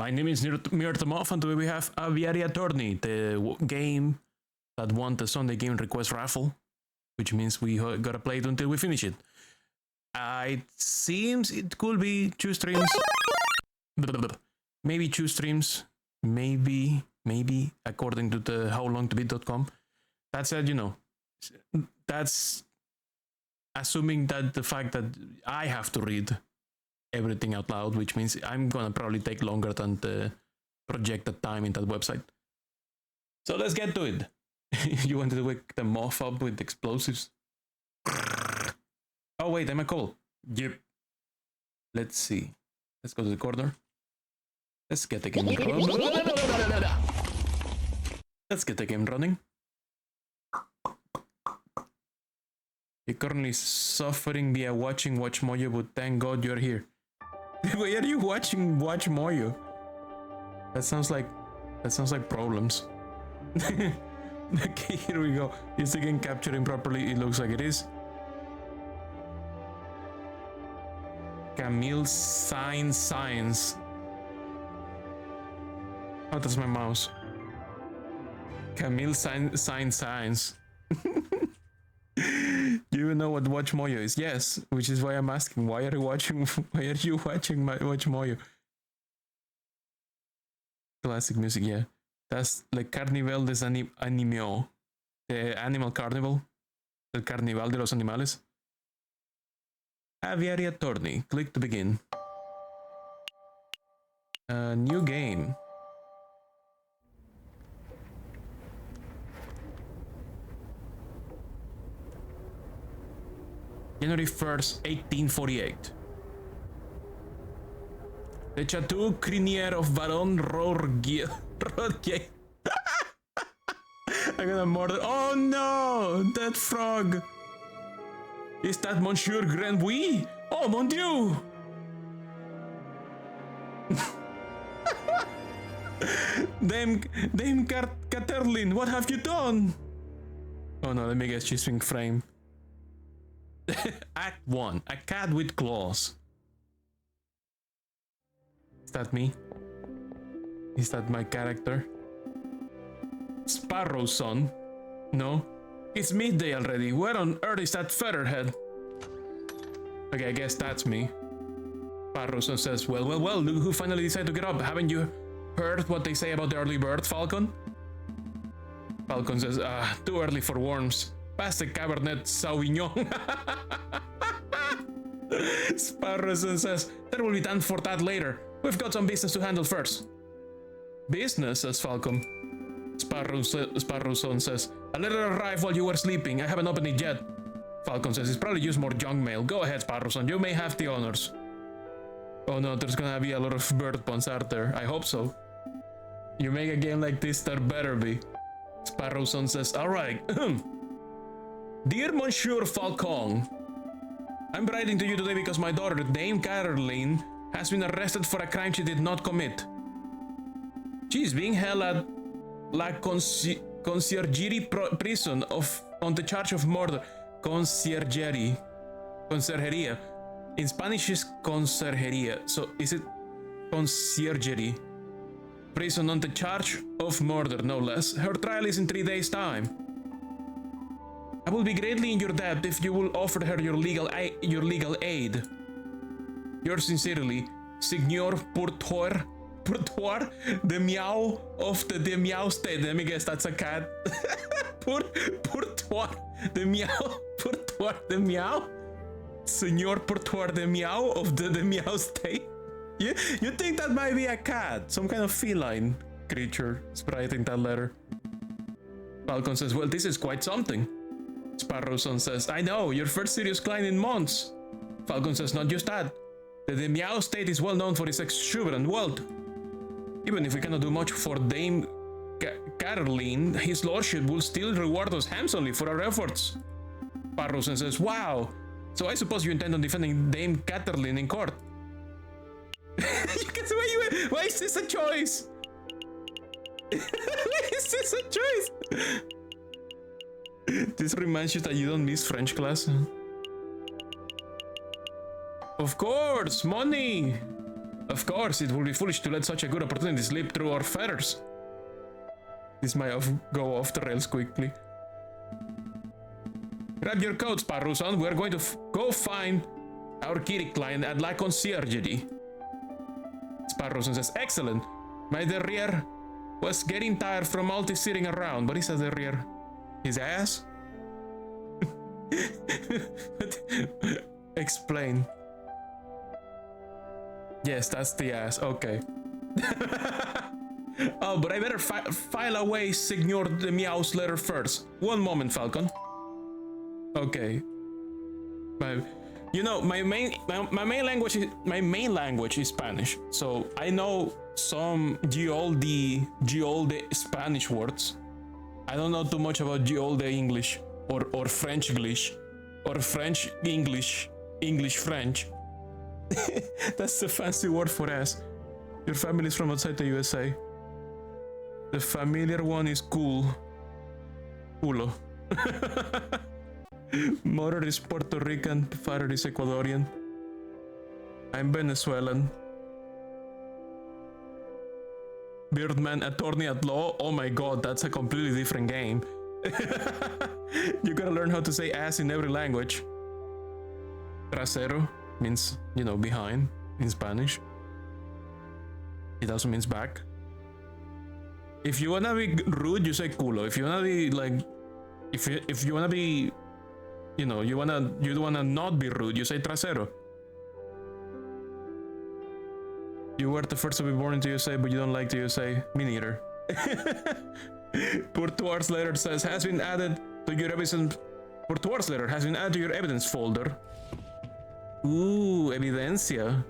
My name is Moth, and today we have Aviary Attorney, the game that won the Sunday Game Request raffle, which means we gotta play it until we finish it. It seems it could be 2 streams. Maybe 2 streams. Maybe, according to the howlongtobeat.com. That said, you know, that's assuming that the fact that I have to read everything out loud, which means I'm gonna probably take longer than the projected time in that website. So let's get to it. You wanted to wake the Moth up with explosives? Oh wait, am I cool? Yep. Let's see. Let's go to the corner. Let's get the game running. Let's get the game running. You're currently suffering via watching Watch Moyo, but thank God you're here. Why are you watching Watch Moyo? That sounds like problems. Okay, here we go. Is the game capturing properly? It looks like it is. Camille Science. Oh, that's my mouse. Camille Science. Do you know what Watch Moyo is? Yes, which is why I'm asking. Why are you watching my Watch Moyo? Classic music, yeah. That's like Carnival des Animaux. The Animal Carnival. El Carnival de los Animales. Aviary Attorney. Click to begin. New game. January 1st, 1848. The Chateau Crinière of Baron Rodgier. I'm gonna murder. Oh no! That frog! Is that Monsieur Grenouille? Oh mon dieu! Dame Caterlin, what have you done? Oh no, let me guess, she's being framed. Act 1. A cat with claws. Is that me? Is that my character? Sparrow's son? No. It's midday already. Where on earth is that featherhead? Okay, I guess that's me. Sparrow's son says, well, look who finally decided to get up. Haven't you heard what they say about the early bird, Falcon? Falcon says, too early for worms. Pass the Cabernet Sauvignon. Sparrowson says, there will be time for that later. We've got some business to handle first. Business, says Falcon. Sparrowson says, a letter arrived while you were sleeping. I haven't opened it yet. Falcon says, it's probably just more junk mail. Go ahead, Sparrowson. You may have the honors. Oh no, there's gonna be a lot of bird puns, aren't there? I hope so. You make a game like this, there better be. Sparrowson says, alright. Dear Monsieur Falcon, I'm writing to you today because my daughter, Dame Caroline, has been arrested for a crime she did not commit. She is being held at La Conciergerie prison on the charge of murder. Conciergeria. In Spanish is conserjería, so is it conciergerie? Prison on the charge of murder, no less. Her trial is in 3 days' time. I will be greatly in your debt if you will offer her your legal aid. Yours sincerely, Signor Pourtoir the Meow of the Meow State. Let me guess, that's a cat. Pourtoir the Meow. Pourtoir the Meow. Signor Pourtoir the Meow of the Meow State. You think that might be a cat, some kind of feline creature is writing that letter. Falcon says, well, this is quite something. Sparrowson says, I know, your first serious client in months. Falcon says, not just that. The Meow State is well known for its exuberant wealth. Even if we cannot do much for Dame Caroline, his lordship will still reward us handsomely for our efforts. Sparrowson says, wow, so I suppose you intend on defending Dame Caterlin in court. Why is this a choice? Why is this a choice? This reminds you that you don't miss French class. Of course, money. Of course, it would be foolish to let such a good opportunity slip through our feathers. This might go off the rails quickly. Grab your coat, Sparrowson. We're going to go find our kitty client at La Conciergerie. Sparrowson says, excellent. My derriere was getting tired from all this sitting around. What is a derriere? His ass? Explain. Yes, that's the ass. Okay. Oh, but I better file away Signor de Meow's letter first. One moment, Falcon. Okay. My main language is Spanish, so I know some Giolde Spanish words. I don't know too much about Giolde English or French English or French English French. That's the fancy word for ass. Your family is from outside the USA. The familiar one is cool. Culo. Mother is Puerto Rican, father is Ecuadorian. I'm Venezuelan. Birdman, attorney at law. Oh my god, that's a completely different game. You gotta learn how to say ass in every language. Trasero means, behind in Spanish. It also means back. If you wanna be rude, you say culo. If you wanna be if you wanna be, you wanna not be rude, you say trasero. You were the first to be born into USA, but you don't like the USA. Me neither. Portuar's letter says has been added to your evidence. Portuar's letter has been added to your evidence folder. Ooh, evidencia.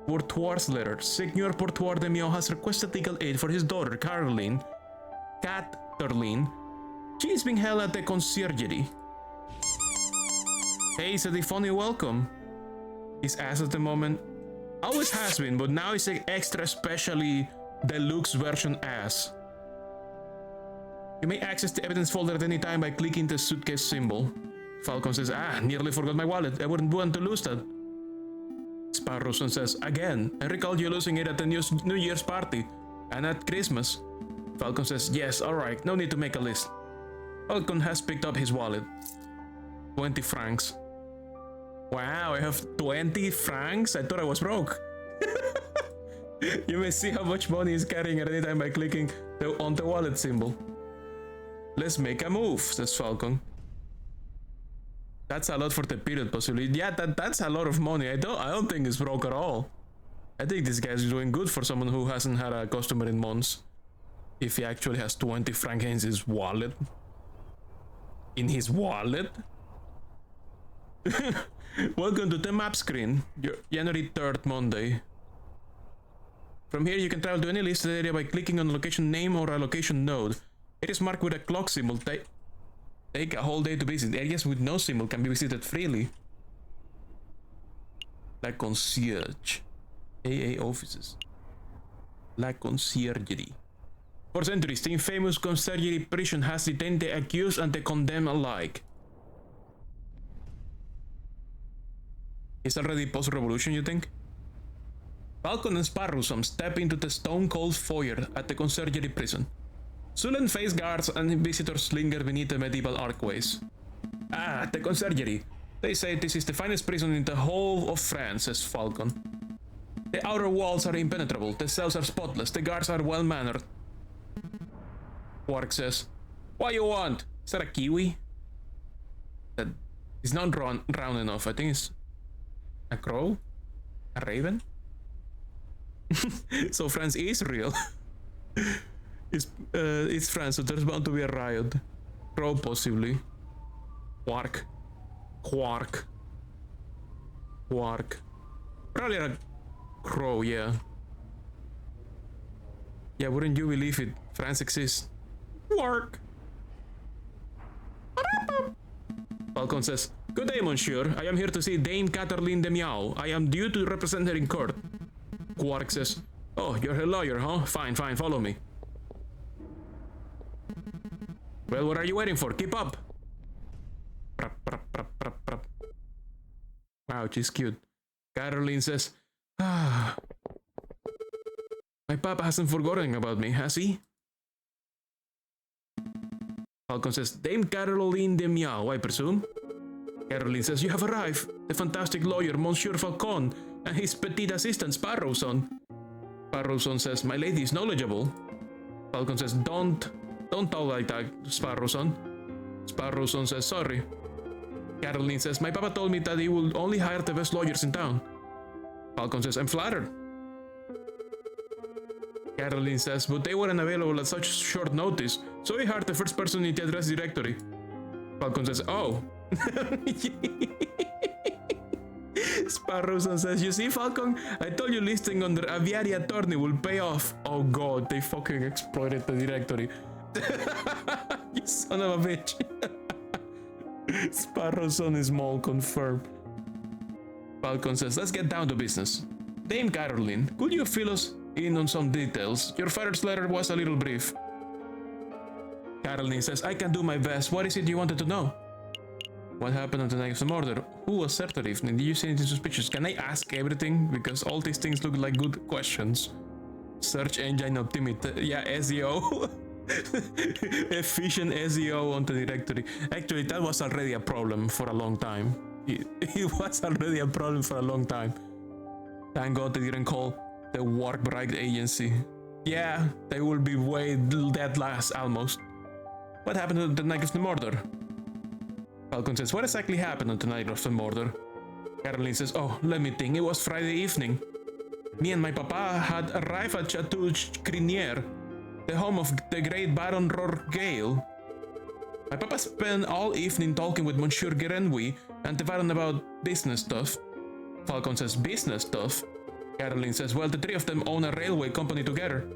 Portuar's letter. Signor Portuar de Meow has requested legal aid for his daughter, Catherine. She is being held at the conciergerie. Hey, it's a funny welcome. His ass at the moment. Always has been, but now it's an extra specially deluxe version ass. You may access the evidence folder at any time by clicking the suitcase symbol. Falcon says, nearly forgot my wallet. I wouldn't want to lose that. Sparrowson says, again, I recall you losing it at the New Year's party and at Christmas. Falcon says, yes, alright, no need to make a list. Falcon has picked up his wallet. 20 francs. Wow, I have 20 francs? I thought I was broke. You may see how much money he's carrying at any time by clicking on the wallet symbol. Let's make a move, says Falcon. That's a lot for the period, possibly. Yeah, that's a lot of money. I don't think it's broke at all. I think this guy's doing good for someone who hasn't had a customer in months. If he actually has 20 francs in his wallet. In his wallet? Welcome to the map screen. January 3rd, Monday. From here you can travel to any listed area by clicking on a location name or a location node. It is marked with a clock symbol. Take a whole day to visit. Areas with no symbol can be visited freely. La Concierge. AA offices. La Conciergerie. For centuries, the infamous Conciergerie prison has detained the accused and the condemned alike. It's already post-revolution, you think? Falcon and Sparrowson step into the stone-cold foyer at the Conciergerie prison. Sullen-faced guards and visitors linger beneath the medieval archways. The Conciergerie. They say this is the finest prison in the whole of France, says Falcon. The outer walls are impenetrable, the cells are spotless, the guards are well-mannered. Quark says, what you want? Is that a kiwi? That is not round enough. I think it's a crow? A raven? So France is real. It's France, so there's bound to be a riot. Crow, possibly. Quark. Probably a crow, yeah. Yeah, wouldn't you believe it? France exists. Quark. Falcon says, good day, monsieur. I am here to see Dame Catherine de Meow. I am due to represent her in court. Quark says, oh, you're her lawyer, huh? Fine, follow me. Well, what are you waiting for? Keep up. Wow, she's cute. Caroline says, My papa hasn't forgotten about me, has he? Falcon says, Dame Caroline de Meow, I presume. Caroline says, you have arrived. The fantastic lawyer, Monsieur Falcon, and his petite assistant, Sparrowson. Sparrowson says, my lady is knowledgeable. Falcon says, don't talk like that, Sparrowson. Sparrowson says, sorry. Caroline says, my papa told me that he will only hire the best lawyers in town. Falcon says, I'm flattered. Caroline says, but they weren't available at such short notice, so he hired the first person in the address directory. Falcon says, oh. Sparrowson says, you see, Falcon, I told you listing under Aviary attorney will pay off. Oh god, they fucking exploited the directory. You son of a bitch. Sparrowson is mole confirmed. Falcon says, let's get down to business. Dame Caroline, could you fill us in on some details? Your father's letter was a little brief. Caroline says, I can do my best. What is it you wanted to know? What happened on the night of the murder? Who was there that evening? Did you see anything suspicious? Can I ask everything? Because all these things look like good questions. Search engine optimity. Yeah, SEO. Efficient SEO on the directory. Actually, that was already a problem for a long time. It was already a problem for a long time. Thank God they didn't call the Workbright agency. Yeah, they will be way dead last almost. What happened on the night of the murder? Falcon says, what exactly happened on the night of the murder? Caroline says, oh, let me think, it was Friday evening. Me and my papa had arrived at Chateau Crinier, the home of the great Baron Rorgale. My papa spent all evening talking with Monsieur Grenouille and the Baron about business stuff. Falcon says, business stuff? Caroline says, well, the three of them own a railway company together.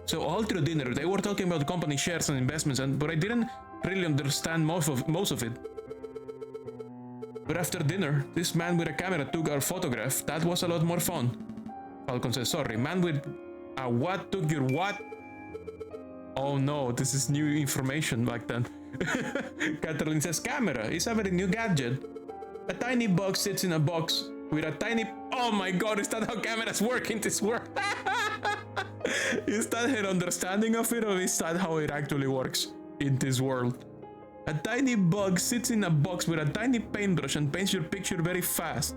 So all through dinner, they were talking about company shares and investments, but I didn't really understand most of it. But after dinner, this man with a camera took our photograph. That was a lot more fun. Falcon says, sorry, man with a what took your what? Oh no, this is new information back then. Catherine says, camera is a very new gadget. A tiny box sits in a box with a tiny... Oh my god, is that how cameras work in this world? Is that her understanding of it, or is that how it actually works in this world? A tiny bug sits in a box with a tiny paintbrush and paints your picture very fast.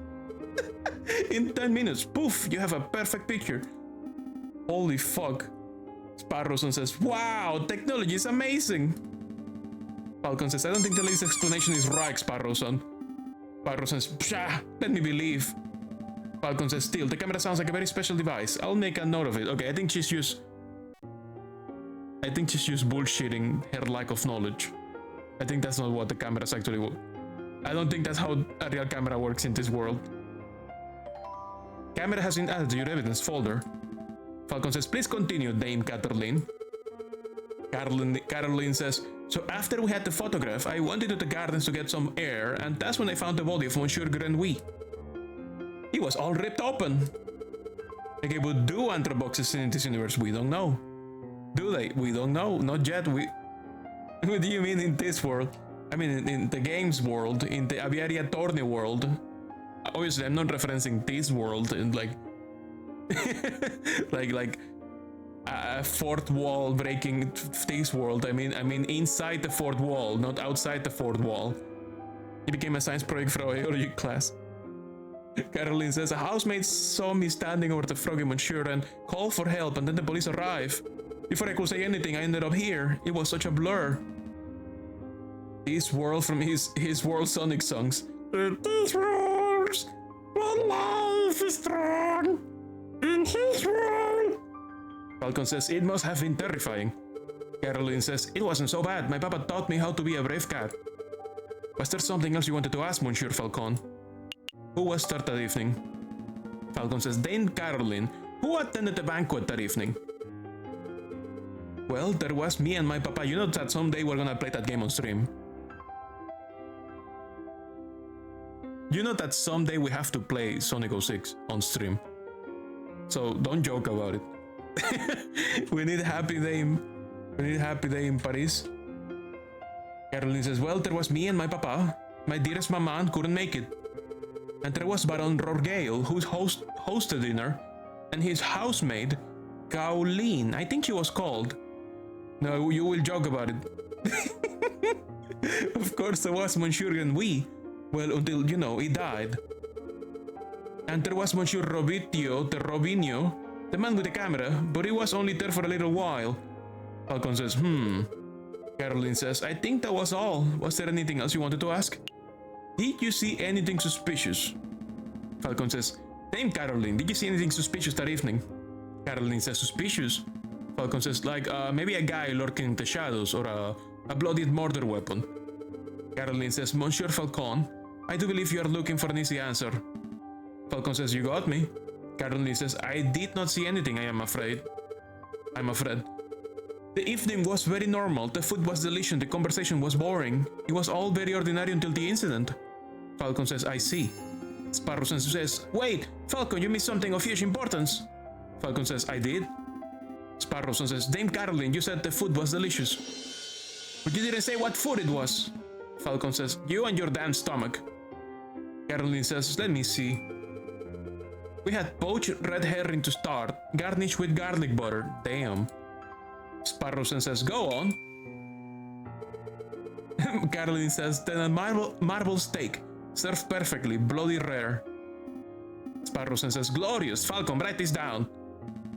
In 10 minutes, poof, you have a perfect picture. Holy fuck. Sparrowson says, wow, technology is amazing. Falcon says, I don't think the lady's explanation is right, Sparrowson. Sparrowson says, psha, let me believe. Falcon says, still, the camera sounds like a very special device. I'll make a note of it. Okay, I think she's just bullshitting her lack of knowledge. I think that's not what the cameras actually work. I don't think that's how a real camera works in this world. Camera has been added to your evidence folder. Falcon says, please continue, Dame Caroline. Caroline says, so after we had the photograph, I went into the gardens to get some air, and that's when I found the body of Monsieur Grenouille. He was all ripped open. Okay, but do anthroboxes in this universe? We don't know. Do they? We don't know. Not yet. What do you mean in this world? I mean in the games world, in the Aviary attorney world. Obviously, I'm not referencing this world in like like a fourth wall breaking this world. I mean inside the fourth wall, not outside the fourth wall. It became a science project for our biology class. Caroline says, a housemaid saw me standing over the froggy monsieur and called for help, and then the police arrived. Before I could say anything, I ended up here. It was such a blur. This world from his World Sonic songs. This world, but life is strong in his world. Falcon says, it must have been terrifying. Caroline says, it wasn't so bad. My papa taught me how to be a brave cat. Was there something else you wanted to ask, Monsieur Falcon? Who was there that evening? Falcon says, Dame Caroline. Who attended the banquet that evening? Well, there was me and my papa. You know that someday we're gonna play that game on stream. You know that someday we have to play Sonic 06 on stream. So don't joke about it. We need a happy day in Paris. Caroline says, well, there was me and my papa. My dearest maman couldn't make it. And there was Baron Rorgale, who hosted dinner, and his housemaid, Caoline, I think she was called. No, you will joke about it. Of course, there was Monsieur Genui. Well, until, you know, he died. And there was Monsieur Robinho, the man with the camera, but he was only there for a little while. Falcon says, Caroline says, I think that was all. Was there anything else you wanted to ask? Did you see anything suspicious? Falcon says, Dame Caroline, did you see anything suspicious that evening? Caroline says, suspicious? Falcon says, like, maybe a guy lurking in the shadows, or a bloodied murder weapon. Caroline says, Monsieur Falcon, I do believe you are looking for an easy answer. Falcon says, you got me. Caroline says, I did not see anything, I am afraid. I'm afraid. The evening was very normal, the food was delicious, the conversation was boring. It was all very ordinary until the incident. Falcon says, I see. Sparrowson says, wait, Falcon, you missed something of huge importance. Falcon says, I did. Sparrowson says, Dame Caroline, you said the food was delicious. But you didn't say what food it was. Falcon says, you and your damn stomach. Caroline says, let me see. We had poached red herring to start, garnished with garlic butter. Damn. Sparrowson says, go on. Caroline says, then a marble steak, served perfectly, bloody rare. Sparrowson says, glorious. Falcon, write this down.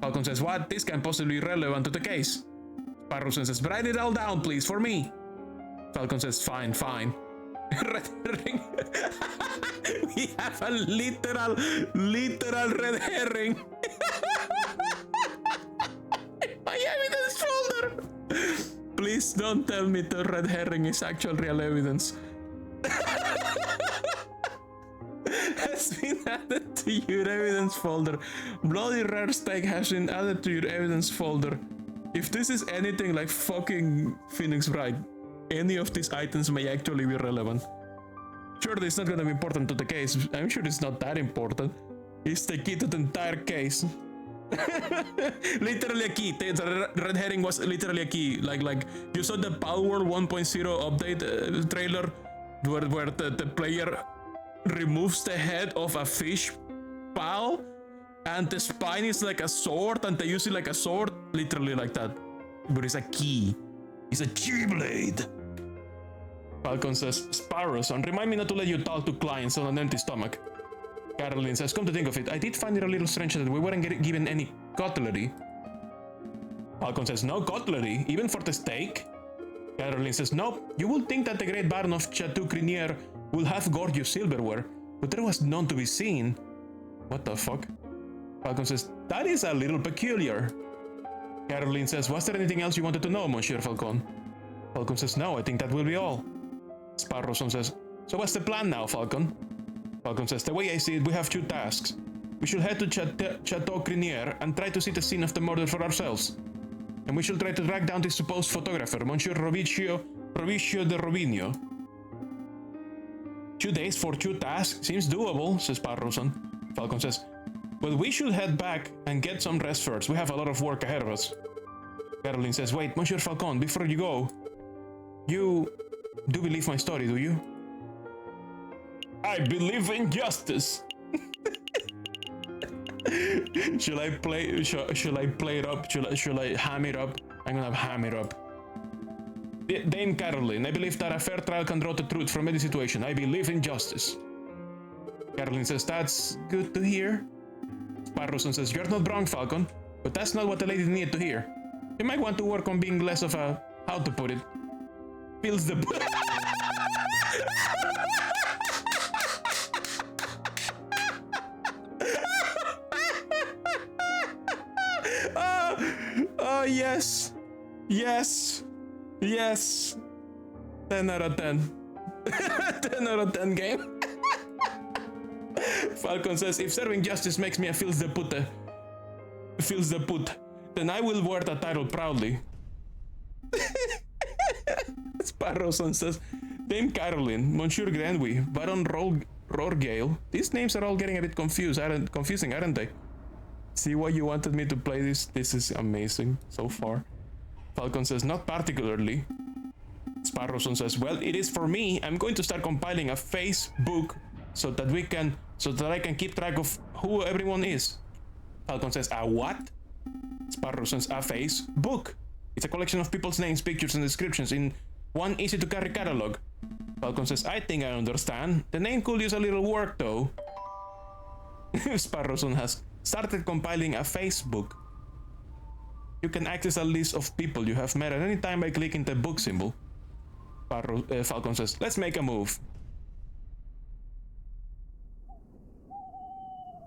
Falcon says, what? This can possibly be relevant to the case. Sparrowson says, write it all down, please, for me. Falcon says, fine, fine. Red herring. We have a literal red herring. My evidence folder. Please don't tell me the red herring is actual real evidence. Has been added to your evidence folder. Bloody rare steak has been added to your evidence folder. If this is anything like fucking Phoenix Wright, any of these items may actually be relevant. Sure, it's not gonna be important to the case. I'm sure it's not that important. It's the key to the entire case. Literally a key. The red herring was literally a key. Like you saw the Power 1.0 update trailer where the player removes the head of a fish pal and the spine is like a sword and they use it like a sword. Literally like that. But it's a key. It's a G-blade. Falcon says, Sparrows, and remind me not to let you talk to clients on an empty stomach. Caroline says, come to think of it, I did find it a little strange that we weren't given any cutlery. Falcon says, no cutlery, even for the steak? Caroline says, nope, you would think that the great Baron of Chateau Crinier will have gorgeous silverware, but there was none to be seen. What the fuck? Falcon says, that is a little peculiar. Caroline says, was there anything else you wanted to know, Monsieur Falcon? Falcon says, no, I think that will be all. Sparrowson says, so what's the plan now, Falcon? Falcon says, the way I see it, we have two tasks. We should head to Chateau Crinier and try to see the scene of the murder for ourselves. And we should try to track down the supposed photographer, Monsieur Rovicio de Robinho. 2 days for 2 tasks? Seems doable, says Sparrowson. Falcon says, well, we should head back and get some rest first. We have a lot of work ahead of us. Caroline says, wait, Monsieur Falcon, before you go, you do believe my story, do you? I believe in justice. Should I play it up? Should I ham it up? I'm gonna ham it up. Dame Caroline, I believe that a fair trial can draw the truth from any situation. I believe in justice. Caroline says, that's good to hear. Sparrowson says, you're not wrong, Falcon, but that's not what the lady needed to hear. You might want to work on being less of a, how to put it, feels the... Oh, yes. Yes. Yes. 10 out of 10. 10 out of 10 game. Falcon says, if serving justice makes me a feels the put, then I will wear that title proudly. Sparrowson says, Dame Caroline, Monsieur Granby, Baron Rorgale. These names are all getting a bit confusing, aren't they? See why you wanted me to play this? This is amazing so far. Falcon says, not particularly. Sparrowson says, well, it is for me. I'm going to start compiling a Facebook so that we can so that I can keep track of who everyone is. Falcon says, a what? Sparrow says, a face book. It's a collection of people's names, pictures, and descriptions in one easy-to-carry catalog. Falcon says, I think I understand. The name could use a little work, though. Sparrowson has started compiling a Facebook. You can access a list of people you have met at any time by clicking the book symbol. Falcon says, let's make a move.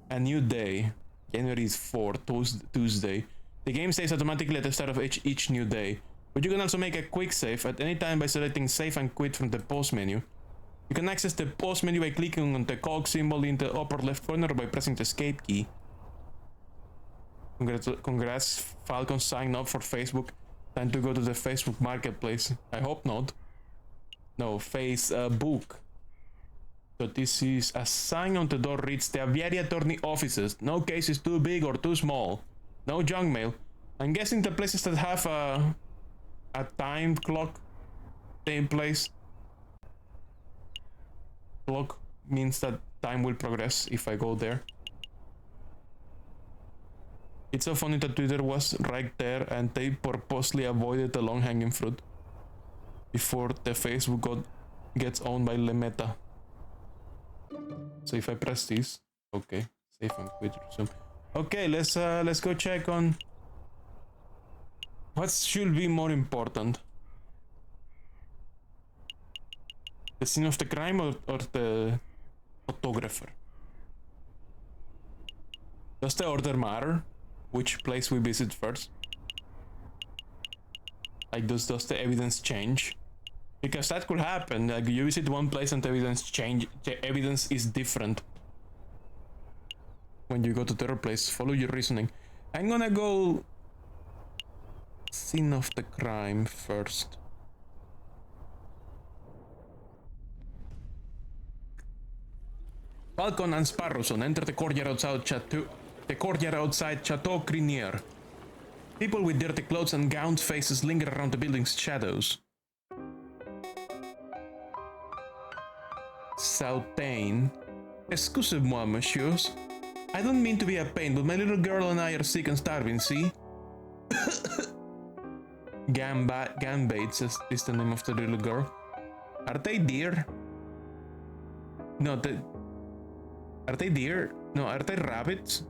A new day. January 4th, Tuesday. The game saves automatically at the start of each new day. But you can also make a quick save at any time by selecting save and quit from the pause menu. You can access the pause menu by clicking on the cog symbol in the upper left corner or by pressing the escape key. Congrats, Falcon signed up for Facebook. Time to go to the Facebook marketplace. I hope not. No, Facebook. So this is a sign on the door reads the Aviary attorney offices. No case is too big or too small. No junk mail. I'm guessing the places that have a time clock same place. Clock means that time will progress if I go there. It's so funny that Twitter was right there and they purposely avoided the long hanging fruit before the Facebook gets owned by Lemeta. So if I press this, okay, save and quit, resume. Okay, let's go check on what should be more important. The scene of the crime or the photographer? Does the order matter? Which place we visit first? Like, does the evidence change? Because that could happen. Like, you visit one place and the evidence change. The evidence is different when you go to the other place. Follow your reasoning. I'm gonna go scene of the crime first. Falcon and Sparrowson enter the courtyard outside Chateau Crinier. People with dirty clothes and gowned faces linger around the building's shadows. Sautain. Excusez-moi, messieurs. I don't mean to be a pain, but my little girl and I are sick and starving, see? Gambates is the name of the little girl. Are they deer? No, are they deer? No, are they rabbits?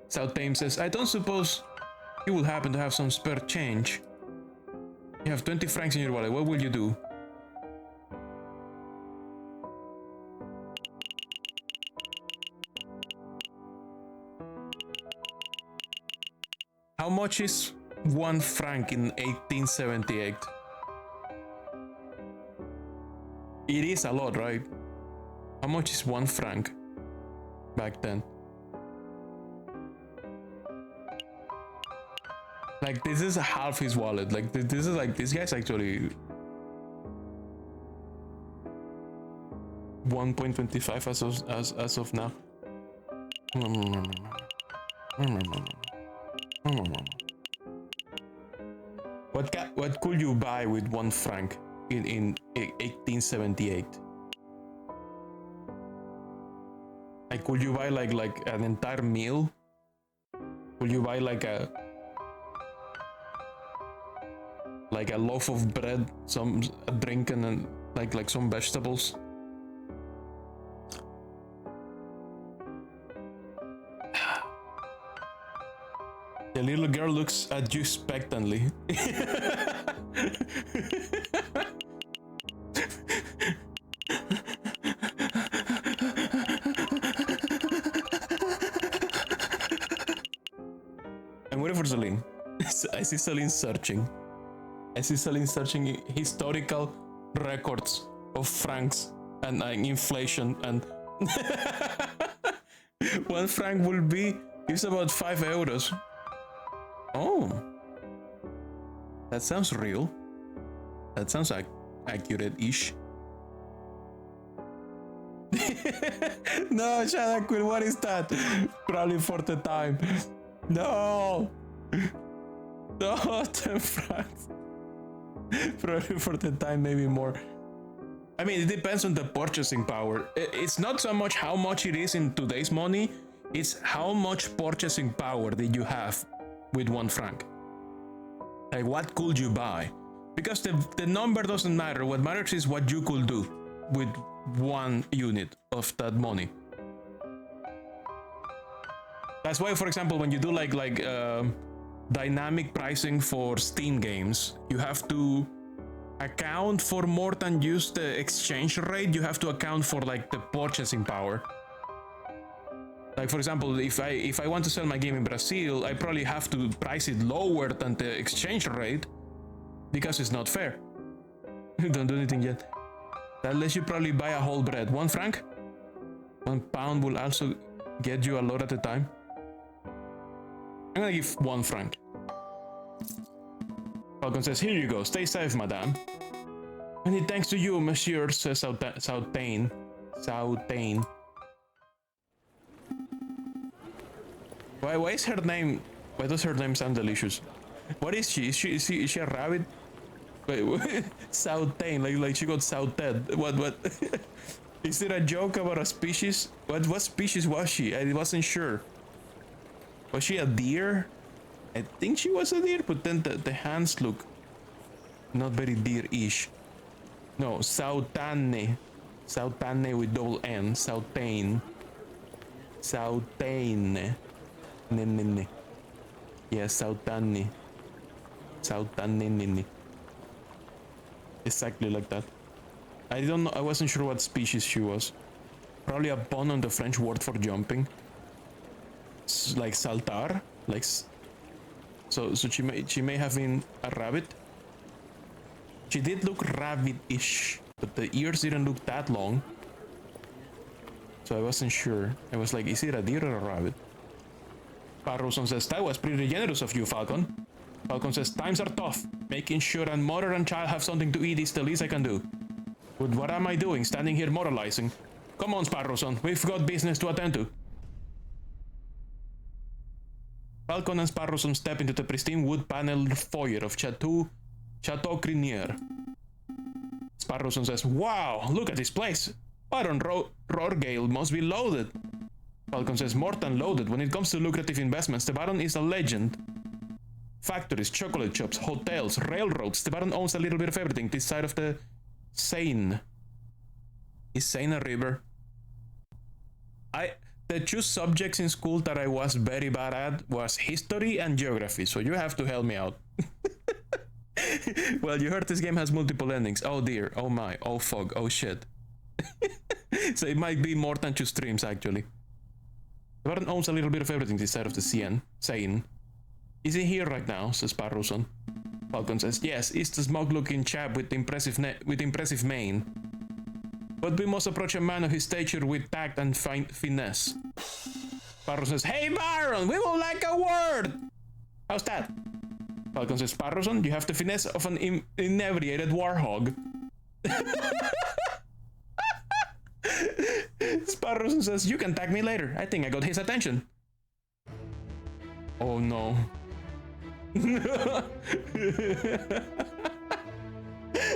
Sautain says, I don't suppose you will happen to have some spare change. You have 20 francs in your wallet, what will you do? How much is 1 franc in 1878? It is a lot, right? How much is 1 franc back then? Like, this is half his wallet. Like, this is like, this guy's actually 1.25 as of now. What could you buy with 1 franc in 1878? Like, could you buy like an entire meal? Could you buy like a loaf of bread, a drink, and then like some vegetables? The little girl looks at you expectantly. I'm waiting for Celine. I see Celine searching. I see Celine searching historical records of francs and inflation, and 1 franc will be is about 5 euros. Oh, that sounds real. That sounds accurate-ish. No, Shadaquil, what is that? Probably for the time. No, 10 francs. Probably for the time, maybe more. I mean, it depends on the purchasing power. It's not so much how much it is in today's money, it's how much purchasing power did you have with 1 franc. Like, what could you buy? Because the number doesn't matter. What matters is what you could do with 1 unit of that money. That's why, for example, when you do like dynamic pricing for Steam games, you have to account for more than just the exchange rate. You have to account for like the purchasing power. Like, for example, if I want to sell my game in Brazil, I probably have to price it lower than the exchange rate because it's not fair. Don't do anything yet. That lets you probably buy a whole bread. 1 franc? 1 pound will also get you a lot at a time. I'm gonna give 1 franc. Falcon says, here you go, stay safe, madame. Many thanks to you, monsieur, says Soutain. Why is her name, why does her name sound delicious? What is she? Is she a rabbit? Wait, Soutain, like she got sauted. What? Is it a joke about a species? What species was she? I wasn't sure. Was she a deer? I think she was a deer, but then the hands look not very deer-ish. No, Sautane. Sautane with double N. Sautain. Sautain. Ne. Yeah, Sautane. Sautane. Exactly like that. I don't know. I wasn't sure what species she was. Probably a pun on the French word for jumping. Like saltar, like so she may have been a rabbit. She did look rabbit-ish, but the ears didn't look that long, so I wasn't sure. I was like, is it a deer or a rabbit? Parroson says, that was pretty generous of you, Falcon. Falcon says, times are tough. Making sure a mother and child have something to eat is the least I can do. But what am I doing, standing here moralizing? Come on, Sparrowson, we've got business to attend to. Falcon and Sparrowson step into the pristine wood-paneled foyer of Chateau Crinier. Sparrowson says, wow, look at this place. Baron Rorgale must be loaded. Falcon says, more than loaded. When it comes to lucrative investments, the Baron is a legend. Factories, chocolate shops, hotels, railroads. The Baron owns a little bit of everything this side of the Seine. Is Seine a river? The 2 subjects in school that I was very bad at was history and geography, so you have to help me out. Well, you heard this game has multiple endings. Oh dear, oh my, oh fuck, oh shit. So it might be more than 2 streams, actually. The Baron owns a little bit of everything this side of the Seine. Is he here right now, says Parroson. Falcon says, yes, it's the smug-looking chap with impressive mane. But we must approach a man of his stature with tact and finesse. Parroson says, hey Baron, we would like a word! How's that? Falcon says, Parroson, you have the finesse of an inebriated warhog. Sparrowson says, you can tag me later. I think I got his attention. Oh no.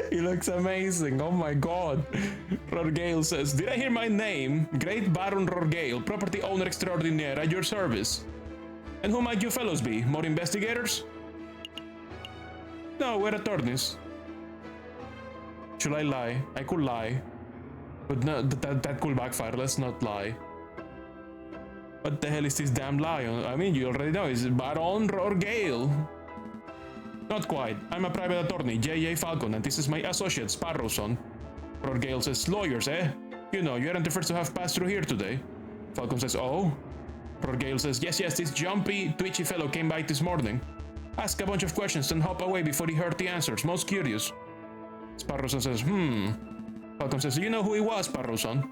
He looks amazing. Oh my god. Rorgale says, did I hear my name? Great Baron Rorgale, property owner extraordinaire, at your service. And who might you fellows be? More investigators? No, we're attorneys. Should I lie? I could lie. But no, that could backfire. Let's not lie. What the hell is this damn lie? I mean, you already know. It's Baron Rorgale. Not quite. I'm a private attorney, J.A. Falcon, and this is my associate, Sparrowson. Rorgale says, lawyers, eh? You know, you aren't the first to have passed through here today. Falcon says, oh? Rorgale says, yes, this jumpy, twitchy fellow came by this morning. Ask a bunch of questions and hop away before he heard the answers. Most curious. Sparrowson says, Falcon says, you know who he was, Sparrowson?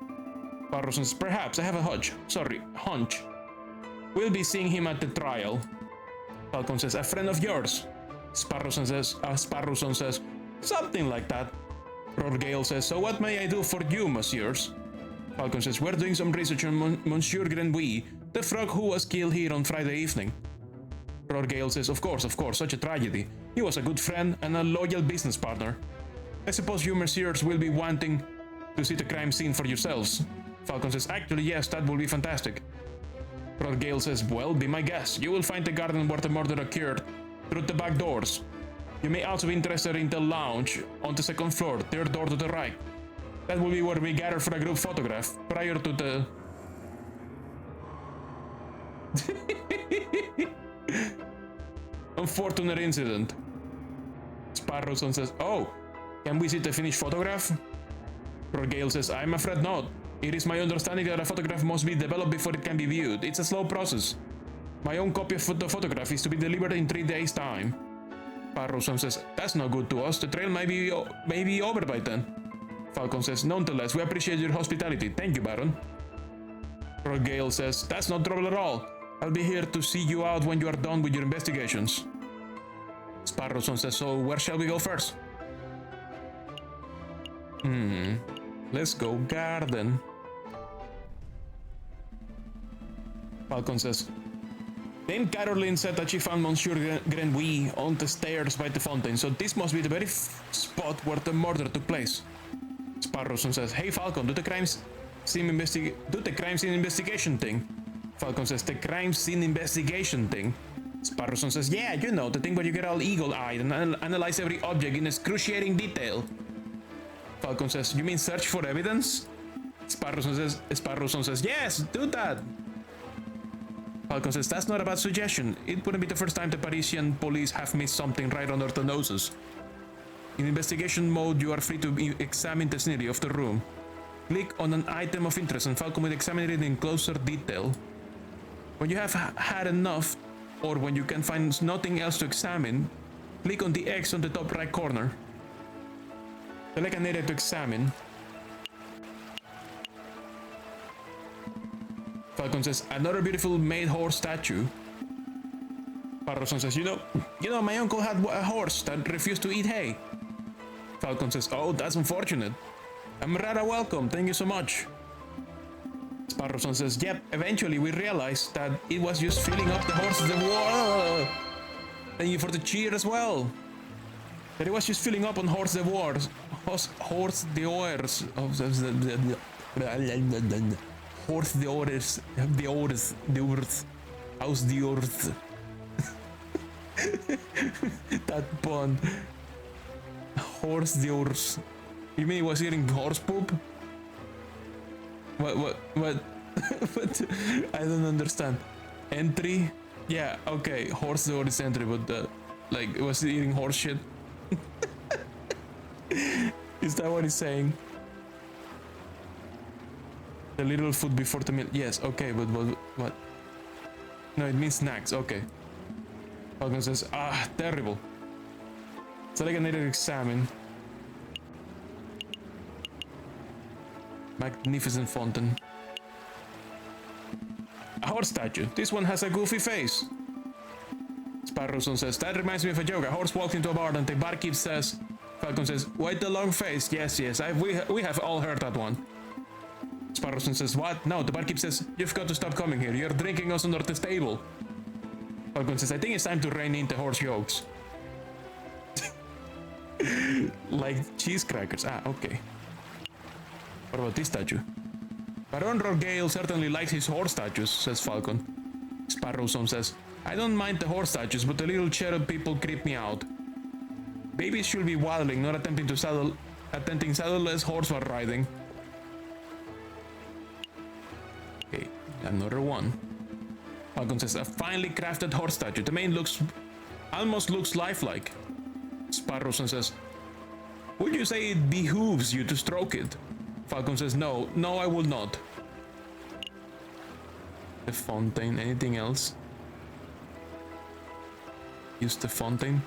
Sparrowson says, perhaps, I have a hunch. We'll be seeing him at the trial. Falcon says, a friend of yours? Sparrowson says, something like that. Rorgale says, so what may I do for you, messieurs? Falcon says, we're doing some research on Monsieur Grenouille, the frog who was killed here on Friday evening. Rorgale says, of course, such a tragedy. He was a good friend and a loyal business partner. I suppose you messieurs will be wanting to see the crime scene for yourselves. Falcon says, actually, yes, that will be fantastic. Gale says, well, be my guest. You will find the garden where the murder occurred through the back doors. You may also be interested in the lounge on the second floor, third door to the right. That will be where we gather for a group photograph prior to the... unfortunate incident. Sparrowson says, oh, can we see the finished photograph? Gale says, I'm afraid not. It is my understanding that a photograph must be developed before it can be viewed. It's a slow process. My own copy of the photograph is to be delivered in 3 days' time. Sparrowson says, that's not good to us. The trail may be over by then. Falcon says, nonetheless, we appreciate your hospitality. Thank you, Baron. Gale says, that's no trouble at all. I'll be here to see you out when you are done with your investigations. Sparrowson says, so where shall we go first? Let's go garden. Falcon says, Dame Caroline said that she found Monsieur Grenouille on the stairs by the fountain, so this must be the very spot where the murder took place. Sparrowson says, hey Falcon, do the crime scene investigation thing. Falcon says, the crime scene investigation thing. Sparrowson says, yeah, you know, the thing where you get all eagle-eyed and analyze every object in excruciating detail. Falcon says, you mean search for evidence? Sparrowson says, yes, do that. Falcon says, that's not a bad suggestion. It wouldn't be the first time the Parisian police have missed something right under their noses. In investigation mode, you are free to examine the scenery of the room. Click on an item of interest and Falcon will examine it in closer detail. When you have had enough, or when you can find nothing else to examine, click on the X on the top right corner. Select an area to examine. Falcon says, another beautiful made horse statue. Sparrowson says, you know, my uncle had a horse that refused to eat hay. Falcon says, oh, that's unfortunate. I'm rather welcome, thank you so much. Sparrowson says, yep, eventually we realized that it was just filling up the horses of war. Thank you for the cheer as well. That it was just filling up on horse de wars. Horse de ores. Horse de ores. The ores. The earth. House the earth. That pun. Horse the ores. You mean he was eating horse poop? What? What? I don't understand. Entry? Yeah, okay. Horse the ores entry, but like, was he eating horse shit? Is that what he's saying? The little food before the meal. Yes, okay, but what? No, it means snacks. Okay. Falcon says, terrible. So like I need to examine. Magnificent fountain. A horse statue. This one has a goofy face. Sparrowson says, that reminds me of a joke. A horse walked into a bar and the barkeep says, Falcon says, why the long face? Yes, we have all heard that one. Sparrowson says, what? No, the barkeep says, you've got to stop coming here. You're drinking us under this table. Falcon says, I think it's time to rein in the horse jokes. Like cheese crackers. Okay. What about this statue? Baron Rogale certainly likes his horse statues, says Falcon. Sparrowson says, I don't mind the horse statues, but the little cherub people creep me out. Babies should be waddling, not attempting saddleless horse while riding. Okay, another one. Falcon says, a finely crafted horse statue. The mane almost looks lifelike. Sparrowson says, would you say it behooves you to stroke it? Falcon says, no, I will not. The fountain, anything else? Use the fountain.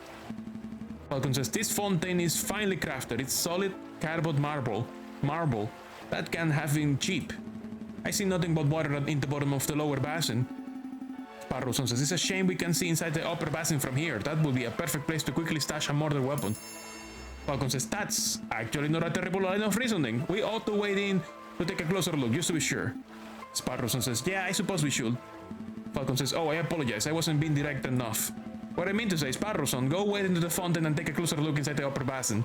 Falcon says, this fountain is finely crafted. It's solid cardboard marble. That can have been cheap. I see nothing but water in the bottom of the lower basin. Sparrowson says, it's a shame we can see inside the upper basin from here. That would be a perfect place to quickly stash a murder weapon. Falcon says, that's actually not a terrible line of reasoning. We ought to wade in to take a closer look, just to be sure. Sparrowson says, yeah, I suppose we should. Falcon says, oh, I apologize. I wasn't being direct enough. What I mean to say, Sparrowson, go wade into the fountain and take a closer look inside the upper basin.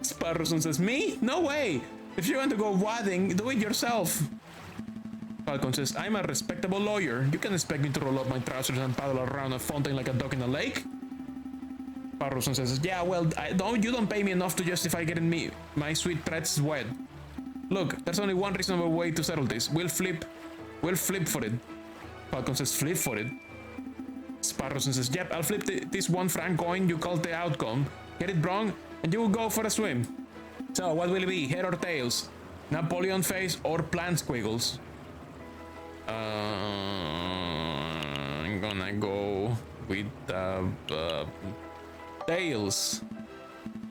Sparrowson says, me? No way! If you want to go wadding, do it yourself. Falcon says, I'm a respectable lawyer. You can expect me to roll up my trousers and paddle around a fountain like a duck in a lake? Sparrowson says, yeah, well, you don't pay me enough to justify getting my sweet threats wet. Look, there's only one reasonable way to settle this. We'll flip for it. Falcon says, flip for it. Sparrowson says, yep, I'll flip this 1 franc coin, you call the outcome. Get it wrong, and you will go for a swim. So, what will it be, head or tails? Napoleon face or plant squiggles? I'm gonna go with tails.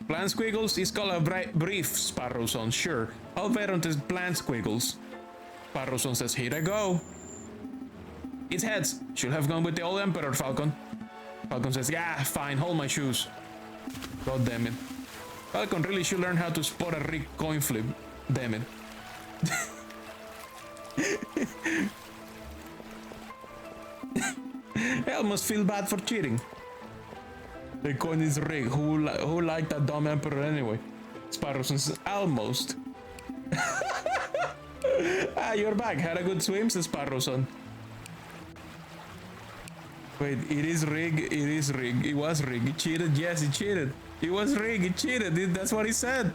Plant squiggles is called a brief, Sparrowson, sure. I'll bet on the plant squiggles. Sparrowson says, here I go. It's heads. Should have gone with the old Emperor, Falcon. Falcon says, yeah, fine, hold my shoes. God damn it. Falcon really should learn how to spot a rigged coin flip. Damn it. I almost feel bad for cheating. The coin is rigged. Who liked that dumb Emperor anyway? Sparrowson says, almost. You're back. Had a good swim, says Sparrowson. Wait, it is rigged. It is rigged. It was rigged. He cheated. Yes, he cheated. It was rigged. He cheated. That's what he said.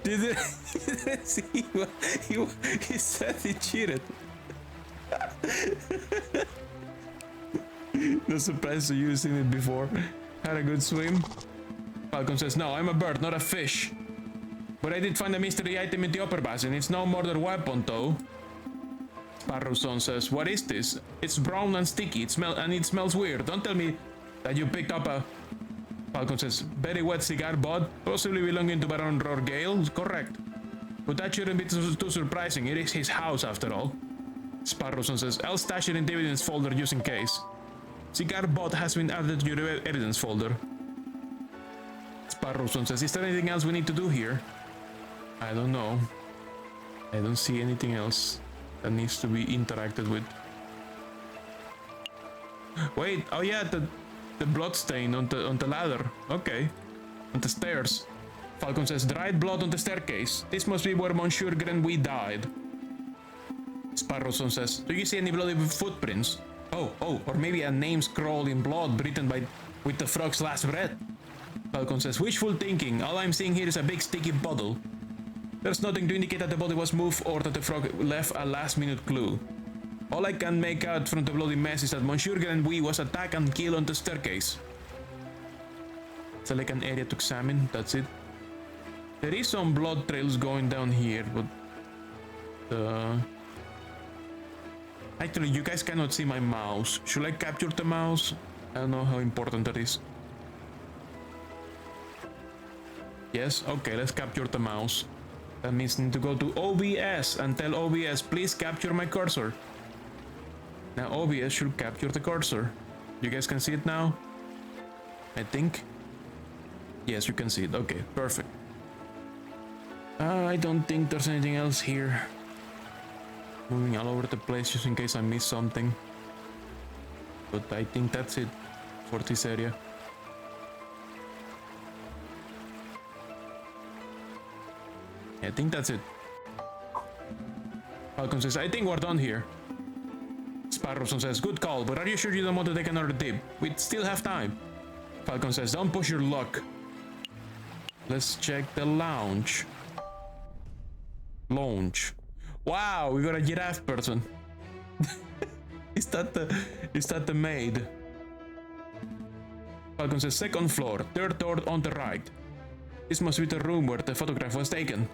Did it? He said he cheated. No surprise to you, you've seen it before. Had a good swim. Falcon says, no, I'm a bird, not a fish. But I did find a mystery item in the upper basin. It's no murder weapon, though. Sparrowson says, what is this? It's brown and sticky. It smells weird. Don't tell me that you picked up a... Falcon says, very wet cigar butt, possibly belonging to Baron Rorgale. Correct. But that shouldn't be too surprising. It is his house, after all. Sparrowson says, I'll stash it in the evidence folder just in case. Cigar butt has been added to your evidence folder. Sparrowson says, is there anything else we need to do here? I don't know. I don't see anything else that needs to be interacted with. Wait, oh yeah, the blood stain on the ladder. Okay. On the stairs. Falcon says, dried blood on the staircase. This must be where Monsieur Grenouille died. Sparrowson says, do you see any bloody footprints? Oh, or maybe a name scrawled in blood written with the frog's last breath. Falcon says, wishful thinking. All I'm seeing here is a big sticky puddle. There's nothing to indicate that the body was moved or that the frog left a last-minute clue. All I can make out from the bloody mess is that Monsieur Grenouille was attacked and killed on the staircase. Select an area to examine, that's it. There is some blood trails going down here, but... Actually, you guys cannot see my mouse. Should I capture the mouse? I don't know how important that is. Yes? Okay, let's capture the mouse. That means I need to go to OBS and tell OBS, please capture my cursor. Now OBS should capture the cursor. You guys can see it now? I think. Yes, you can see it. Okay, perfect. I don't think there's anything else here. Moving all over the place just in case I miss something. But I think that's it for this area. I think that's it. Falcon says, I think we're done here. Sparrowson says, good call, but are you sure you don't want to take another dip? We still have time. Falcon says, don't push your luck. Let's check the lounge. Lounge. Wow, we got a giraffe person. Is that the maid? Falcon says, second floor, third door on the right. This must be the room where the photograph was taken.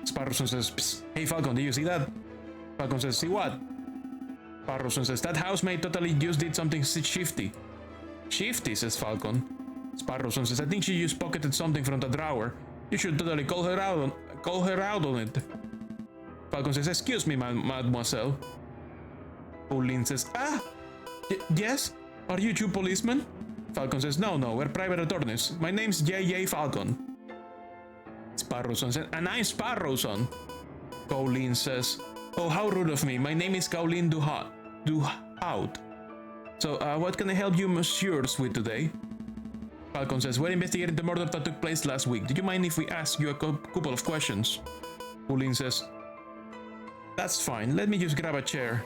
Sparrowson says, psst, hey Falcon, do you see that? Falcon says, see what? Sparrowson says, that housemaid totally just did something shifty. Shifty, says Falcon. Sparrowson says, I think she just pocketed something from the drawer. You should totally call her out on it. Falcon says, excuse me, mademoiselle. Pauline says, yes? Are you two policemen? Falcon says, no, we're private attorneys. My name's J.J. Falcon. Sparrowson says, and I'm Sparrowson. Pauline says, oh, how rude of me. My name is Pauline Duhout. So, what can I help you messieurs with today? Falcon says, we're investigating the murder that took place last week. Do you mind if we ask you a couple of questions? Pauline says, that's fine. Let me just grab a chair.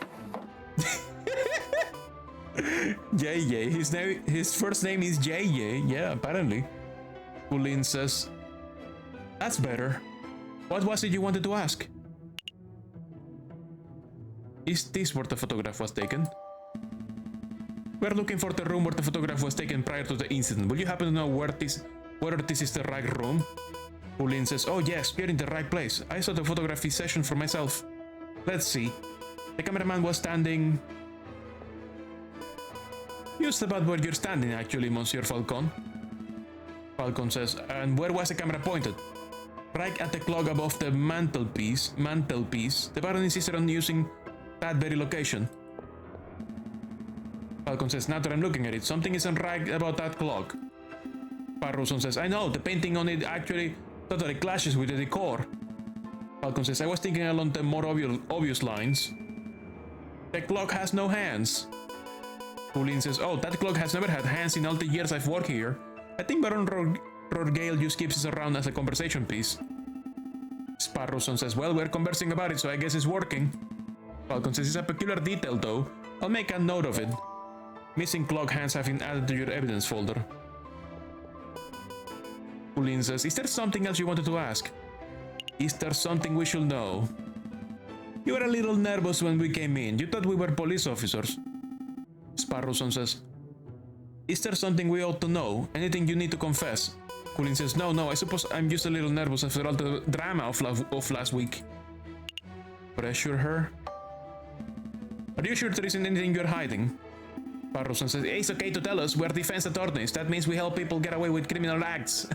JJ. His first name is JJ. Yeah, apparently. Pauline says, that's better. What was it you wanted to ask? Is this where the photograph was taken? We're looking for the room where the photograph was taken prior to the incident. Will you happen to know whether this is the right room? Pauline says, oh yes, you're in the right place. I saw the photography session for myself. Let's see. The cameraman was standing... just about where you're standing, actually, Monsieur Falcon. Falcon says, and where was the camera pointed? Right at the clock above the mantelpiece. The Baron insisted on using that very location. Falcon says, now that I'm looking at it, something isn't right about that clock. Parrowson says, I know, the painting on it actually totally clashes with the decor. Falcon says, I was thinking along the more obvious lines. The clock has no hands. Pauline says, oh, that clock has never had hands in all the years I've worked here. I think Baron Rorgale just keeps it around as a conversation piece. Sparrowson says, well, we're conversing about it, so I guess it's working. Falcon says, it's a peculiar detail, though. I'll make a note of it. Missing clock hands have been added to your evidence folder. Pauline says, is there something else you wanted to ask? Is there something we should know? You were a little nervous when we came in. You thought we were police officers. Sparrowson says, is there something we ought to know? Anything you need to confess? Pauline says, no, I suppose I'm just a little nervous after all the drama of last week. Pressure her? Are you sure there isn't anything you're hiding? Parrowson says, it's okay to tell us, we're defense attorneys. That means we help people get away with criminal acts.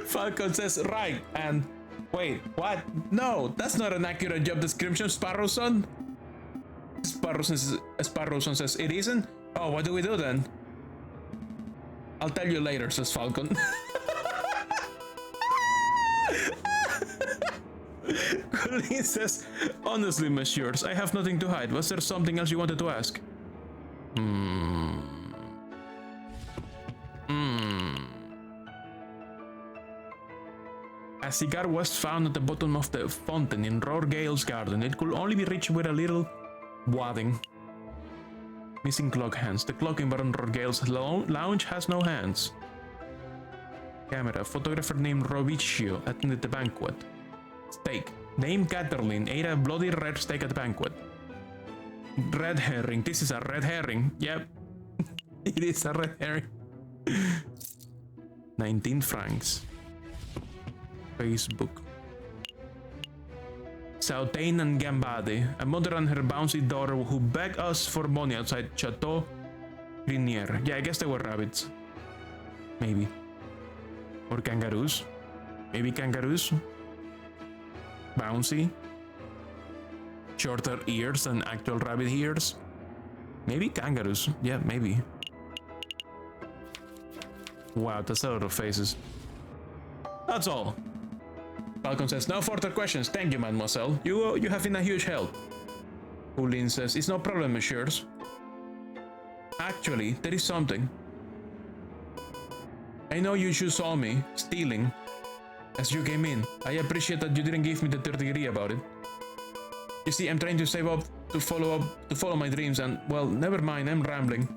Falcon says, right, and... wait, what? No, that's not an accurate job description, Sparrowson. Sparrowson says, it isn't? Oh, what do we do then? I'll tell you later, says Falcon. Colleen says, honestly, messieurs, I have nothing to hide. Was there something else you wanted to ask? A cigar was found at the bottom of the fountain in Rorgale's garden. It could only be reached with a little wadding. Missing clock hands. The clock in Baron Rorgale's lounge has no hands. Camera. Photographer named Rovicchio attended the banquet. Steak. Name Catherine ate a bloody red steak at the banquet. Red herring. This is a red herring. Yep. It is a red herring. 19 francs. Facebook. Sautain and Gambade, a mother and her bouncy daughter who begged us for money outside Chateau Grenier. Yeah, I guess they were rabbits. Maybe. Or kangaroos. Maybe kangaroos. Bouncy. Shorter ears than actual rabbit ears. Maybe kangaroos. Yeah, maybe. Wow, that's a lot of faces. That's all. Falcon says, no further questions. Thank you, mademoiselle. You have been a huge help. Pauline says, it's no problem, messieurs. Actually, there is something. I know you two saw me stealing as you came in. I appreciate that you didn't give me the third degree about it. You see, I'm trying to save up to follow my dreams and, well, never mind, I'm rambling.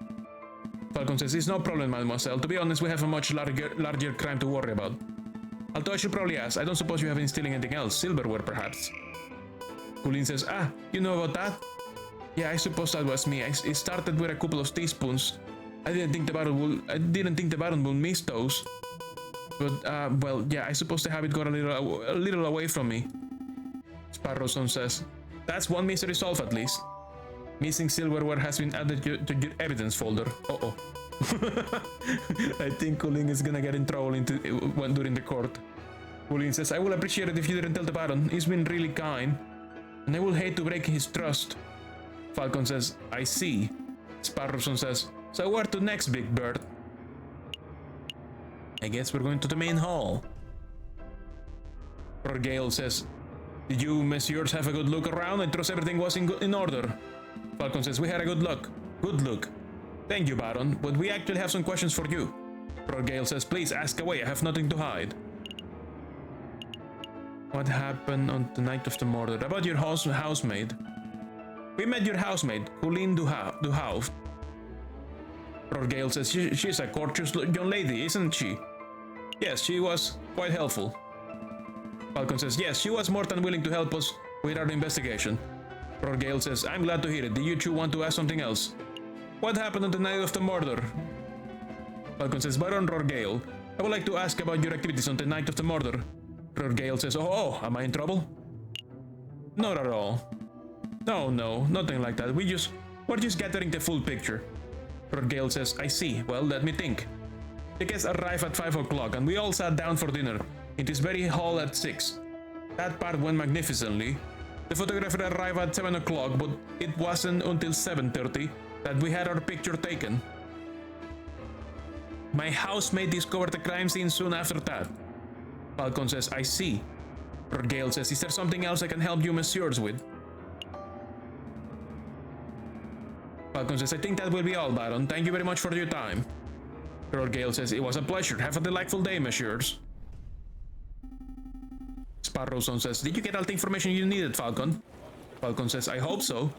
Falcon says, it's no problem, mademoiselle. To be honest, we have a much larger crime to worry about. Although I should probably ask, I don't suppose you have been stealing anything else, silverware perhaps. Pauline says, you know about that? Yeah, I suppose that was me. It started with a couple of teaspoons. I didn't think the Baron would miss those. But, well, yeah, I suppose the habit got a little away from me. Sparrowson says, that's one mystery solved at least. Missing silverware has been added to your evidence folder. Uh-oh. I think Colleen is gonna get in trouble during the court. Colleen says, I will appreciate it if you didn't tell the Baron. He's been really kind. And I will hate to break his trust. Falcon says, I see. Sparrowson says, so where to next, Big Bird? I guess we're going to the main hall. Rorgale says, did you messieurs have a good look around? I trust everything was in order. Falcon says, we had a good look. Thank you, Baron, but we actually have some questions for you. Rorgale says, please ask away, I have nothing to hide. What happened on the night of the murder? About your housemaid. We met your housemaid, Colleen Duhauf. Rorgale says, she's a gorgeous young lady, isn't she? Yes, she was quite helpful. Falcon says, yes, she was more than willing to help us with our investigation. Rorgale says, I'm glad to hear it. Did you two want to ask something else? What happened on the night of the murder? Falcon says, Baron Rorgale, I would like to ask about your activities on the night of the murder. Rorgale says, oh, am I in trouble? Not at all. No, nothing like that. We're just gathering the full picture. Rorgale says, I see. Well, let me think. The guests arrived at 5 o'clock and we all sat down for dinner in this very hall at 6. That part went magnificently. The photographer arrived at 7 o'clock, but it wasn't until 7:30 that we had our picture taken. My housemate discovered the crime scene soon after that. Falcon says, I see. Rorgale says, is there something else I can help you messieurs with? Falcon says, I think that will be all, Baron. Thank you very much for your time. Rorgale says, it was a pleasure. Have a delightful day, messieurs. Sparrowson says, did you get all the information you needed, Falcon? Falcon says, I hope so.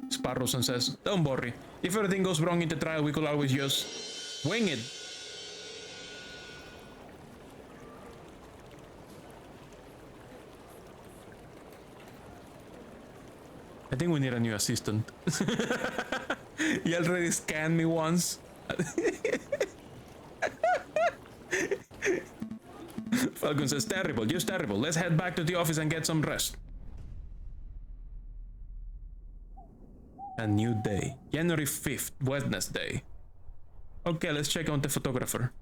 Sparrowson says, don't worry. If everything goes wrong in the trial, we could always just wing it. I think we need a new assistant. He already scanned me once. Falcon says, terrible, just terrible. Let's head back to the office and get some rest. A new day. January 5th, Wednesday. Okay, let's check on the photographer.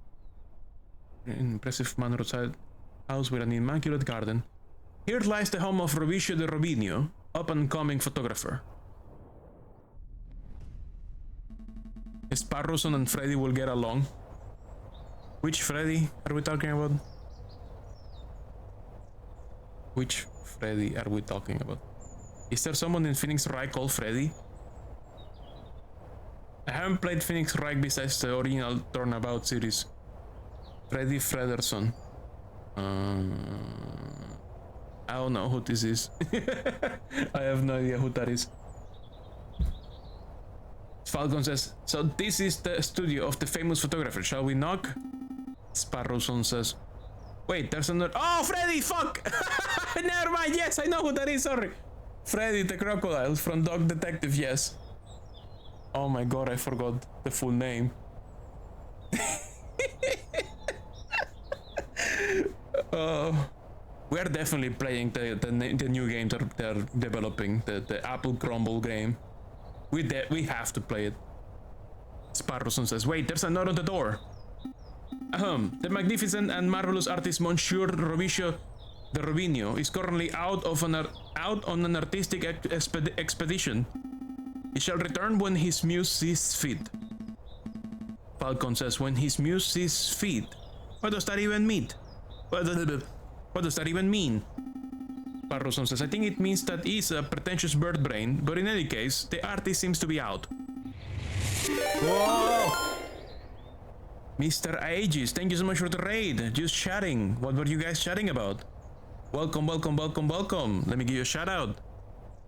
An impressive man outside house with an immaculate garden. Here lies the home of Rovicio de Robinho, up-and-coming photographer. Sparrowson and Freddy will get along. Which Freddy are we talking about? Which Freddy are we talking about? Is there someone in Phoenix Wright called Freddy? I haven't played Phoenix Wright besides the original Turnabout series. Freddy Frederson. I don't know who this is. I have no idea who that is. Falcon says, so this is the studio of the famous photographer. Shall we knock? Sparrowson says, wait, there's another. Oh, Freddy, fuck! Never mind, yes, I know who that is, sorry. Freddy the Crocodile from Dog Detective, yes. Oh my god, I forgot the full name. We are definitely playing the new game they're developing, the Apple Crumble game. We have to play it. Sparrowson says, wait, there's a note on the door. The magnificent and marvelous artist Monsieur Rovicio de Robinho is currently out on an artistic expedition. He shall return when his muse sees fit. Falcon says, when his muse sees fit. What does that even mean? What does that even mean? Sparrowson says, I think it means that he's a pretentious bird brain, but in any case, the artist seems to be out. Whoa! Mr. Aegis, thank you so much for the raid. Just chatting. What were you guys chatting about? Welcome, welcome, welcome, welcome. Let me give you a shout out.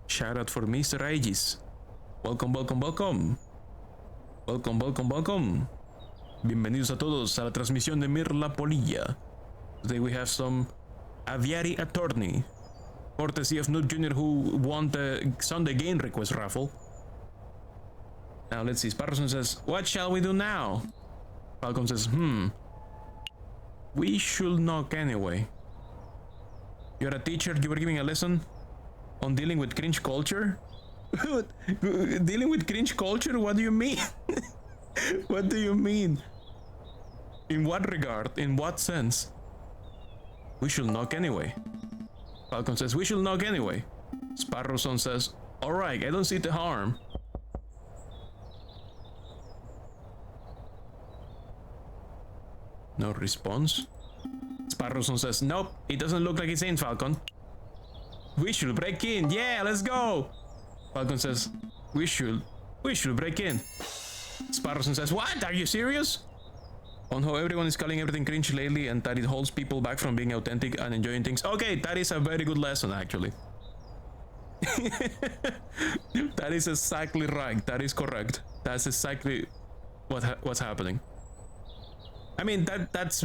Shout out for Mr. Aegis. Welcome, welcome, welcome. Welcome, welcome, welcome. Bienvenidos a todos a la transmisión de Mir La Polilla. Today we have some Aviary attorney, courtesy of Noob Jr. who won the Sunday game request raffle. Now let's see. Sparrowson says, what shall we do now? Falcon says, we should knock anyway. You're a teacher, you were giving a lesson on dealing with cringe culture? Dealing with cringe culture? What do you mean? What do you mean? In what regard? In what sense? We should knock anyway. Falcon says, we should knock anyway. Sparrowson says, alright, I don't see the harm. No response. Sparrowson says, nope, it doesn't look like it's in, Falcon. We should break in, yeah, let's go. Falcon says, we should break in. Sparrowson says, what? Are you serious? On how everyone is calling everything cringe lately and that it holds people back from being authentic and enjoying things. Okay, that is a very good lesson, actually. That is exactly right. That is correct. That's exactly what's happening. I mean, that's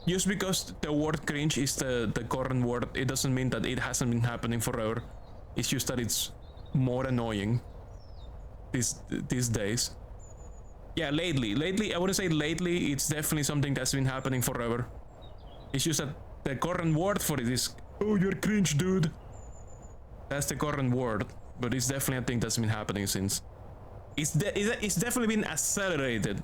just because the word cringe is the current word, it doesn't mean that it hasn't been happening forever. It's just that it's more annoying these days. Yeah, lately, I wouldn't say lately, it's definitely something that's been happening forever. It's just that the current word for it is, oh, you're cringe, dude. That's the current word, but it's definitely a thing that's been happening since. It's definitely been accelerated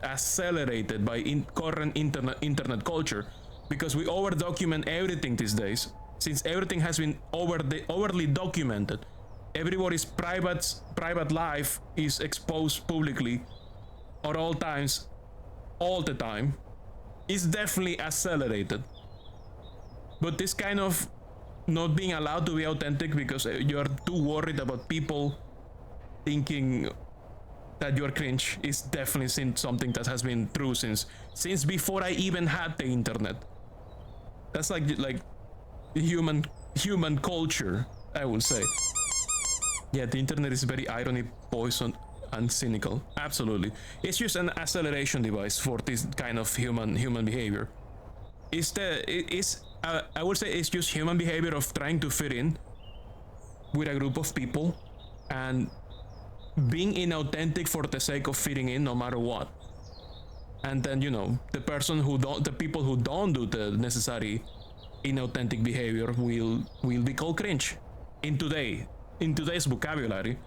by current internet culture, because we over document everything these days. Since everything has been overly documented, everybody's private life is exposed publicly at all times, all the time. It's definitely accelerated. But this kind of not being allowed to be authentic because you're too worried about people thinking that you're cringe is definitely something that has been true since before I even had the internet. That's like human culture, I would say. Yeah, the internet is very irony, poison, and cynical. Absolutely. It's just an acceleration device for this kind of human behavior. I would say it's just human behavior of trying to fit in with a group of people and being inauthentic for the sake of fitting in no matter what. And then, the people who don't do the necessary inauthentic behavior will be called cringe in today's vocabulary.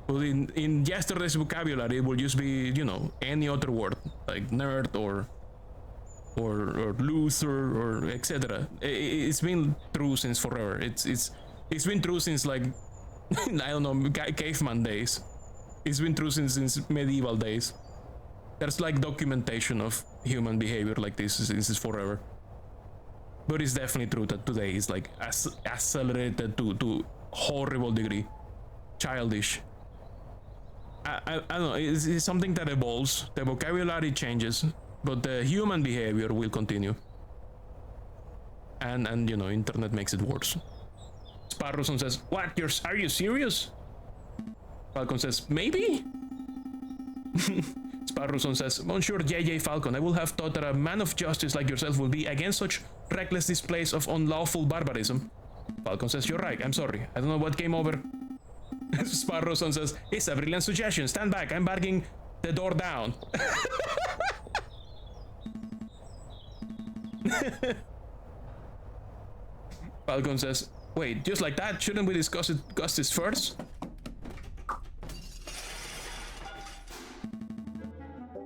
But in yesterday's vocabulary, it will just be, any other word like nerd or loser or etc. It's been true since forever. It's been true since like I don't know, caveman days. It's been true since medieval days. There's like documentation of human behavior like this since forever. But it's definitely true that today is like accelerated to horrible degree, childish. I don't know. It's something that evolves. The vocabulary changes, but the human behavior will continue. And internet makes it worse. Sparrowson says, "What? Are you serious?" Falcon says, "Maybe." Sparrowson says, "Monsieur JJ Falcon, I would have thought that a man of justice like yourself would be against such reckless displays of unlawful barbarism." Falcon says, "You're right. I'm sorry. I don't know what came over." Sparrowson says, "It's a brilliant suggestion. Stand back. I'm barking the door down." Falcon says, "Wait, just like that? Shouldn't we discuss this first?"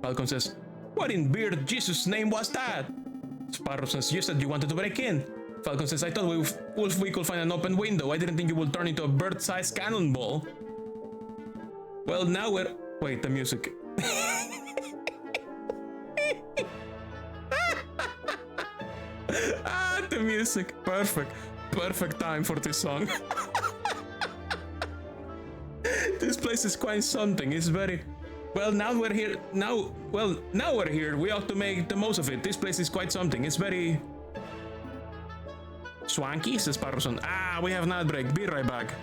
Falcon says, "What in beard Jesus' name was that?" Sparrow says, "You said you wanted to break in." Falcon says, "I thought we could find an open window. I didn't think you would turn into a bird-sized cannonball." Well, now we're... Wait, the music. The music. Perfect. Perfect time for this song. This place is quite something. It's very... Well, now we're here. Now we're here. We ought to make the most of it. This place is quite something. It's very... Swanky, says Sparrowson. We have an ad break. Be right back.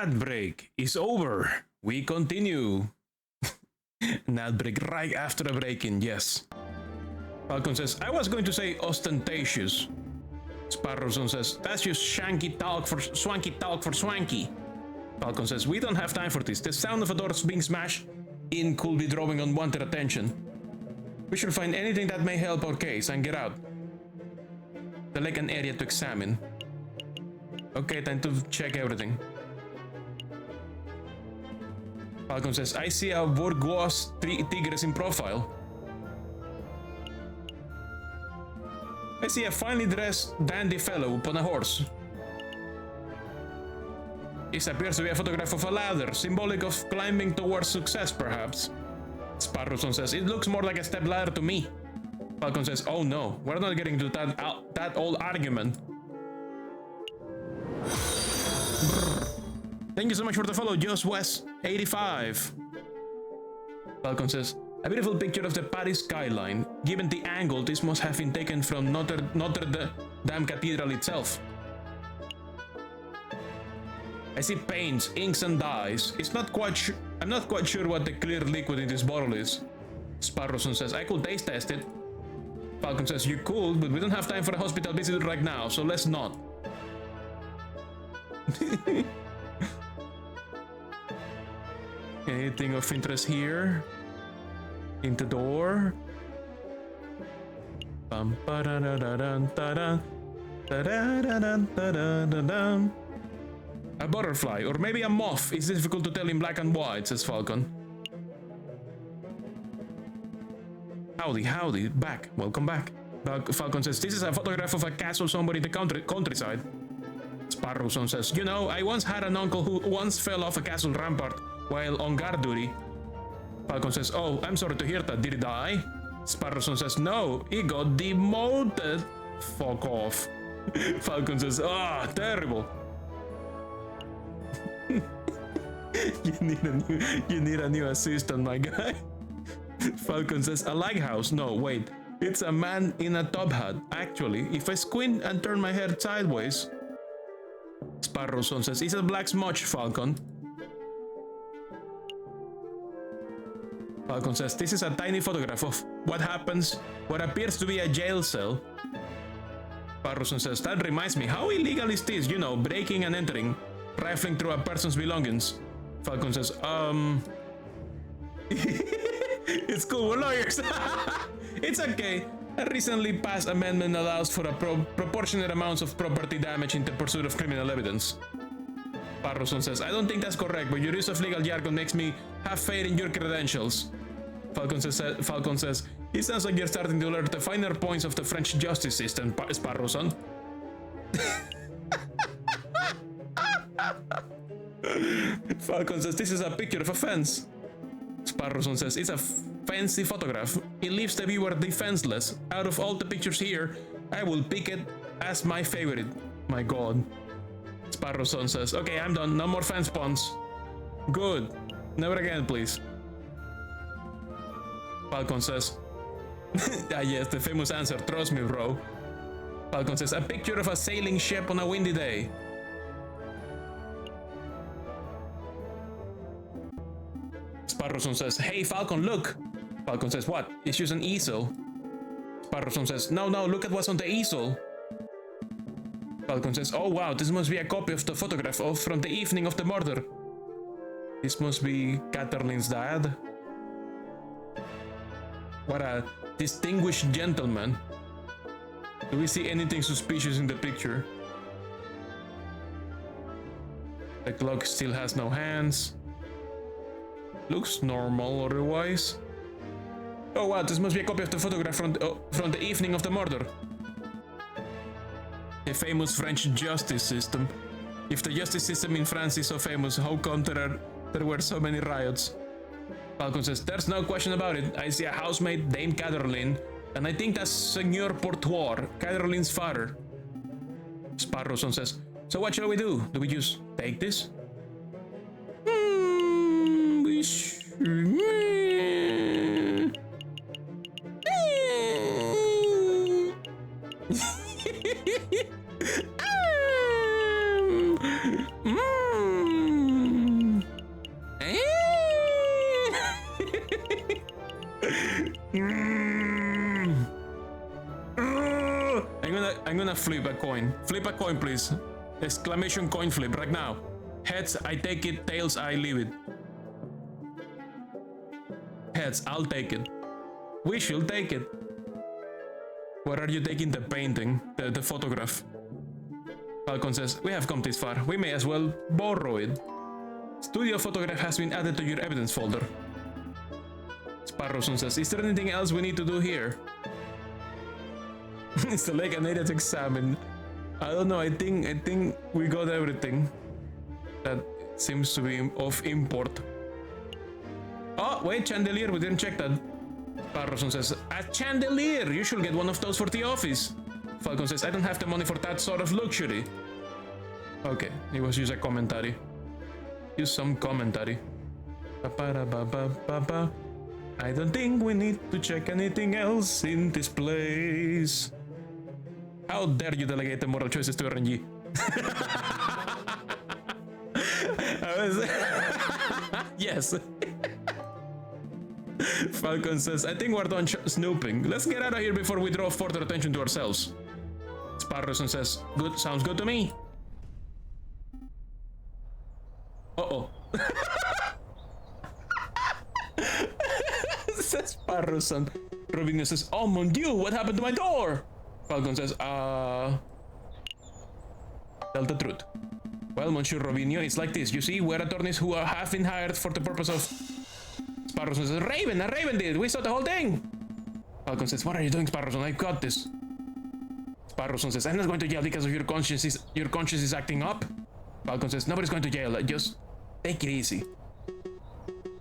Ad break is over. We continue. An ad break right after a break-in, yes. Falcon says, I was going to say ostentatious. Sparrowson says, that's just swanky talk for swanky. Falcon says, we don't have time for this. The sound of a door being smashed in could be drawing unwanted attention. We should find anything that may help our case and get out. Select an area to examine. Okay, time to check everything. Falcon says, I see a bourgeois tigress in profile. I see a finely dressed, dandy fellow upon a horse. This appears to be a photograph of a ladder, symbolic of climbing towards success, perhaps. Sparrowson says, it looks more like a step ladder to me. Falcon says, oh no, we're not getting to that old argument. Thank you so much for the follow, Just West 85. Falcon says, a beautiful picture of the Paris skyline. Given the angle, this must have been taken from Notre Dame Cathedral itself. I see paints, inks, and dyes. I'm not quite sure what the clear liquid in this bottle is. Sparrowson says, I could taste test it. Falcon says, you could, but we don't have time for a hospital visit right now, so let's not. Anything of interest here? In the door? Bum ba da da da da da da da da da da da. A butterfly, or maybe a moth. It's difficult to tell in black and white, says Falcon. Howdy, back. Welcome back. Falcon says, this is a photograph of a castle somewhere in the countryside. Sparrowson says, you know, I once had an uncle who once fell off a castle rampart while on guard duty. Falcon says, oh, I'm sorry to hear that. Did he die? Sparrowson says, no, he got demoted. Fuck off. Falcon says, ah, oh, terrible. You need a new assistant, my guy. Falcon says, a lighthouse. No, wait. It's a man in a top hat. Actually, if I squint and turn my head sideways. Sparrowson says, it's a black smudge, Falcon. Falcon says, this is a tiny photograph of what appears to be a jail cell. Sparrowson says, that reminds me, how illegal is this? You know, breaking and entering, rifling through a person's belongings. Falcon says, it's cool, we're lawyers. It's okay. A recently passed amendment allows for a proportionate amounts of property damage in the pursuit of criminal evidence. Sparrowson says, I don't think that's correct, but your use of legal jargon makes me have faith in your credentials. Falcon says, it sounds like you're starting to learn the finer points of the French justice system, Sparrowson. Falcon says, this is a picture of a fence. Sparrowson says, it's a fancy photograph. It leaves the viewer defenseless. Out of all the pictures here, I will pick it as my favorite. My god. Sparrowson says, okay, I'm done. No more fan spawns. Good. Never again, please. Falcon says, ah yes, the famous answer. Trust me, bro. Falcon says, a picture of a sailing ship on a windy day. Sparrowson says, hey Falcon, look. Falcon says, what? It's just an easel. Sparrowson says, no, look at what's on the easel. Falcon says, oh wow, this must be a copy of the photograph from the evening of the murder. This must be Catherline's dad. What a distinguished gentleman. Do we see anything suspicious in the picture? The clock still has no hands. Looks normal otherwise. Oh wow, this must be a copy of the photograph from the evening of the murder. The famous French justice system. If the justice system in France is so famous, how come there were so many riots? Falcon says, there's no question about it. I see a housemaid named Catherline, and I think that's Senor Portoir, Catherline's father. Sparrowson says, so what shall we do? Do we just take this? We I'm gonna flip a coin. Flip a coin, please. Exclamation coin flip right now. Heads, I take it. Tails, I leave it. Heads, I'll take it. We should take it. Where are you taking the painting? The photograph? Falcon says, we have come this far. We may as well borrow it. Studio photograph has been added to your evidence folder. Sparrowson says, is there anything else we need to do here? It's the lake and area to examine. I don't know, I think we got everything that seems to be of import. Oh, wait, chandelier, we didn't check that. Sparrowson says, a chandelier! You should get one of those for the office. Falcon says, I don't have the money for that sort of luxury. Okay, it was just a commentary. Use some commentary. I don't think we need to check anything else in this place. How dare you delegate the moral choices to RNG? Yes. Falcon says, I think we're done snooping. Let's get out of here before we draw further attention to ourselves. Sparrowson says, good, sounds good to me. Uh-oh. Says Sparrowson. Robinho says, oh mon dieu, what happened to my door? Falcon says, tell the truth. Well, Monsieur Robinho, it's like this. You see, we're attorneys who have been hired for the purpose of... Sparrowson says, Raven, a Raven did. We saw the whole thing. Falcon says, what are you doing, Sparrowson? I got this. Sparrowson says, I'm not going to jail because of your conscience is acting up. Falcon says, nobody's going to jail. Just take it easy.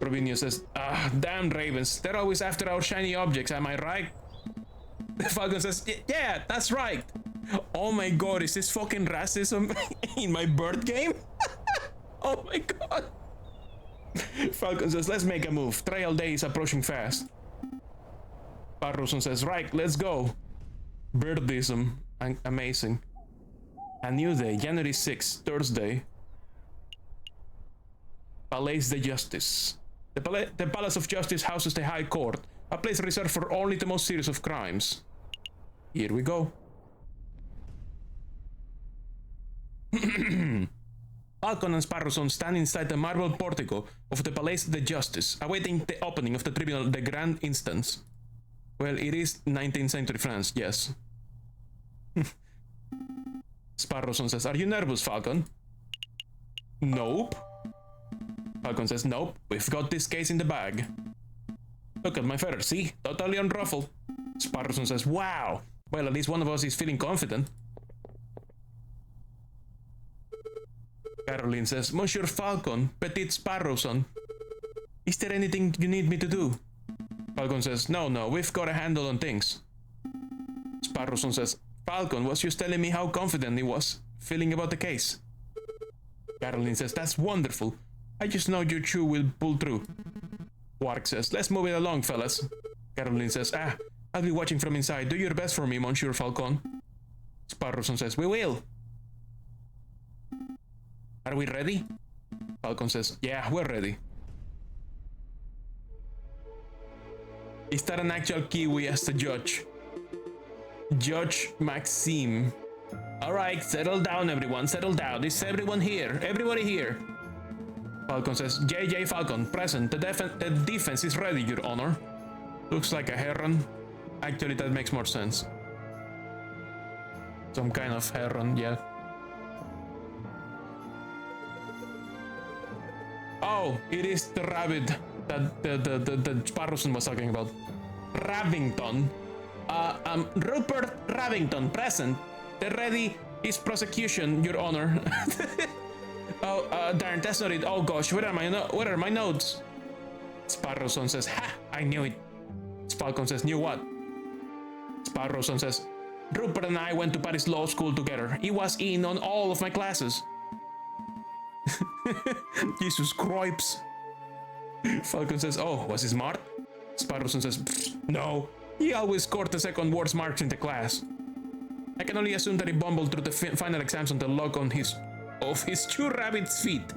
Robinho says, damn ravens. They're always after our shiny objects, am I right? Falcon says, yeah, that's right. Oh my god, is this fucking racism in my bird game? Oh my god. Falcon says, let's make a move. Trial day is approaching fast. Sparrowson says, right, let's go. Birdism. Amazing. A new day, January 6th, Thursday. Palais de Justice. The Palace of Justice houses the High Court, a place reserved for only the most serious of crimes. Here we go. Falcon and Sparrowson stand inside the marble portico of the Palais de Justice, awaiting the opening of the tribunal, the Grand Instance. Well, it is 19th century France, yes. Sparrowson says, are you nervous, Falcon? Nope. Falcon says, nope, we've got this case in the bag. Look at my feather, see? Totally unruffled. Sparrowson says, wow. Well, at least one of us is feeling confident. Caroline says, Monsieur Falcon, Petit Sparrowson. Is there anything you need me to do? Falcon says, no, we've got a handle on things. Sparrowson says, Falcon was just telling me how confident he was feeling about the case. Caroline says, that's wonderful. I just know you two will pull through. Quark says, let's move it along, fellas. Caroline says, I'll be watching from inside. Do your best for me, Monsieur Falcon. Sparrowson says, we will. Are we ready? Falcon says, yeah, we're ready. Is that an actual Kiwi as the judge? Judge Maxime. Alright, settle down everyone, settle down. Is everyone here? Everybody here? Falcon says, JJ Falcon, present. The defense is ready, Your Honor. Looks like a heron. Actually, that makes more sense. Some kind of heron, yeah. Oh, it is the rabbit that the Sparrowson was talking about. Ravington. Rupert Ravington, present. The ready is prosecution, Your Honor. Oh, darn, that's not it. Oh gosh, where are my notes? Sparrowson says, ha, I knew it. Falcon says, knew what? Sparrowson says, Rupert and I went to Paris Law School together. He was in on all of my classes. Jesus Christ. Falcon says, oh, was he smart? Sparrowson says, no. He always scored the second worst marks in the class. I can only assume that he bumbled through the final exams on the log of his two rabbit's feet.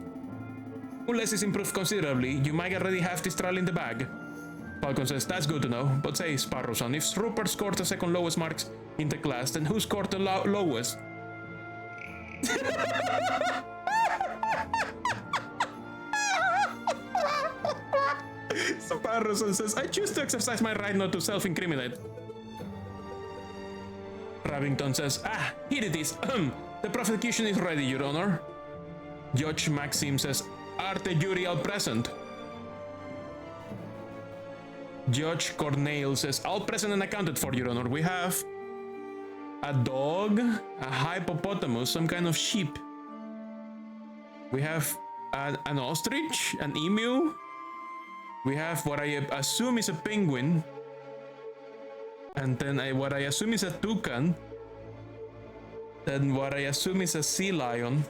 Unless he's improved considerably, you might already have this trial in the bag. Falcon says, that's good to know, but say, Sparrowson, if Rupert scored the second lowest marks in the class, then who scored the lowest? Sparrowson says, I choose to exercise my right not to self-incriminate. Ravington says, here it is. The prosecution is ready, Your Honor. Judge Maxime says, are the jury all present? Judge Cornell says, all present and accounted for, Your Honor. We have a dog, a hippopotamus, some kind of sheep. We have an ostrich, an emu. We have what I assume is a penguin. And then what I assume is a toucan. Then what I assume is a sea lion.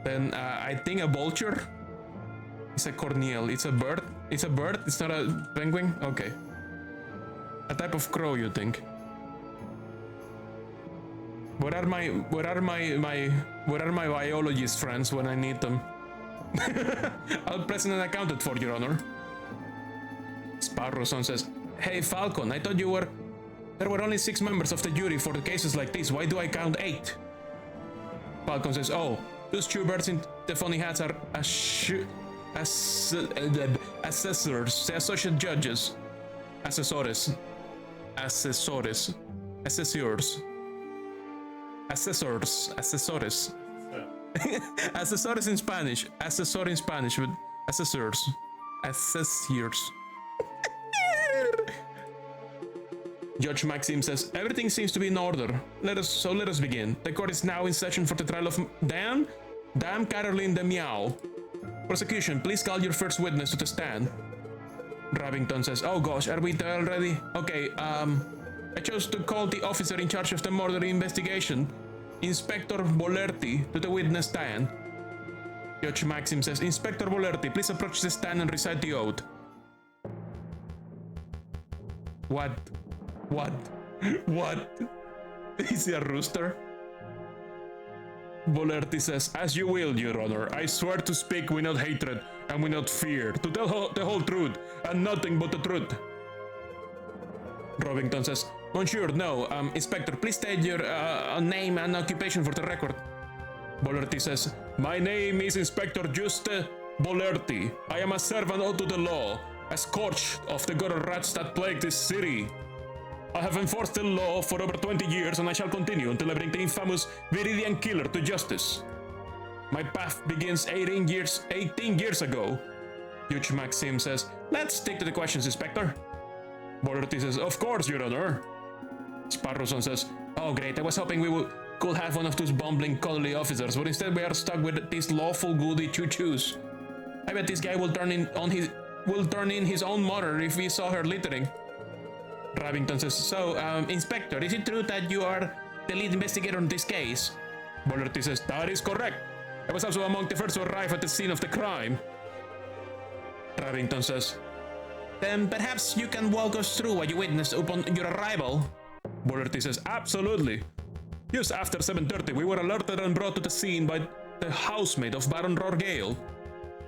Then I think a vulture. It's a corneal. It's a bird. It's a bird. It's not a penguin. Okay. A type of crow, you think? Where are my biologist friends when I need them? All present and accounted for, Your Honor. Sparrowson says, hey Falcon, I thought there were only 6 members of the jury for the cases like this. Why do I count 8? Falcon says, oh, those 2 birds in the funny hats are assessors, the associate judges. Assessores. Assessores in Spanish. Assessor in Spanish with assessors. Assessors. Judge Maxime says, everything seems to be in order. Let us begin. The court is now in session for the trial of Dame Caroline de Meow. Prosecution, please call your first witness to the stand. Ravington says, oh gosh, are we there already? Okay, I chose to call the officer in charge of the murder investigation, Inspector Bolerti, to the witness stand. Judge Maxim says, Inspector Bolerti, please approach the stand and recite the oath. What? Is he a rooster? Bolerti says, as you will, Your Honor. I swear to speak without hatred and without fear, to tell the whole truth and nothing but the truth. Ravington says, Monsieur, no. Inspector, please state your name and occupation for the record. Bolerti says, my name is Inspector Juste Bolerti. I am a servant unto the law, a scourge of the gutter rats that plague this city. I have enforced the law for over 20 years, and I shall continue until I bring the infamous Viridian killer to justice. My path begins 18 years ago. Judge Maxim says, let's stick to the questions, Inspector. Bolerti says, of course, Your Honor. Sparrowson says, oh great, I was hoping we could have one of those bumbling cuddly officers, but instead we are stuck with these lawful goody choo-choos. I bet this guy will turn in his own mother if we saw her littering. Rabington says, so, Inspector, is it true that you are the lead investigator on this case? Bolerty says, that is correct. I was also among the first to arrive at the scene of the crime. Rabington says, then perhaps you can walk us through what you witnessed upon your arrival. Bolerty says, absolutely. Just after 7:30, we were alerted and brought to the scene by the housemaid of Baron Rorgale.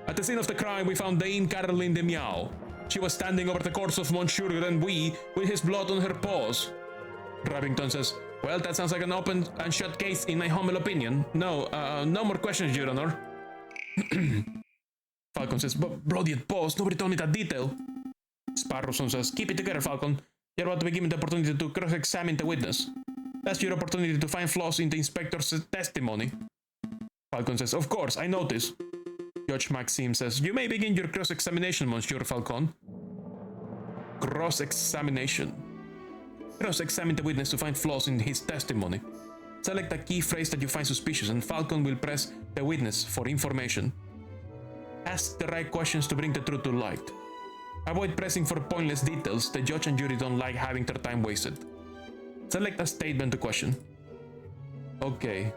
At the scene of the crime, we found Dame Caroline de Miao. She was standing over the corpse of Monsieur Grenouille with his blood on her paws. Rabington says, well, that sounds like an open and shut case in my humble opinion. No more questions, Your Honor. Falcon says, but bloody paws, nobody told me that detail. Sparrowson says, keep it together, Falcon. You're about to be given the opportunity to cross-examine the witness. That's your opportunity to find flaws in the inspector's testimony. Falcon says, of course, I notice. Judge Maxime says, you may begin your cross-examination, Monsieur Falcon. Cross-examination. Cross-examine the witness to find flaws in his testimony. Select a key phrase that you find suspicious and Falcon will press the witness for information. Ask the right questions to bring the truth to light. Avoid pressing for pointless details. The judge and jury don't like having their time wasted. Select a statement to question. Okay.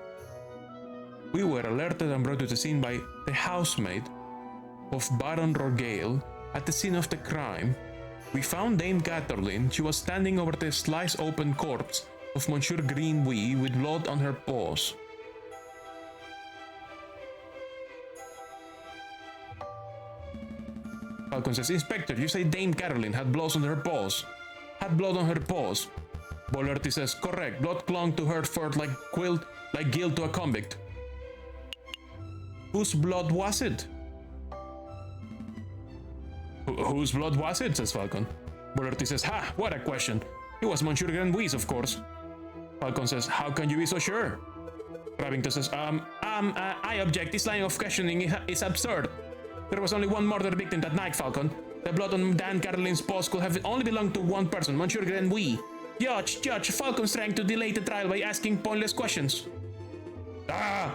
We were alerted and brought to the scene by the housemaid of Baron Rorgale. At the scene of the crime, we found Dame Caroline. She was standing over the sliced-open corpse of Monsieur Grenouille with blood on her paws. Falcon says, Inspector, you say Dame Caroline had blood on her paws. Had blood on her paws. Bolerty says, correct. Blood clung to her fur like guilt to a convict. Whose blood was it? Whose blood was it? Says Falcon. Bolerty says, ha, what a question. It was Monsieur Grenouille's, of course. Falcon says, how can you be so sure? Rabington says, I object. This line of questioning is absurd. There was only one murder victim that night, Falcon. The blood on Dame Caroline's paws could have only belonged to one person, Monsieur Grenouille. Judge, Falcon's trying to delay the trial by asking pointless questions. Ah!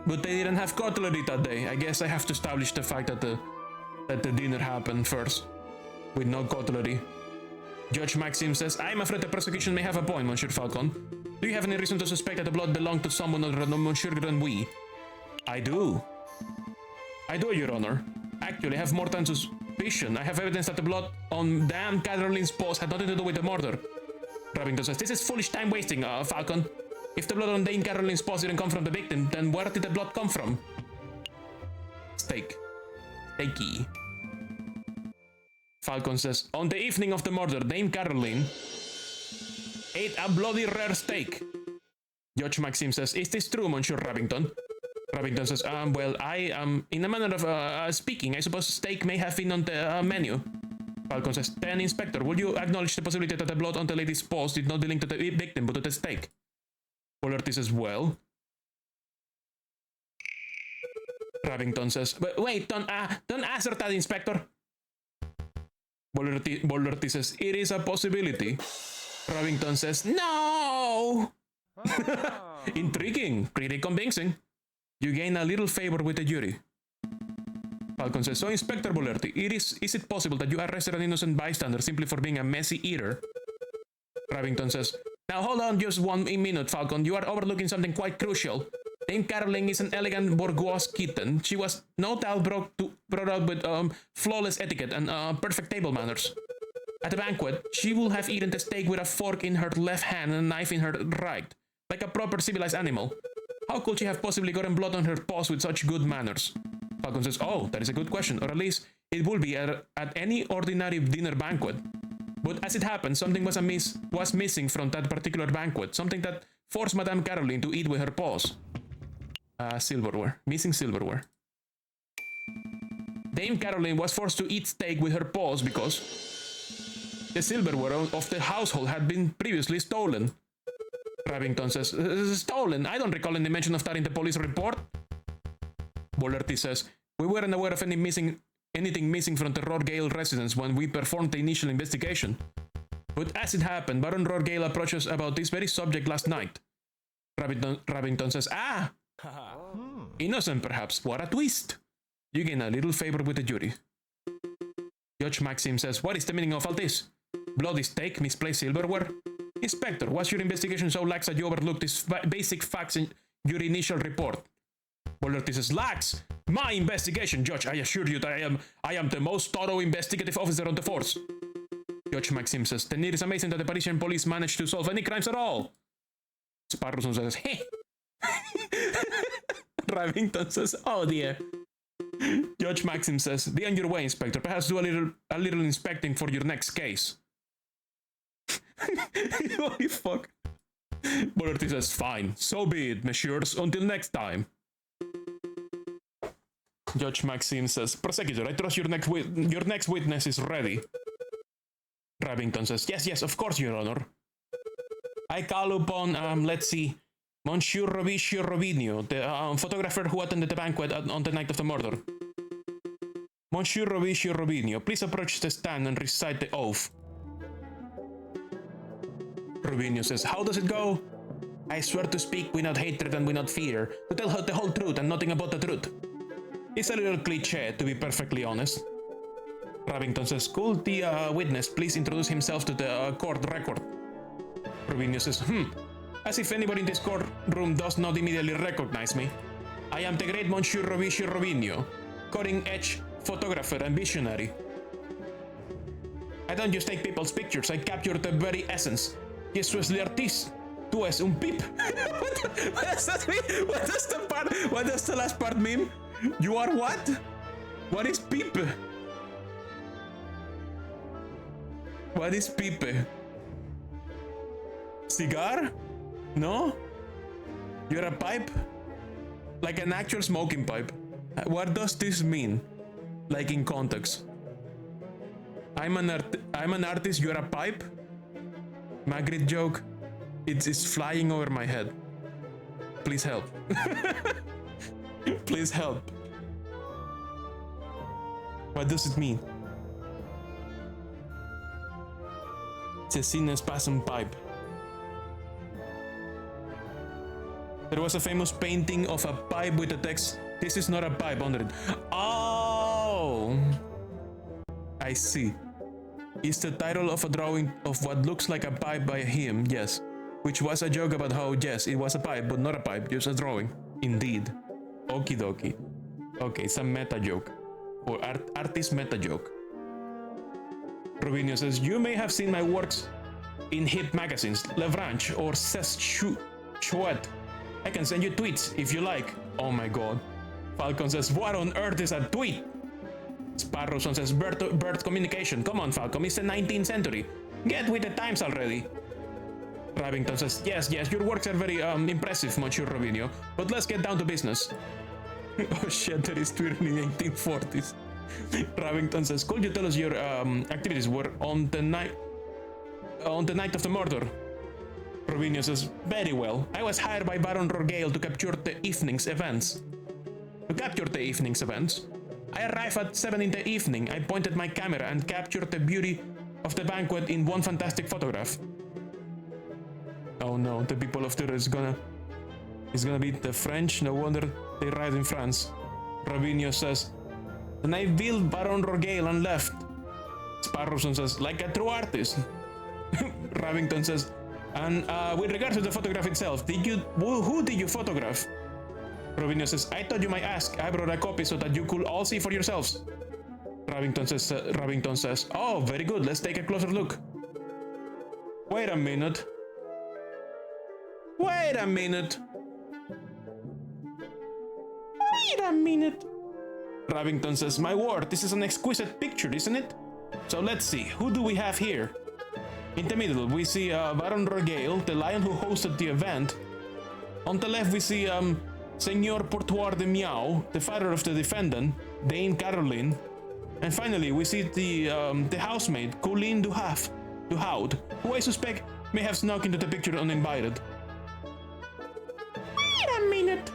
But they didn't have cutlery that day. I guess I have to establish the fact that the dinner happened first. With no cutlery. Judge Maxime says, I'm afraid the prosecution may have a point, Monsieur Falcon. Do you have any reason to suspect that the blood belonged to someone other than Monsieur Grenouille? I do, Your Honor. Actually, I have more than suspicion. I have evidence that the blood on Dame Caroline's paws had nothing to do with the murder. Rabington says, this is foolish time wasting, Falcon. If the blood on Dame Caroline's paws didn't come from the victim, then where did the blood come from? Steaky. Falcon says, on the evening of the murder, Dame Caroline ate a bloody rare steak. Judge Maxime says, is this true, Monsieur Rabington? Rabington says, well, in a manner of speaking, I suppose steak may have been on the menu. Falcon says, then, Inspector, would you acknowledge the possibility that the blood on the lady's paws did not belong to the victim, but to the steak? Bolerty says, well. Rabington says, wait, don't answer that, Inspector. Bolerty says, it is a possibility. Rabington says, no! Intriguing, pretty convincing. You gain a little favor with the jury. Falcon says, so Inspector Bolerty, is it possible that you arrested an innocent bystander simply for being a messy eater? Rabington says, now hold on just 1 minute, Falcon. You are overlooking something quite crucial. Dame Caroline is an elegant bourgeois kitten. She was no doubt brought up with flawless etiquette and perfect table manners. At the banquet, she will have eaten the steak with a fork in her left hand and a knife in her right, like a proper civilized animal. How could she have possibly gotten blood on her paws with such good manners? Falcon says, oh, that is a good question, or at least it would be at any ordinary dinner banquet. But as it happened, something was missing from that particular banquet, something that forced Madame Caroline to eat with her paws. Silverware. Missing silverware. Dame Caroline was forced to eat steak with her paws because the silverware of the household had been previously stolen. Rabington says, stolen? I don't recall any mention of that in the police report. Bolerty says, we weren't aware of anything missing from the Rorgale residence when we performed the initial investigation. But as it happened, Baron Rorgale approached us about this very subject last night. Rabington says, innocent perhaps, what a twist. You gain a little favor with the jury. Judge Maxime says, what is the meaning of all this? bloody steak, misplaced silverware. Inspector, was your investigation so lax that you overlooked these basic facts in your initial report? Bolerty says, lax? My investigation, Judge. I assure you that I am the most thorough investigative officer on the force. Judge Maxim says, then it is amazing that the Parisian police managed to solve any crimes at all. Sparrowson says, hey. Remington says, oh dear. Judge Maxim says, be on your way, Inspector. Perhaps do a little inspecting for your next case. Holy fuck. Bolerty says, fine. So be it, messieurs. Until next time. Judge Maxim says, Prosecutor, I trust your next witness is ready. Remington says, yes, of course, Your Honor. I call upon, let's see, Monsieur Rovicio Robinho, the photographer who attended the banquet on the night of the murder. Monsieur Rovicio Robinho, please approach the stand and recite the oath. Robinho says, how does it go? I swear to speak without hatred and without fear, to tell her the whole truth and nothing but the truth. It's a little cliché, to be perfectly honest. Remington says, could the witness please introduce himself to the court record? Robinho says, as if anybody in this courtroom does not immediately recognize me. I am the great Monsieur Rovicio Robinho, cutting-edge photographer and visionary. I don't just take people's pictures, I capture the very essence. Je suis l'artiste. Tu es un pip. What does that mean? What does the last part mean? You are what? What is pipe? What is pipe? Cigar? No? You're a pipe? Like an actual smoking pipe. What does this mean? Like in context. I'm an artist, you're a pipe? Magritte joke? It's flying over my head. Please help. Please help. What does it mean? It's a spasm pipe. There was a famous painting of a pipe with the text, "This is not a pipe" under it. Oh! I see. It's the title of a drawing of what looks like a pipe by him, yes. Which was a joke about how, yes, it was a pipe, but not a pipe, just a drawing. Indeed. Okie dokie. Okay, it's a meta joke. Or artist meta joke. Robinho says, you may have seen my works in hip magazines, Le Branche or C'est Chouette. I can send you tweets if you like. Oh my god. Falcon says, what on earth is a tweet? Sparrowson says, bird communication. Come on, Falcon, it's the 19th century. Get with the times already. Remington says, yes, your works are very impressive, Monsieur Robinho, but let's get down to business. Oh shit, there is Twitter in the 1840s. Remington says, could you tell us your activities were on the night of the murder? Robinho says, very well. I was hired by Baron Rogale to capture the evening's events. I arrived at 7 in the evening. I pointed my camera and captured the beauty of the banquet in one fantastic photograph. Oh no, the people of Tours is gonna be the French. No wonder they ride in France. Robinho says, then I billed Baron Rogale and left. Sparrowson says, like a true artist. Remington says, and with regard to the photograph itself, who did you photograph? Robinho says, I thought you might ask. I brought a copy so that you could all see for yourselves. Remington says, oh, very good. Let's take a closer look. Wait a minute. Remington says, my word, this is an exquisite picture, isn't it? So let's see, who do we have here? In the middle, we see Baron Rogale, the lion who hosted the event. On the left, we see Seigneur Portoir de Miao, the father of the defendant, Dame Caroline. And finally, we see the housemaid, Colleen Duhaud, who I suspect may have snuck into the picture uninvited. Wait a minute.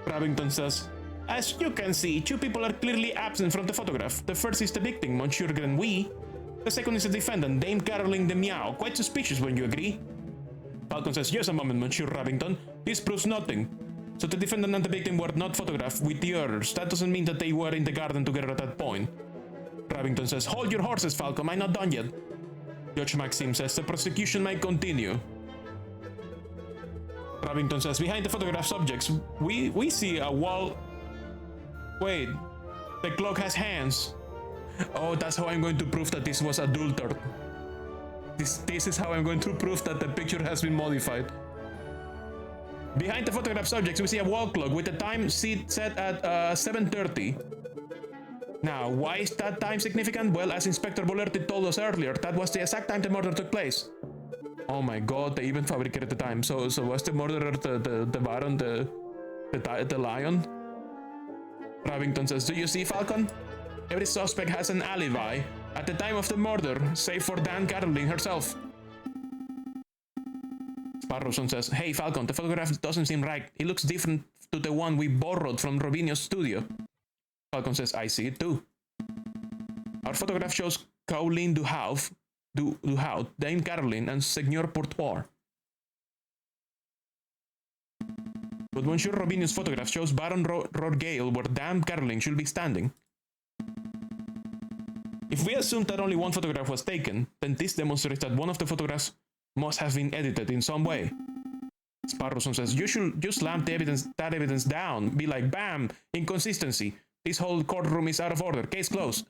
Remington says, as you can see, two people are clearly absent from the photograph. The first is the victim, Monsieur Grenouille. The second is the defendant, Dame Caroline de Miao. Quite suspicious, when you agree? Falcon says, just a moment, Monsieur Remington. This proves nothing. So the defendant and the victim were not photographed with the others. That doesn't mean that they were in the garden together at that point. Rabington says, hold your horses, Falcon, I'm not done yet. Judge Maxim says, the prosecution may continue. Rabington says, behind the photograph subjects, we see a wall. Wait, the clock has hands. Oh, that's how I'm going to prove that this was adulterated. This is how I'm going to prove that the picture has been modified. Behind the photograph subjects, we see a wall clock with the time set at 7:30. Now, why is that time significant? Well, as Inspector Bolerti told us earlier, that was the exact time the murder took place. Oh my god, they even fabricated the time. So was the murderer the Baron, the lion? Rabington says, do you see, Falcon? Every suspect has an alibi at the time of the murder, save for Dan Caroline herself. Sparrowson says, hey Falcon, the photograph doesn't seem right. It looks different to the one we borrowed from Robinho's studio. Falcon says, I see it too. Our photograph shows Colleen Duhout, Dame Caroline, and Seigneur Portois. But Monsieur Robinho's photograph shows Baron Rodgale where Dame Caroline should be standing. If we assume that only one photograph was taken, then this demonstrates that one of the photographs must have been edited in some way. Sparrowson says, you should just slam that evidence down, be like, bam, inconsistency. This whole courtroom is out of order, case closed.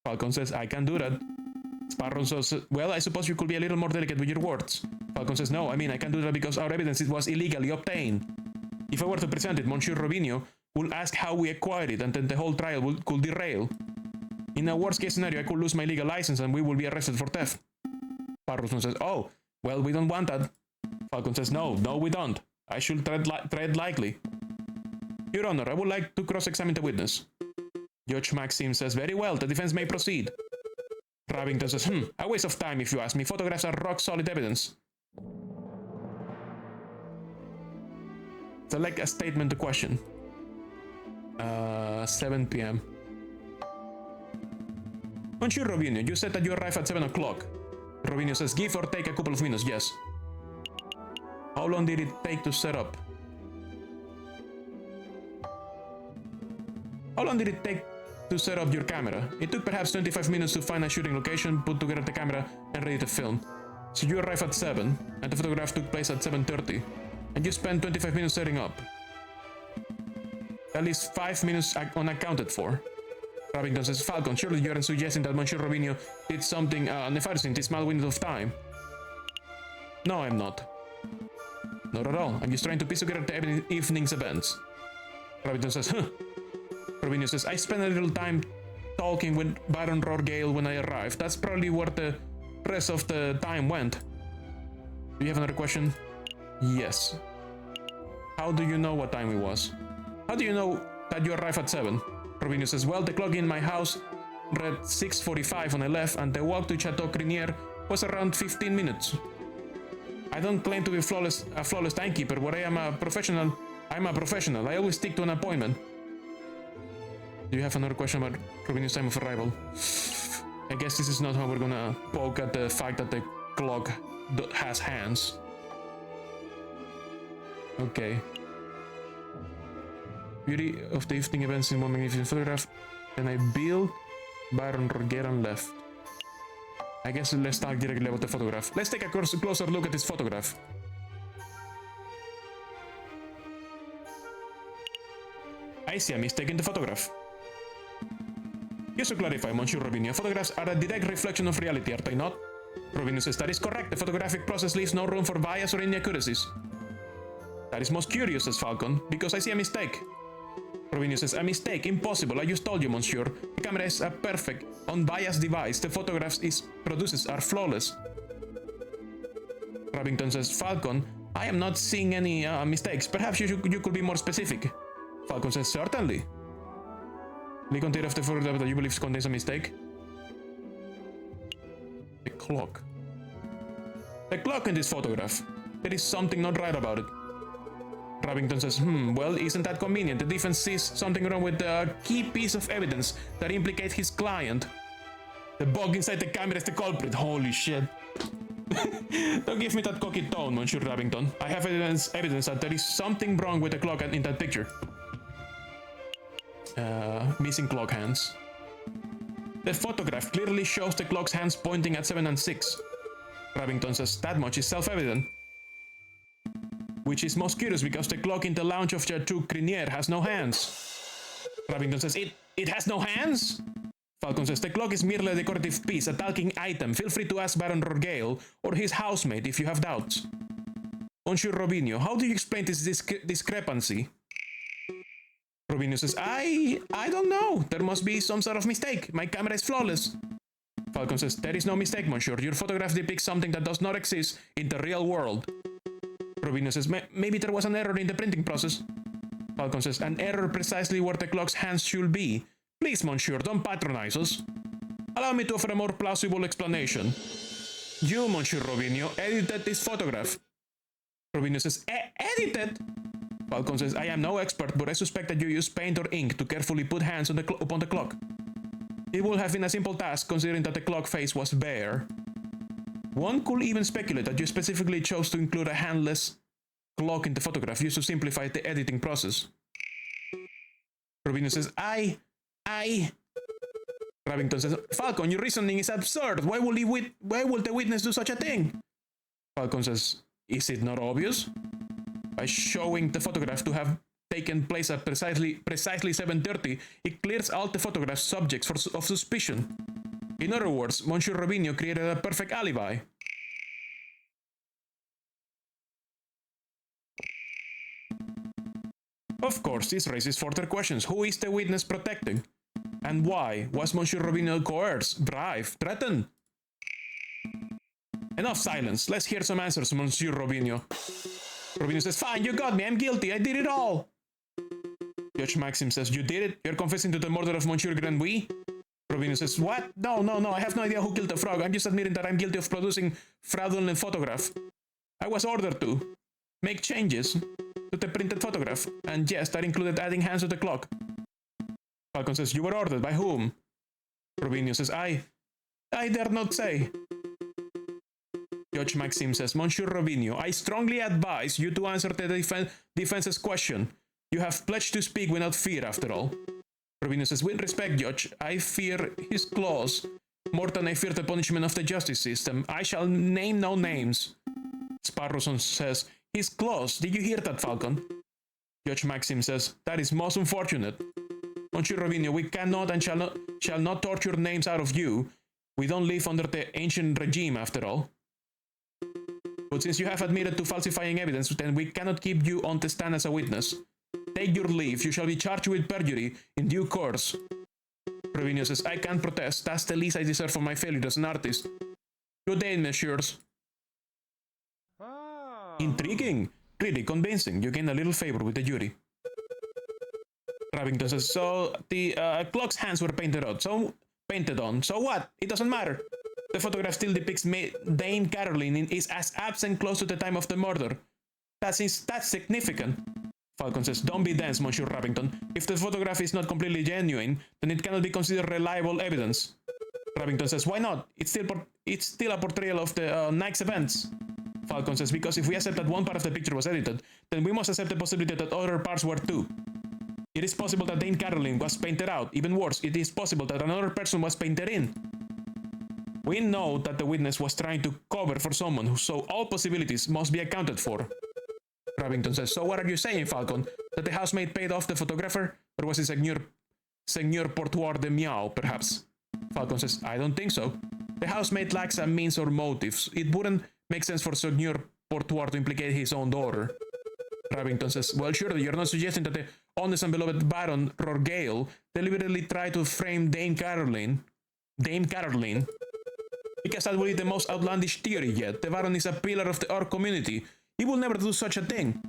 Falcon says, I can't do that. Sparrowson says, well, I suppose you could be a little more delicate with your words. Falcon says, no, I mean, I can't do that because our evidence was illegally obtained. If I were to present it, Monsieur Robinho will ask how we acquired it, and then the whole trial could derail. In a worst case scenario, I could lose my legal license and we will be arrested for theft. Sparrowson says, oh, well, we don't want that. Falcon says, no, we don't. I should tread lightly. Your Honor, I would like to cross-examine the witness. Judge Maxim says, very well, the defense may proceed. Rabington says, a waste of time if you ask me. Photographs are rock-solid evidence. Select a statement to question. 7 p.m. Monsieur Robinho, you said that you arrived at 7 o'clock. Robinho says, give or take a couple of minutes, yes. How long did it take to set up? How long did it take to set up your camera? It took perhaps 25 minutes to find a shooting location, put together the camera, and ready to film. So you arrived at 7, and the photograph took place at 7:30, and you spent 25 minutes setting up. At least 5 minutes unaccounted for. Rabington says, Falcon, surely you aren't suggesting that Monsieur Robinho did something nefarious in this small window of time? No, I'm not. Not at all. I'm just trying to piece together the evening's events. Rabington says, Robinho says, I spent a little time talking with Baron Rodgale when I arrived. That's probably where the rest of the time went. Do you have another question? Yes. How do you know what time it was? How do you know that you arrived at 7? Robinho says, well, the clock in my house read 6:45 when I left, and the walk to Chateau Crinier was around 15 minutes. I don't claim to be a flawless timekeeper, but I'm a professional. I always stick to an appointment. Do you have another question about Robinho's time of arrival? I guess this is not how we're gonna poke at the fact that the clock has hands. Okay. Beauty of the evening events in one magnificent photograph. Then I build Baron Rodgale and left. I guess let's talk directly about the photograph. Let's take a closer look at this photograph. I see a mistake in the photograph. Just to clarify, Monsieur Robinho, photographs are a direct reflection of reality, are they not? Robinho says that is correct. The photographic process leaves no room for bias or inaccuracies. That is most curious, says Falcon, because I see a mistake. Robinho says, a mistake? Impossible. I just told you, Monsieur. The camera is a perfect, unbiased device. The photographs it produces are flawless. Rabington says, Falcon, I am not seeing any mistakes. Perhaps you could be more specific. Falcon says, certainly. The content of the photograph that you believe contains a mistake. The clock. The clock in this photograph. There is something not right about it. Rabington says, well, isn't that convenient? The defense sees something wrong with the key piece of evidence that implicates his client. The bug inside the camera is the culprit. Holy shit. Don't give me that cocky tone, Monsieur Rabington. I have evidence that there is something wrong with the clock in that picture. Missing clock hands. The photograph clearly shows the clock's hands pointing at 7 and 6. Rabington says that much is self-evident. Which is most curious because the clock in the lounge of Chateau Crinier has no hands. Rabington says, it has no hands? Falcon says, the clock is merely a decorative piece, a talking item. Feel free to ask Baron Rorgale or his housemate if you have doubts. Monsieur Robinho, how do you explain this discrepancy? Robinho says, I don't know. There must be some sort of mistake. My camera is flawless. Falcon says, there is no mistake, monsieur. Your photograph depicts something that does not exist in the real world. Robinho says, maybe there was an error in the printing process. Falcon says, an error precisely where the clock's hands should be. Please, monsieur, don't patronize us. Allow me to offer a more plausible explanation. You, Monsieur Robinho, edited this photograph. Robinho says, edited? Falcon says, I am no expert, but I suspect that you used paint or ink to carefully put hands on upon the clock. It would have been a simple task, considering that the clock face was bare. One could even speculate that you specifically chose to include a handless clock in the photograph used to simplify the editing process. Robinho says, I... Rabington says, Falcon, your reasoning is absurd. Why will the witness do such a thing? Falcon says, is it not obvious? By showing the photograph to have taken place at precisely 7:30, it clears out the photograph's subjects of suspicion. In other words, Monsieur Robinho created a perfect alibi. Of course, this raises further questions. Who is the witness protecting? And why was Monsieur Robinho coerced, bribed, threatened? Enough silence. Let's hear some answers, Monsieur Robinho. Robinho says, fine, you got me. I'm guilty. I did it all. Judge Maxim says, you did it? You're confessing to the murder of Monsieur Grenouille? Robinho says, what? No. I have no idea who killed the frog. I'm just admitting that I'm guilty of producing fraudulent photograph. I was ordered to make changes to the printed photograph. And yes, that included adding hands to the clock. Falcon says, you were ordered. By whom? Robinho says, I dare not say. Judge Maxim says, Monsieur Robinho, I strongly advise you to answer the defense's question. You have pledged to speak without fear, after all. Robinho says, with respect, Judge, I fear his claws more than I fear the punishment of the justice system. I shall name no names. Sparrowson says, his claws. Did you hear that, Falcon? Judge Maxim says, that is most unfortunate. Monsieur Robinho, we cannot and shall not torture names out of you. We don't live under the ancient regime, after all. But since you have admitted to falsifying evidence, then we cannot keep you on the stand as a witness. Take your leave. You shall be charged with perjury in due course. Robinho says, I can't protest. That's the least I deserve for my failure as an artist. Good day, messieurs. Intriguing. Really convincing. You gain a little favor with the jury. Rabington says, so the clock's hands were painted on. So what? It doesn't matter. The photograph still depicts Dame Caroline is as absent close to the time of the murder. That's significant. Falcon says, don't be dense, Monsieur Rabington. If the photograph is not completely genuine, then it cannot be considered reliable evidence. Rabington says, why not? It's still a portrayal of the night's events. Falcon says, because if we accept that one part of the picture was edited, then we must accept the possibility that other parts were too. It is possible that Dame Caroline was painted out. Even worse, it is possible that another person was painted in. We know that the witness was trying to cover for someone, so all possibilities must be accounted for. Rabington says, so what are you saying, Falcon? That the housemaid paid off the photographer? Or was it Seigneur Portoir de Miao, perhaps? Falcon says, I don't think so. The housemaid lacks a means or motives. It wouldn't make sense for Seigneur Portoir to implicate his own daughter. Rabington says, well, surely you're not suggesting that the honest and beloved Baron Rorgale deliberately tried to frame Dame Caroline? Because that would be the most outlandish theory yet. The Baron is a pillar of our community. He will never do such a thing.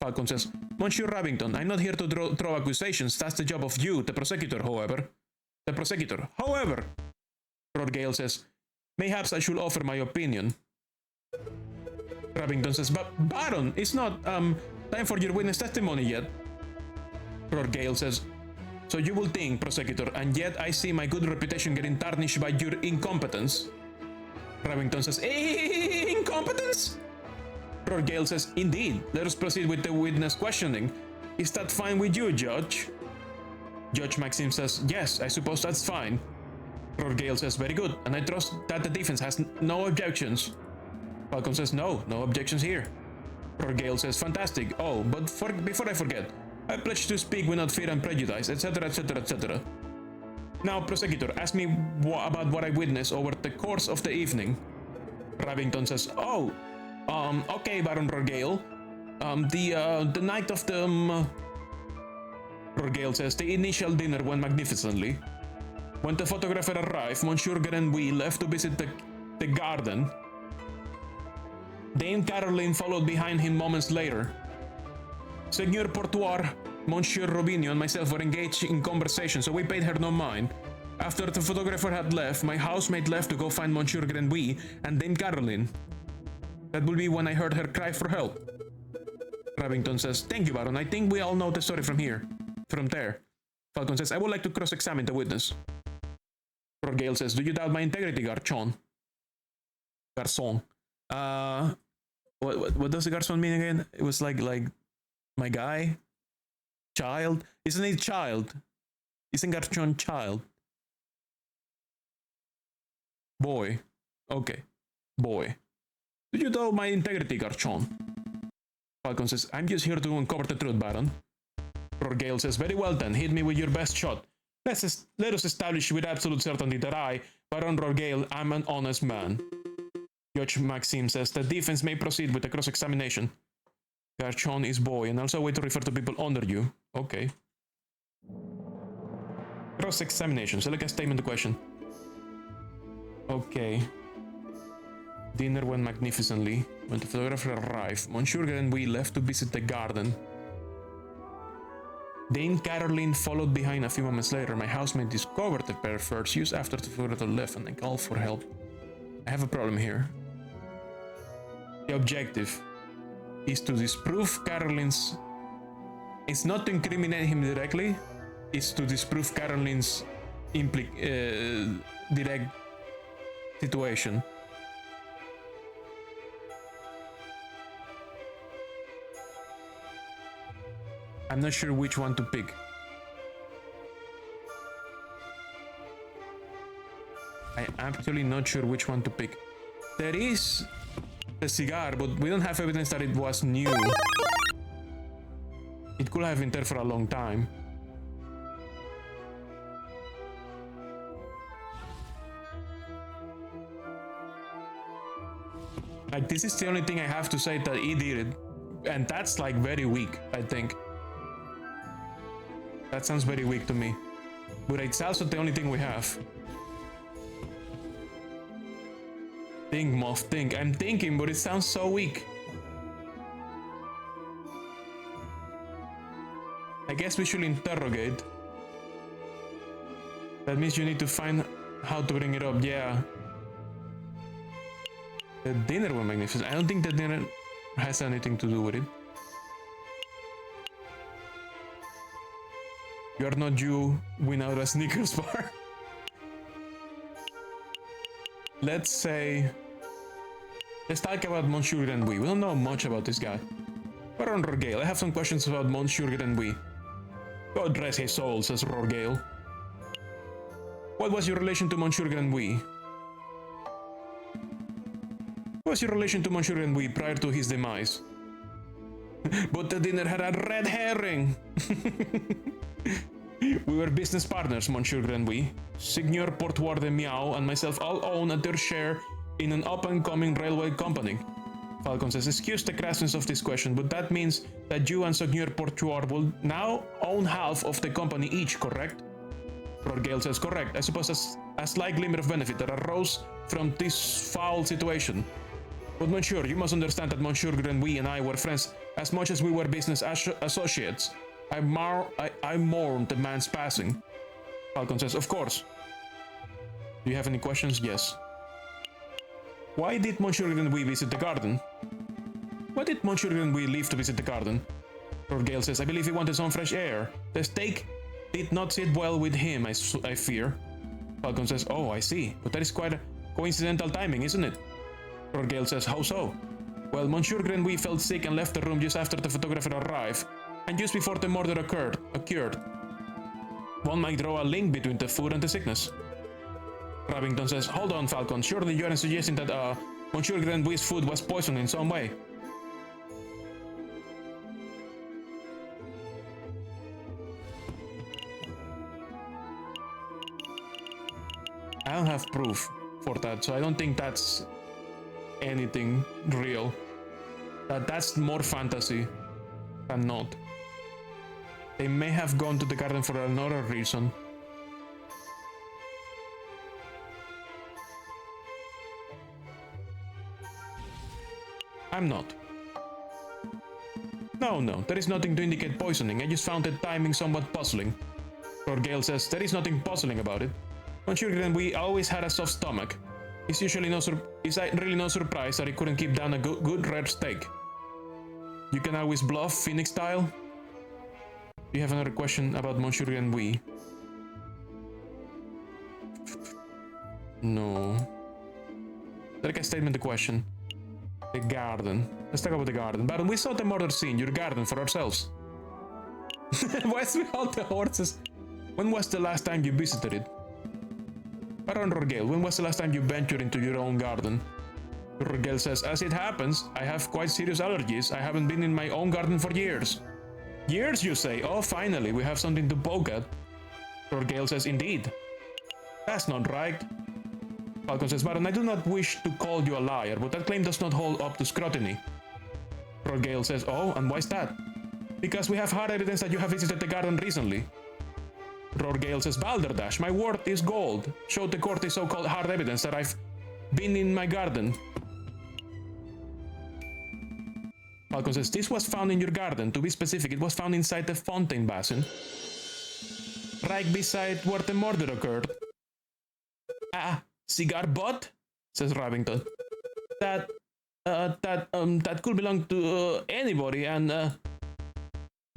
Falcon says, Monsieur Rabington, I'm not here to throw accusations. That's the job of you, the prosecutor, however. Rorgale says, mayhaps I should offer my opinion. Rabington says, but Baron, it's not, time for your witness testimony yet. Rorgale says, so you will think, prosecutor, and yet I see my good reputation getting tarnished by your incompetence. Rabington says, incompetence? Rorgale says, indeed. Let us proceed with the witness questioning. Is that fine with you, Judge? Judge Maxim says, yes, I suppose that's fine. Rorgale says, very good, and I trust that the defense has no objections. Falcon says, no objections here. Rorgale says, fantastic. Oh, but before I forget, I pledge to speak without fear and prejudice, etc, etc, etc. Now, prosecutor, ask me about what I witnessed over the course of the evening. Ravington says, okay, Baron Rorgale. The night of the... Rorgale says, the initial dinner went magnificently. When the photographer arrived, Monsieur Grenouille left to visit the garden. Dame Caroline followed behind him moments later. Seigneur Portoir, Monsieur Robinho and myself were engaged in conversation, so we paid her no mind. After the photographer had left, my housemaid left to go find Monsieur Grenouille and Dame Caroline. That will be when I heard her cry for help. Ravington says, thank you, Baron. I think we all know the story from there. Falcon says, I would like to cross-examine the witness. Rorgale says, do you doubt my integrity, Garçon? What does the Garçon mean again? It was like my guy? Child? Isn't it child? Isn't Garçon child? Boy. Okay. Boy. Do you doubt my integrity, Garçon? Falcon says, I'm just here to uncover the truth, Baron. Rorgale says, very well then, hit me with your best shot. Let us establish with absolute certainty that I, Baron Rorgale, am an honest man. Judge Maxime says, the defense may proceed with the cross-examination. Garchon is boy, and also a way to refer to people under you. Okay. Cross-examination, select a statement to question. Okay. Dinner went magnificently. When the photographer arrived, Monsieur Grenouille left to visit the garden. Dame Caroline followed behind a few moments later. My housemaid discovered the pair first used after the photographer left and I called for help. I have a problem here. The objective is to disprove Caroline's... It's not to incriminate him directly, it's to disprove Caroline's direct situation. I'm not sure which one to pick. I'm actually not sure which one to pick. There is a cigar, but we don't have evidence that it was new. It could have been there for a long time. Like, this is the only thing I have to say that he did it. And that's like very weak, I think. That sounds very weak to me. But it's also the only thing we have. Think, Moth, think. I'm thinking, but it sounds so weak. I guess we should interrogate. That means you need to find how to bring it up, yeah. The dinner was magnificent. I don't think the dinner has anything to do with it. You're not you win out a Snickers bar. Let's talk about Monsieur Grenouille. We don't know much about this guy. Baron Rorgale, I have some questions about Monsieur Grenouille. God rest his soul, says Rorgale. What was your relation to Monsieur Grenouille? What was your relation to Monsieur Grenouille prior to his demise? But the dinner had a red herring. We were business partners, Monsieur Grenouille. Seigneur Portoir de Miao and myself all own a third share in an up-and-coming railway company. Falcon says, excuse the crassness of this question, but that means that you and Seigneur Portoir will now own half of the company each, correct? Rorgale says, correct. I suppose a slight glimmer of benefit that arose from this foul situation. But Monsieur, you must understand that Monsieur Grenouille and I were friends as much as we were business associates. I mourn the man's passing. Falcon says, of course. Do you have any questions? Yes. Why did Monsieur Grenouille visit the garden? Why did Monsieur Grenouille leave to visit the garden? Rorgale says, I believe he wanted some fresh air. The steak did not sit well with him, I fear. Falcon says, oh, I see. But that is quite a coincidental timing, isn't it? Rorgale says, how so? Well, Monsieur Grenouille felt sick and left the room just after the photographer arrived, and just before the murder occurred. One might draw a link between the food and the sickness. Rabington says, hold on, Falcon. Surely you aren't suggesting that Monsieur Grenouille's food was poisoned in some way. I don't have proof for that, so I don't think that's anything real. That's more fantasy than not. They may have gone to the garden for another reason. I'm not. No, there is nothing to indicate poisoning. I just found the timing somewhat puzzling. Rorgale says, there is nothing puzzling about it. Monsieur Grenouille always had a soft stomach. It's usually really no surprise that he couldn't keep down a good rare steak. You can always bluff, Phoenix style. You have another question about Monsieur Grenouille? No. Like a statement, the question. The garden. Let's talk about the garden. Baron, we saw the murder scene, your garden, for ourselves. What's with all the horses? When was the last time you visited it? Baron Rorgale, when was the last time you ventured into your own garden? Rorgale says, as it happens, I have quite serious allergies. I haven't been in my own garden for years. Years, you say? Oh, finally, we have something to poke at. Rorgale says, indeed. That's not right. Falcon says, Baron, I do not wish to call you a liar, but that claim does not hold up to scrutiny. Rorgale says, oh, and why is that? Because we have hard evidence that you have visited the garden recently. Rorgale says, Balderdash, my word is gold. Show the court the so-called hard evidence that I've been in my garden. Falcon says, this was found in your garden. To be specific, it was found inside the fountain basin. Right beside where the murder occurred. Ah, cigar butt? Says Rabington. That could belong to anybody, and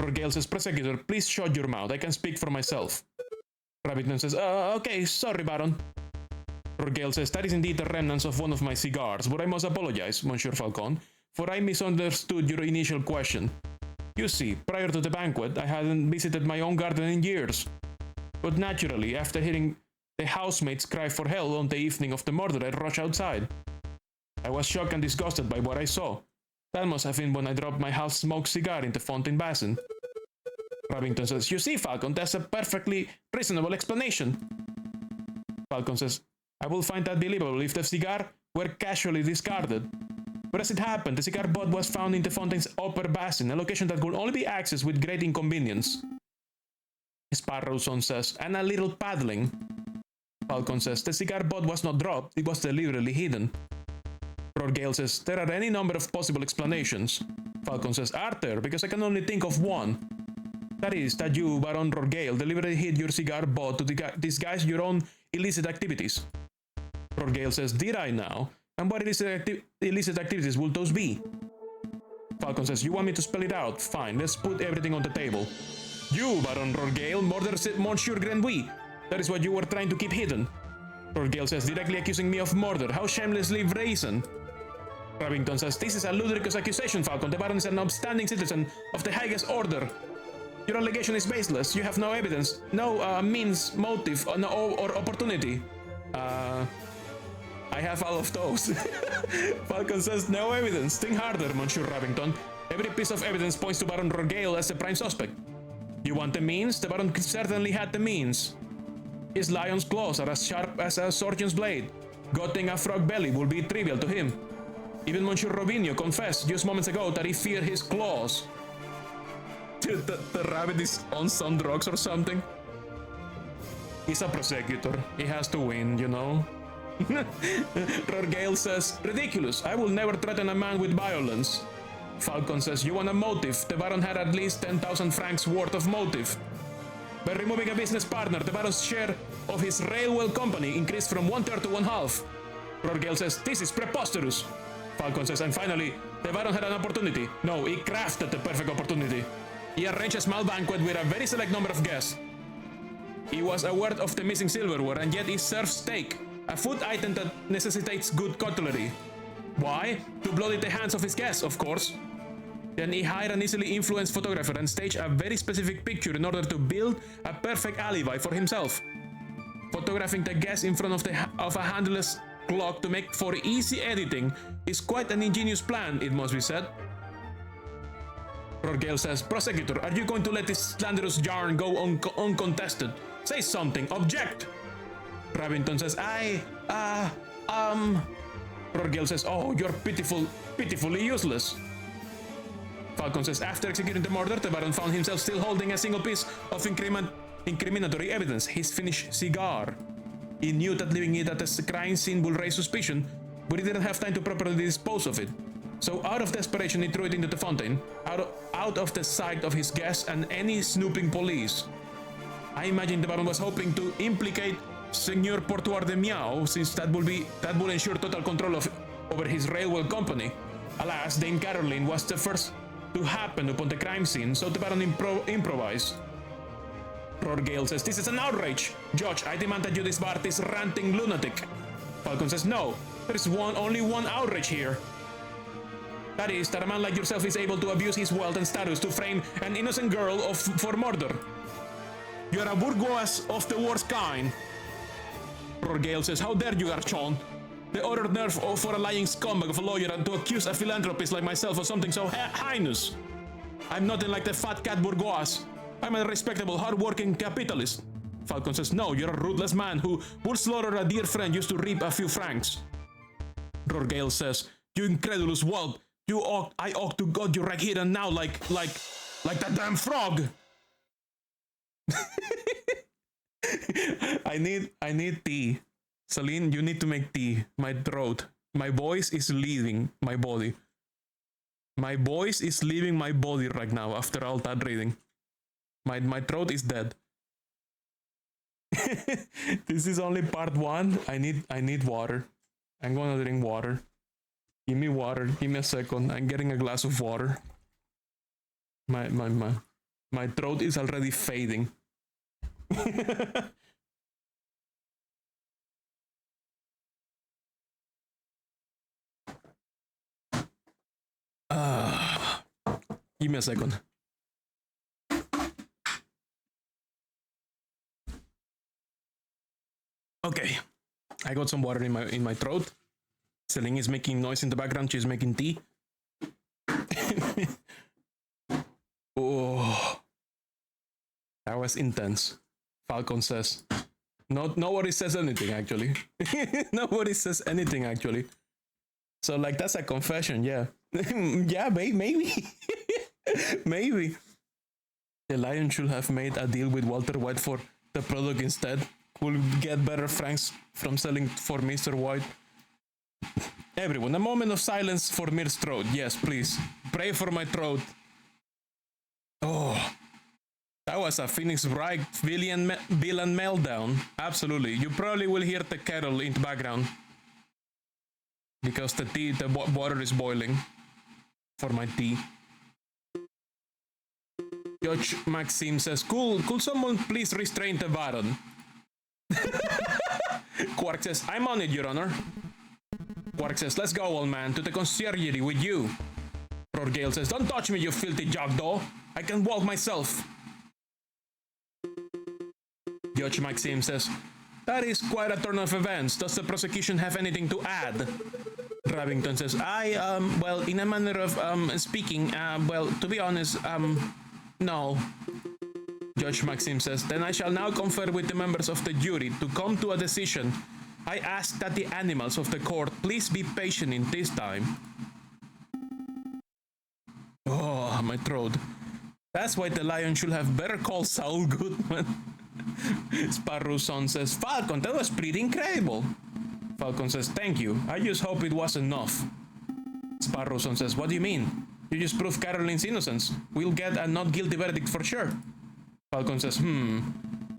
Rorgale says, Prosecutor, please shut your mouth. I can speak for myself. Rabington says, okay, sorry, Baron. Rorgale says, that is indeed the remnants of one of my cigars, but I must apologize, Monsieur Falcon, for I misunderstood your initial question. You see, prior to the banquet, I hadn't visited my own garden in years. But naturally, after hearing the housemates cry for help on the evening of the murder, I rushed outside. I was shocked and disgusted by what I saw. That must have been when I dropped my half-smoked cigar in the fountain basin. Rabington says, you see, Falcon, that's a perfectly reasonable explanation. Falcon says, I will find that believable if the cigar were casually discarded. But as it happened, the cigar butt was found in the fountain's upper basin, a location that could only be accessed with great inconvenience. Sparrowson says, and a little paddling. Falcon says, the cigar butt was not dropped, it was deliberately hidden. Rorgale says, there are any number of possible explanations. Falcon says, are there? Because I can only think of one. That is, that you, Baron Rorgale, deliberately hid your cigar butt to disguise your own illicit activities. Rorgale says, did I now? And what illicit activities will those be? Falcon says, you want me to spell it out? Fine, let's put everything on the table. You, Baron Rorgale, murdered Monsieur Grenouille. That is what you were trying to keep hidden. Rorgale says, directly accusing me of murder. How shamelessly brazen. Rabington says, this is a ludicrous accusation, Falcon. The Baron is an upstanding citizen of the highest order. Your allegation is baseless. You have no evidence, no means, motive, or opportunity. I have all of those. Falcon says, no evidence. Think harder, Monsieur Rabington. Every piece of evidence points to Baron Rorgale as the prime suspect. You want the means? The Baron certainly had the means. His lion's claws are as sharp as a surgeon's blade. Gutting a frog belly will be trivial to him. Even Monsieur Robinho confessed just moments ago that he feared his claws. Dude, the rabbit is on some drugs or something. He's a prosecutor. He has to win, you know. Rorgale says, ridiculous. I will never threaten a man with violence. Falcon says, you want a motive? The Baron had at least 10,000 francs worth of motive. By removing a business partner, the Baron's share of his railway company increased from 1/3 to 1/2. Rorgale says, this is preposterous. Falcon says, and finally, the Baron had an opportunity. No, he crafted the perfect opportunity. He arranged a small banquet with a very select number of guests. He was aware of the missing silverware, and yet he served steak, a food item that necessitates good cutlery. Why? To bloody the hands of his guests, of course. Then he hired an easily influenced photographer and staged a very specific picture in order to build a perfect alibi for himself. Photographing the guest in front of a handleless clock to make for easy editing is quite an ingenious plan, it must be said. Rorgale says, Prosecutor, are you going to let this slanderous yarn go uncontested? Say something. Object! Rabington says, Rorgale says, oh, you're pitifully useless. Falcon says, after executing the murder, the Baron found himself still holding a single piece of incriminatory evidence, his finished cigar. He knew that leaving it at the crime scene would raise suspicion, but he didn't have time to properly dispose of it. So out of desperation, he threw it into the fountain, out of the sight of his guests and any snooping police. I imagine the Baron was hoping to implicate Senor Portoir de Miao, since that will ensure total control over his railway company. Alas, Dame Caroline was the first to happen upon the crime scene, so the Baron improvised. Rorgale says, this is an outrage! Judge, I demand that you disbar this ranting lunatic. Falcon says, no, there is only one outrage here. That is, that a man like yourself is able to abuse his wealth and status to frame an innocent girl for murder. You are a bourgeois of the worst kind. Rorgale says, how dare you, Archon? The utter nerve for a lying scumbag of a lawyer and to accuse a philanthropist like myself of something so heinous. I'm nothing like the fat cat bourgeois. I'm a respectable, hard-working capitalist. Falcon says, no, you're a ruthless man who would slaughter a dear friend just to reap a few francs. Rorgale says, you incredulous whelp. I ought to God you right here and now like that damn frog. I need tea. Celine, you need to make tea. My throat. My voice is leaving my body. My voice is leaving my body right now after all that reading. My throat is dead. This is only part 1. I need water. I'm gonna drink water. Give me water. Give me a second. I'm getting a glass of water. My throat is already fading. Give me a second. Okay, I got some water in my throat. Celine is making noise in the background. She's making tea. Oh, that was intense. Falcon says, nobody says anything actually. Nobody says anything actually. So like that's a confession, yeah. Yeah, maybe. Maybe. The Lion should have made a deal with Walter White for the product instead. We'll get better francs from selling for Mr. White. Everyone, a moment of silence for Mir's throat. Yes, please. Pray for my throat. Oh, that was a Phoenix Wright villain meltdown. Absolutely. You probably will hear the kettle in the background. Because the water is boiling for my tea. Judge Maxime says, could someone please restrain the Baron? Quark says, I'm on it, Your Honor. Quark says, let's go, old man, to the conciergerie with you. Rorgale says, don't touch me, you filthy jackdaw. I can walk myself. Judge Maxime says, that is quite a turn of events. Does the prosecution have anything to add? Rabington says, well, in a manner of, speaking, well, to be honest, no. Judge Maxime says, then I shall now confer with the members of the jury to come to a decision. I ask that the animals of the court please be patient in this time. Oh, my throat. That's why the Lion should have better call Saul Goodman. Sparrow's son says, Falcon, that was pretty incredible. Falcon says, thank you. I just hope it was enough. Sparrow's son says, what do you mean? You just proved Caroline's innocence. We'll get a not guilty verdict for sure. Falcon says,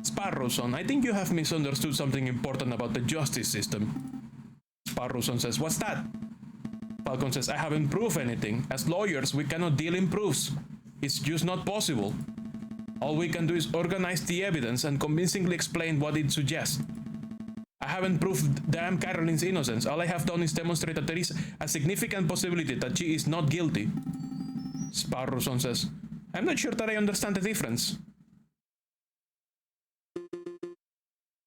Sparrow's son, I think you have misunderstood something important about the justice system. Sparrow's son says, what's that? Falcon says, I haven't proved anything. As lawyers, we cannot deal in proofs. It's just not possible. All we can do is organize the evidence and convincingly explain what it suggests. I haven't proved damn Caroline's innocence. All I have done is demonstrate that there is a significant possibility that she is not guilty. Sparrow's son says, I'm not sure that I understand the difference.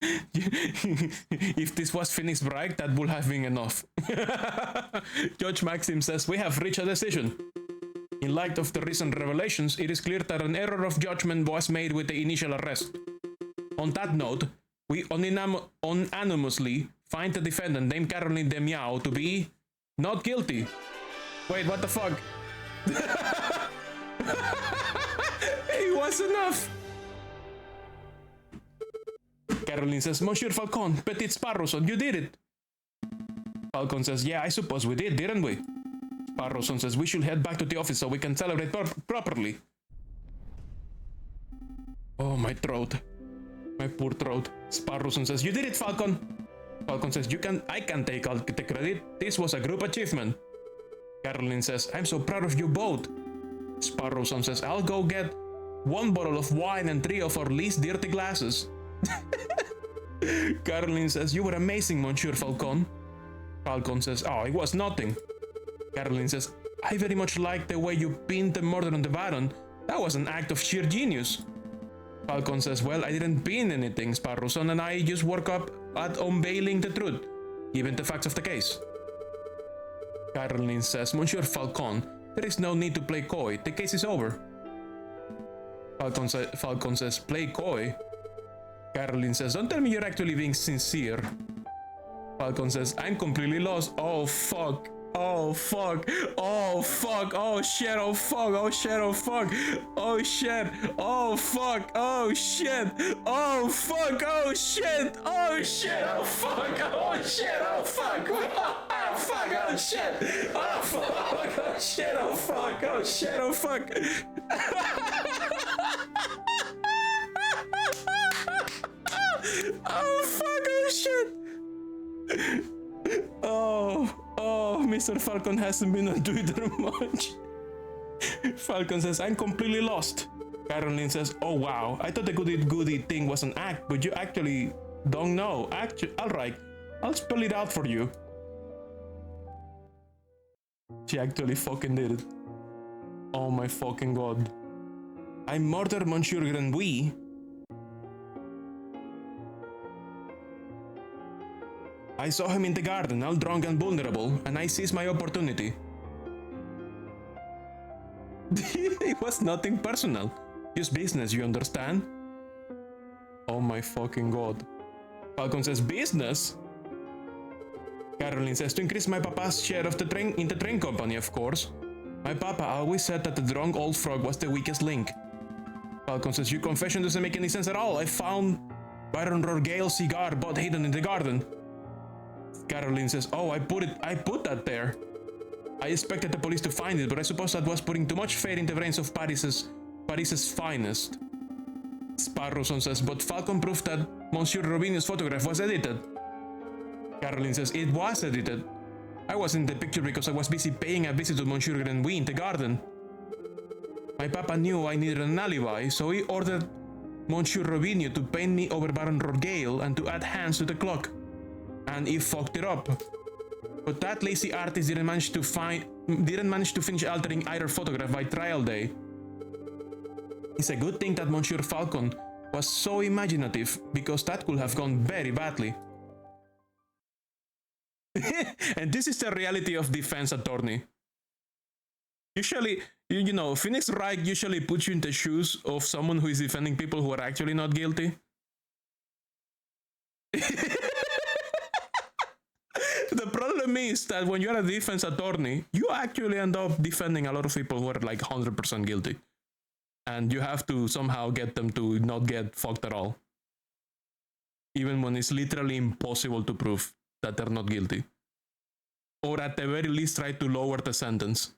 If this was Phoenix Bright, that would have been enough. Judge Maxim says, we have reached a decision. In light of the recent revelations, it is clear that an error of judgment was made with the initial arrest. On that note, we unanimously find the defendant named Caroline DeMiao to be not guilty. Wait, what the fuck? It was enough. Caroline says, Monsieur Falcon, Petit Sparrowson, you did it. Falcon says, yeah, I suppose we did, didn't we? Sparrowson says, we should head back to the office so we can celebrate properly. Oh, my throat. My poor throat. Sparrowson says, you did it, Falcon. Falcon says, I can take all the credit. This was a group achievement. Caroline says, I'm so proud of you both. Sparrowson says, I'll go get 1 bottle of wine and 3 of our least dirty glasses. Caroline says, you were amazing, Monsieur Falcon. Falcon says, oh, it was nothing. Caroline says, I very much like the way you pinned the murder on the Baron. That was an act of sheer genius. Falcon says, well, I didn't pin anything. Sparrowson and I just work up at unveiling the truth, given the facts of the case. Caroline says, Monsieur Falcon, there is no need to play coy. The case is over. Falcon says, play coy? Caroline says, don't tell me you're actually being sincere. Falcon says, I'm completely lost. Oh, fuck. Oh, fuck. Oh, fuck. Oh, shit. Oh, fuck. Oh, shit. Oh, fuck. Oh, shit. Oh, fuck. Oh, shit. Oh, fuck. Oh, shit. Oh, shit. Oh, fuck. Oh, shit. Oh, fuck. Oh, fuck. Oh, shit. Oh, fuck. Oh, shit. Oh, fuck. Oh, shit. Oh, fuck. Oh, fuck. Oh, shit. Oh, Mr. Falcon hasn't been on Twitter much. Falcon says, I'm completely lost. Caroline says, oh wow, I thought the goody thing was an act, but you actually don't know. Alright, I'll spell it out for you. She actually fucking did it. Oh my fucking god. I murdered Monsieur Grenouille. I saw him in the garden, all drunk and vulnerable, and I seized my opportunity. It was nothing personal. Just business, you understand? Oh my fucking god. Falcon says, business? Caroline says, to increase my papa's share of the train in the train company, of course. My papa always said that the drunk old frog was the weakest link. Falcon says, your confession doesn't make any sense at all. I found Baron Rorgale's cigar butt hidden in the garden. Caroline says, oh, I put that there. I expected the police to find it, but I suppose that was putting too much faith in the brains of Paris's finest. Sparrowson says, but Falcon proved that Monsieur Robinho's photograph was edited. Caroline says, it was edited. I was in the picture because I was busy paying a visit to Monsieur Grenouille in the garden. My papa knew I needed an alibi, so he ordered Monsieur Robinho to paint me over Baron Rorgale and to add hands to the clock. And he fucked it up. But that lazy artist didn't manage to finish altering either photograph by trial day. It's a good thing that Monsieur Falcon was so imaginative, because that could have gone very badly. And this is the reality of defense attorney. Usually, you know, Phoenix Wright usually puts you in the shoes of someone who is defending people who are actually not guilty. The problem is that when you're a defense attorney, you actually end up defending a lot of people who are like 100% guilty. And you have to somehow get them to not get fucked at all. Even when it's literally impossible to prove that they're not guilty. Or at the very least try to lower the sentence.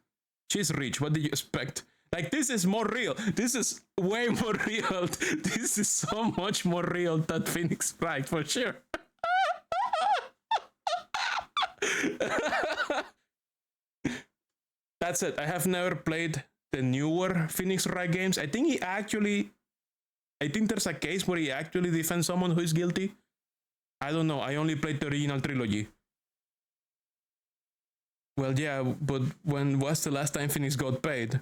She's rich, what did you expect? Like, this is more real. This is way more real. This is so much more real than Phoenix Wright, for sure. That's it. I have never played the newer Phoenix Wright games. I think there's a case where he actually defends someone who is guilty. I don't know. I only played the original trilogy. Well, yeah, but when was the last time Phoenix got paid?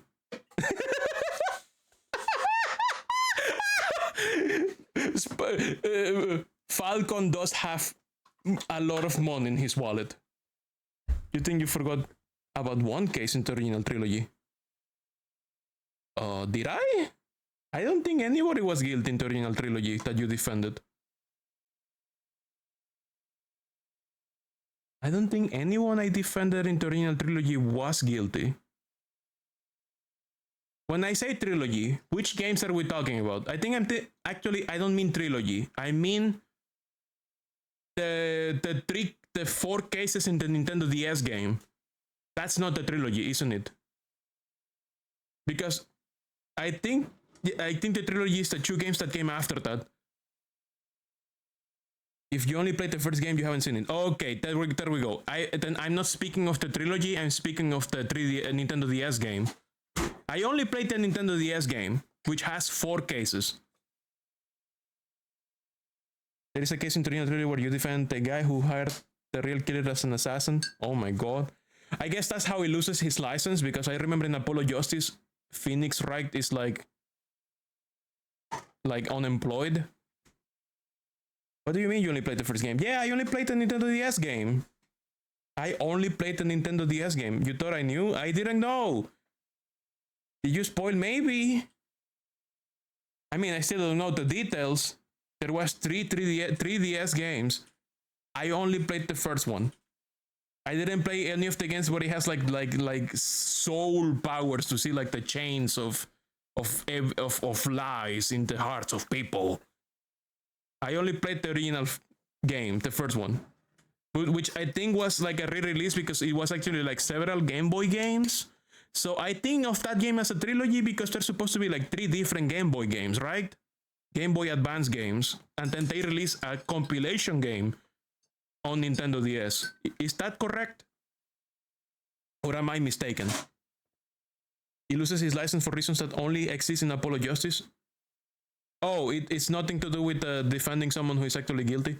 Falcon does have a lot of money in his wallet. You think you forgot about one case in the original trilogy? Did I? I don't think anybody was guilty in the original trilogy that you defended. I don't think anyone I defended in the original trilogy was guilty. When I say trilogy, which games are we talking about? I think actually I don't mean trilogy. I mean the 4 cases in the Nintendo DS game. That's not the trilogy, isn't it? Because I think the trilogy is the 2 games that came after that. If you only played the first game, you haven't seen it. Okay, there we go. Then I'm not speaking of the trilogy. I'm speaking of the Nintendo DS game. I only played the Nintendo DS game, which has 4 cases. There is a case in the original trilogy where you defend the guy who hired the real killer as an assassin. Oh my god. I guess that's how he loses his license, because I remember in Apollo Justice, Phoenix Wright is like unemployed. What do you mean you only played the first game? Yeah, I only played the Nintendo DS game. I only played the Nintendo DS game. You thought I knew? I didn't know. Did you spoil? Maybe. I mean, I still don't know the details. There was 3 DS games. I only played the first one. I didn't play any of the games where he has like soul powers to see like the chains of lies in the hearts of people. I only played the original game, the first one, which I think was like a re-release because it was actually like several Game Boy games. So I think of that game as a trilogy because there's supposed to be like 3 different Game Boy games, right? Game Boy Advance games, and then they release a compilation game on Nintendo DS. Is that correct? Or am I mistaken? He loses his license for reasons that only exist in Apollo Justice. Oh, it's nothing to do with defending someone who is actually guilty?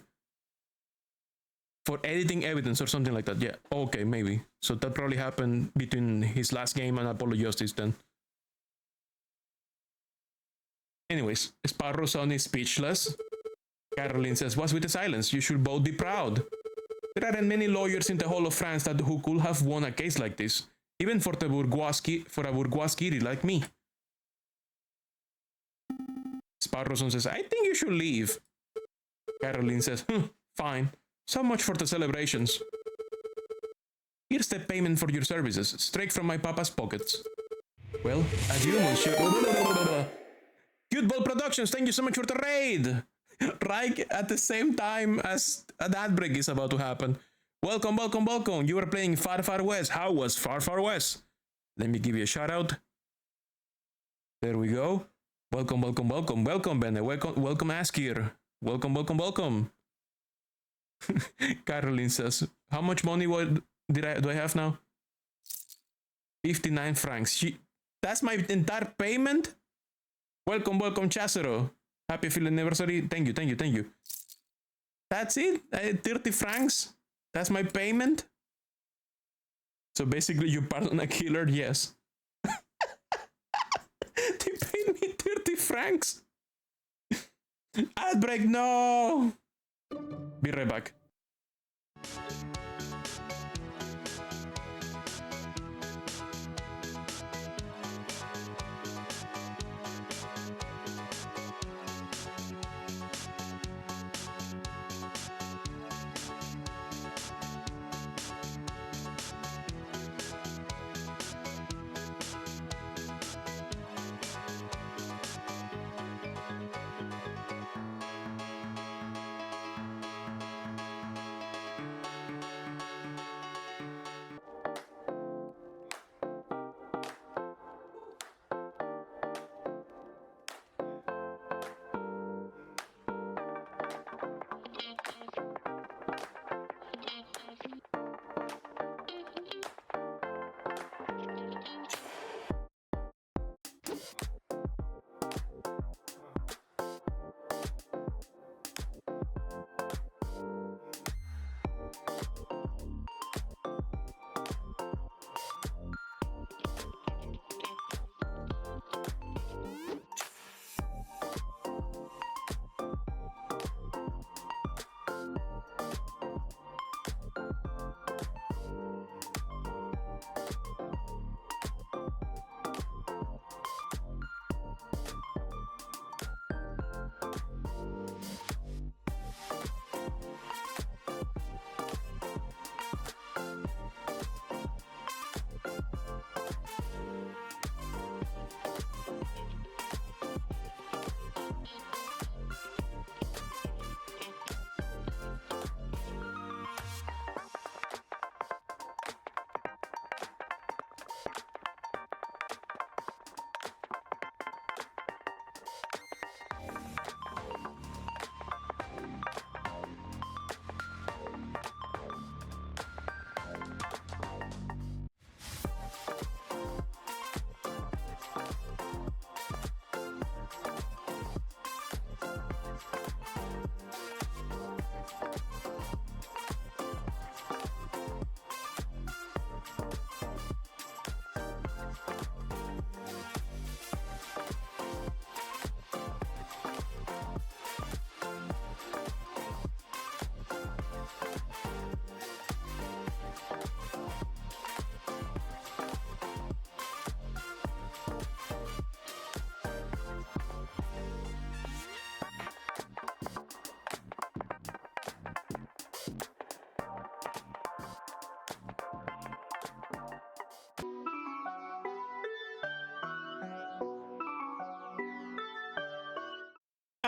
For editing evidence or something like that, yeah. Okay, maybe. So that probably happened between his last game and Apollo Justice then. Anyways, Sparrow Son is speechless. Caroline says, what's with the silence? You should both be proud. There aren't many lawyers in the whole of France who could have won a case like this, even for a bourgeois kitty like me. Sparrow Son says, I think you should leave. Caroline says, fine. So much for the celebrations. Here's the payment for your services, straight from my papa's pockets. Well, adieu, monsieur. Cute Ball Productions, thank you so much for the raid. Right at the same time as an ad break is about to happen. Welcome, welcome, welcome. You are playing Far Far West. How was Far Far West? Let me give you a shout out. There we go. Welcome, welcome, welcome. Welcome, Benne. Welcome, Askir. Welcome, welcome, welcome. Caroline says, how much money do I have now? 59 francs. That's my entire payment? Welcome, welcome, Chasero. Happy field anniversary. Thank you, thank you, thank you. That's it? 30 francs? That's my payment? So basically you pardon a killer? Yes. They paid me 30 francs. Ad break, no. Be right back.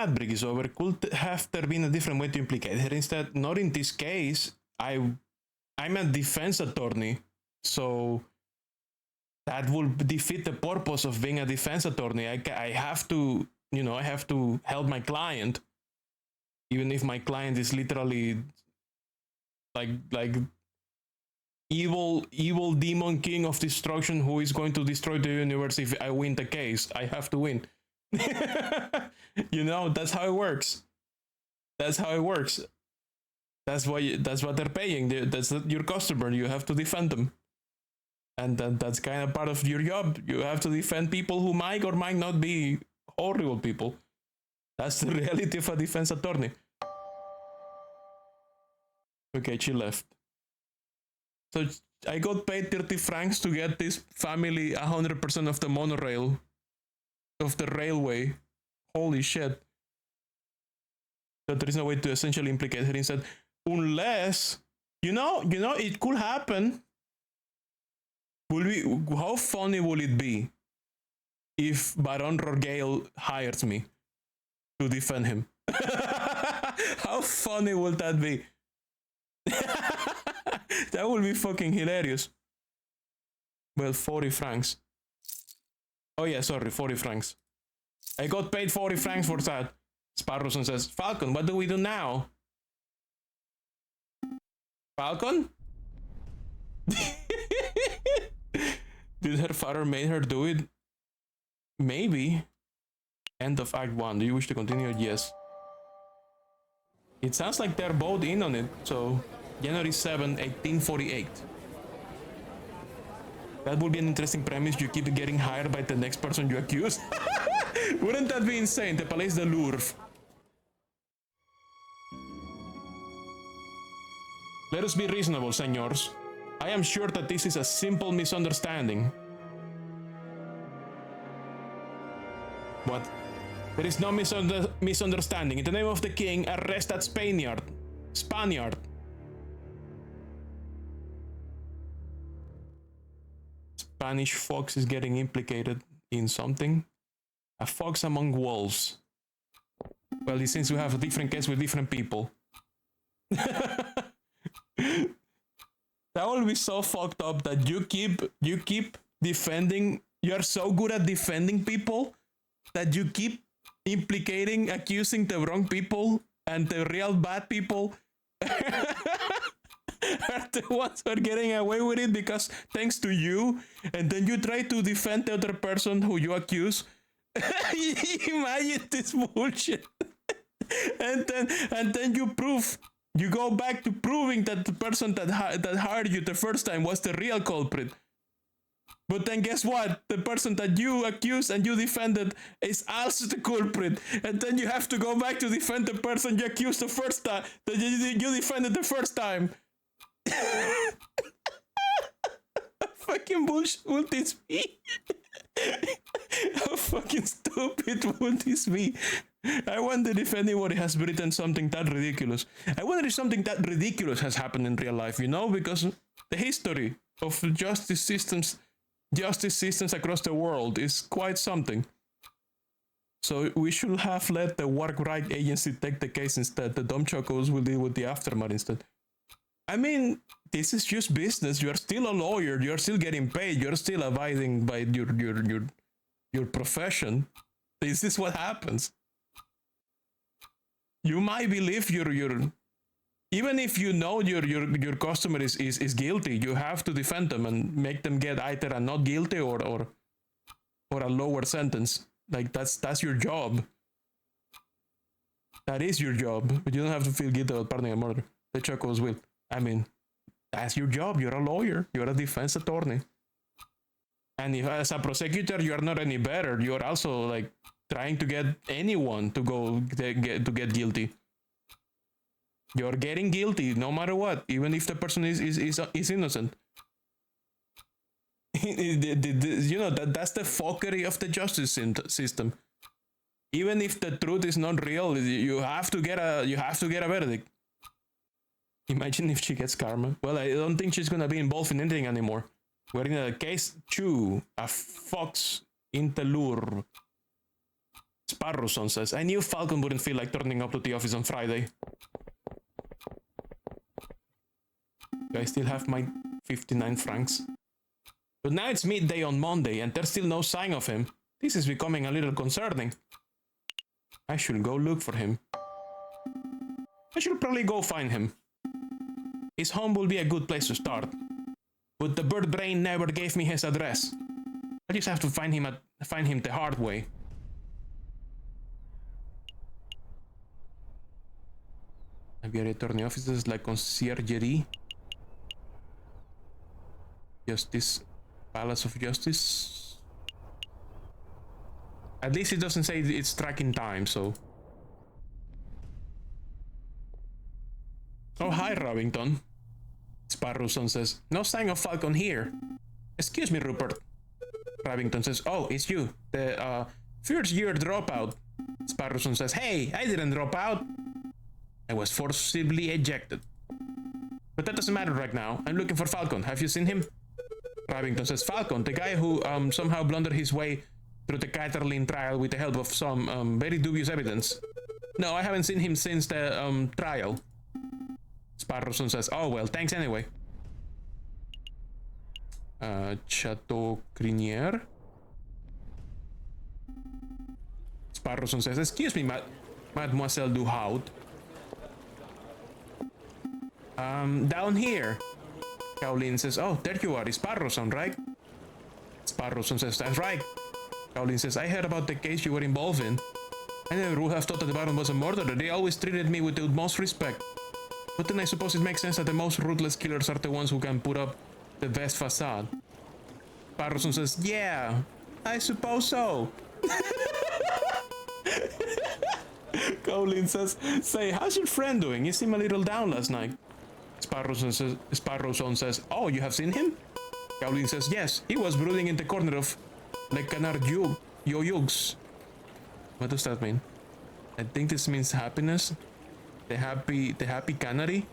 outbreak is over, could have there been a different way to implicate her? Instead, not in this case. I'm a defense attorney, so that will defeat the purpose of being a defense attorney. I have to, I have to help my client, even if my client is literally like evil demon king of destruction who is going to destroy the universe. If I win the case, I have to win. That's how it works. That's how it works. That's what they're paying. That's your customer. You have to defend them, and that's kind of part of your job. You have to defend people who might or might not be horrible people. That's the reality of a defense attorney. Okay, she left. So I got paid 30 francs to get this family 100% of the monorail, of the railway. Holy shit. But there is no way to essentially implicate her instead. Unless, it could happen. How funny will it be if Baron Rorgale hires me to defend him? How funny will that be? That would be fucking hilarious. Well, 40 francs. Oh yeah, sorry, 40 francs. I got paid 40 francs for that. Sparrowson says, Falcon, what do we do now? Falcon? Did her father make her do it? Maybe. End of Act 1. Do you wish to continue? Yes. It sounds like they're both in on it, so January 7, 1848. That would be an interesting premise. You keep getting hired by the next person you accuse. Wouldn't that be insane? The Palais de Louvre. Let us be reasonable, senors. I am sure that this is a simple misunderstanding. What? There is no misunderstanding. In the name of the king, arrest that Spaniard. Spanish fox is getting implicated in something. A fox among wolves. Well, it seems we have a different case with different people. That will be so fucked up that you keep defending. You're so good at defending people that you keep accusing the wrong people, and the real bad people are the ones who are getting away with it because thanks to you, and then you try to defend the other person who you accuse. Imagine this bullshit. and then you go back to proving that the person that hired you the first time was the real culprit. But then guess what? The person that you accused and you defended is also the culprit. And then you have to go back to defend the person you accused the first time, that you defended the first time. Fucking bullshit will this be? How fucking stupid will this be? I wonder if anybody has written something that ridiculous. I wonder if something that ridiculous has happened in real life, because the history of justice systems across the world is quite something. So we should have let the work right agency take the case instead. The dumb chocos will deal with the aftermath instead. I mean, this is just business. You are still a lawyer. You are still getting paid. You are still abiding by your profession. This is what happens. You might believe even if you know your customer is guilty, you have to defend them and make them get either a not guilty or a lower sentence. Like that's your job. That is your job, but you don't have to feel guilty about pardoning a murder. The chocos will. I mean, that's your job. You're a lawyer. You're a defense attorney. And if as a prosecutor you are not any better, you are also like trying to get anyone to get guilty. You're getting guilty no matter what, even if the person is innocent. That's the fuckery of the justice system. Even if the truth is not real, you have to get a verdict. Imagine if she gets karma. Well, I don't think she's gonna be involved in anything anymore. We're in case 2, a fox in the lure. Sparrowson says, I knew Falcon wouldn't feel like turning up to the office on Friday. Do I still have my 59 francs? But now it's midday on Monday and there's still no sign of him. This is becoming a little concerning. I should go look for him. I should probably go find him. His home will be a good place to start. But the bird brain never gave me his address. I just have to find him the hard way. Aviary attorney offices like conciergerie. Justice. Palace of Justice. At least it doesn't say it's tracking time, so. Oh, hi, Robington. Sparrowson says, no sign of Falcon here. Excuse me, Rupert. Robington says, oh, it's you. The, first year dropout. Sparrowson says, hey, I didn't drop out. I was forcibly ejected. But that doesn't matter right now. I'm looking for Falcon. Have you seen him? Robington says, Falcon, the guy who somehow blundered his way through the Caterlin trial with the help of some very dubious evidence. No, I haven't seen him since the trial. Sparrowson says, oh well, thanks anyway. Chateau Crinier. Sparrowson says, excuse me, Mademoiselle Duhaut. Down here. Caroline says, oh, there you are, it's Sparrowson, right? Sparrowson says, that's right. Caroline says, I heard about the case you were involved in. I never would have thought that the Baron was a murderer. They always treated me with the utmost respect. But then I suppose it makes sense that the most ruthless killers are the ones who can put up the best facade. Sparrowson says, yeah, I suppose so. Colin says, say, how's your friend doing? You seemed a little down last night. Sparrowson says, oh, you have seen him? Colin says, yes, he was brooding in the corner of Le Canard Yoyugs. What does that mean? I think this means happiness. The happy canary?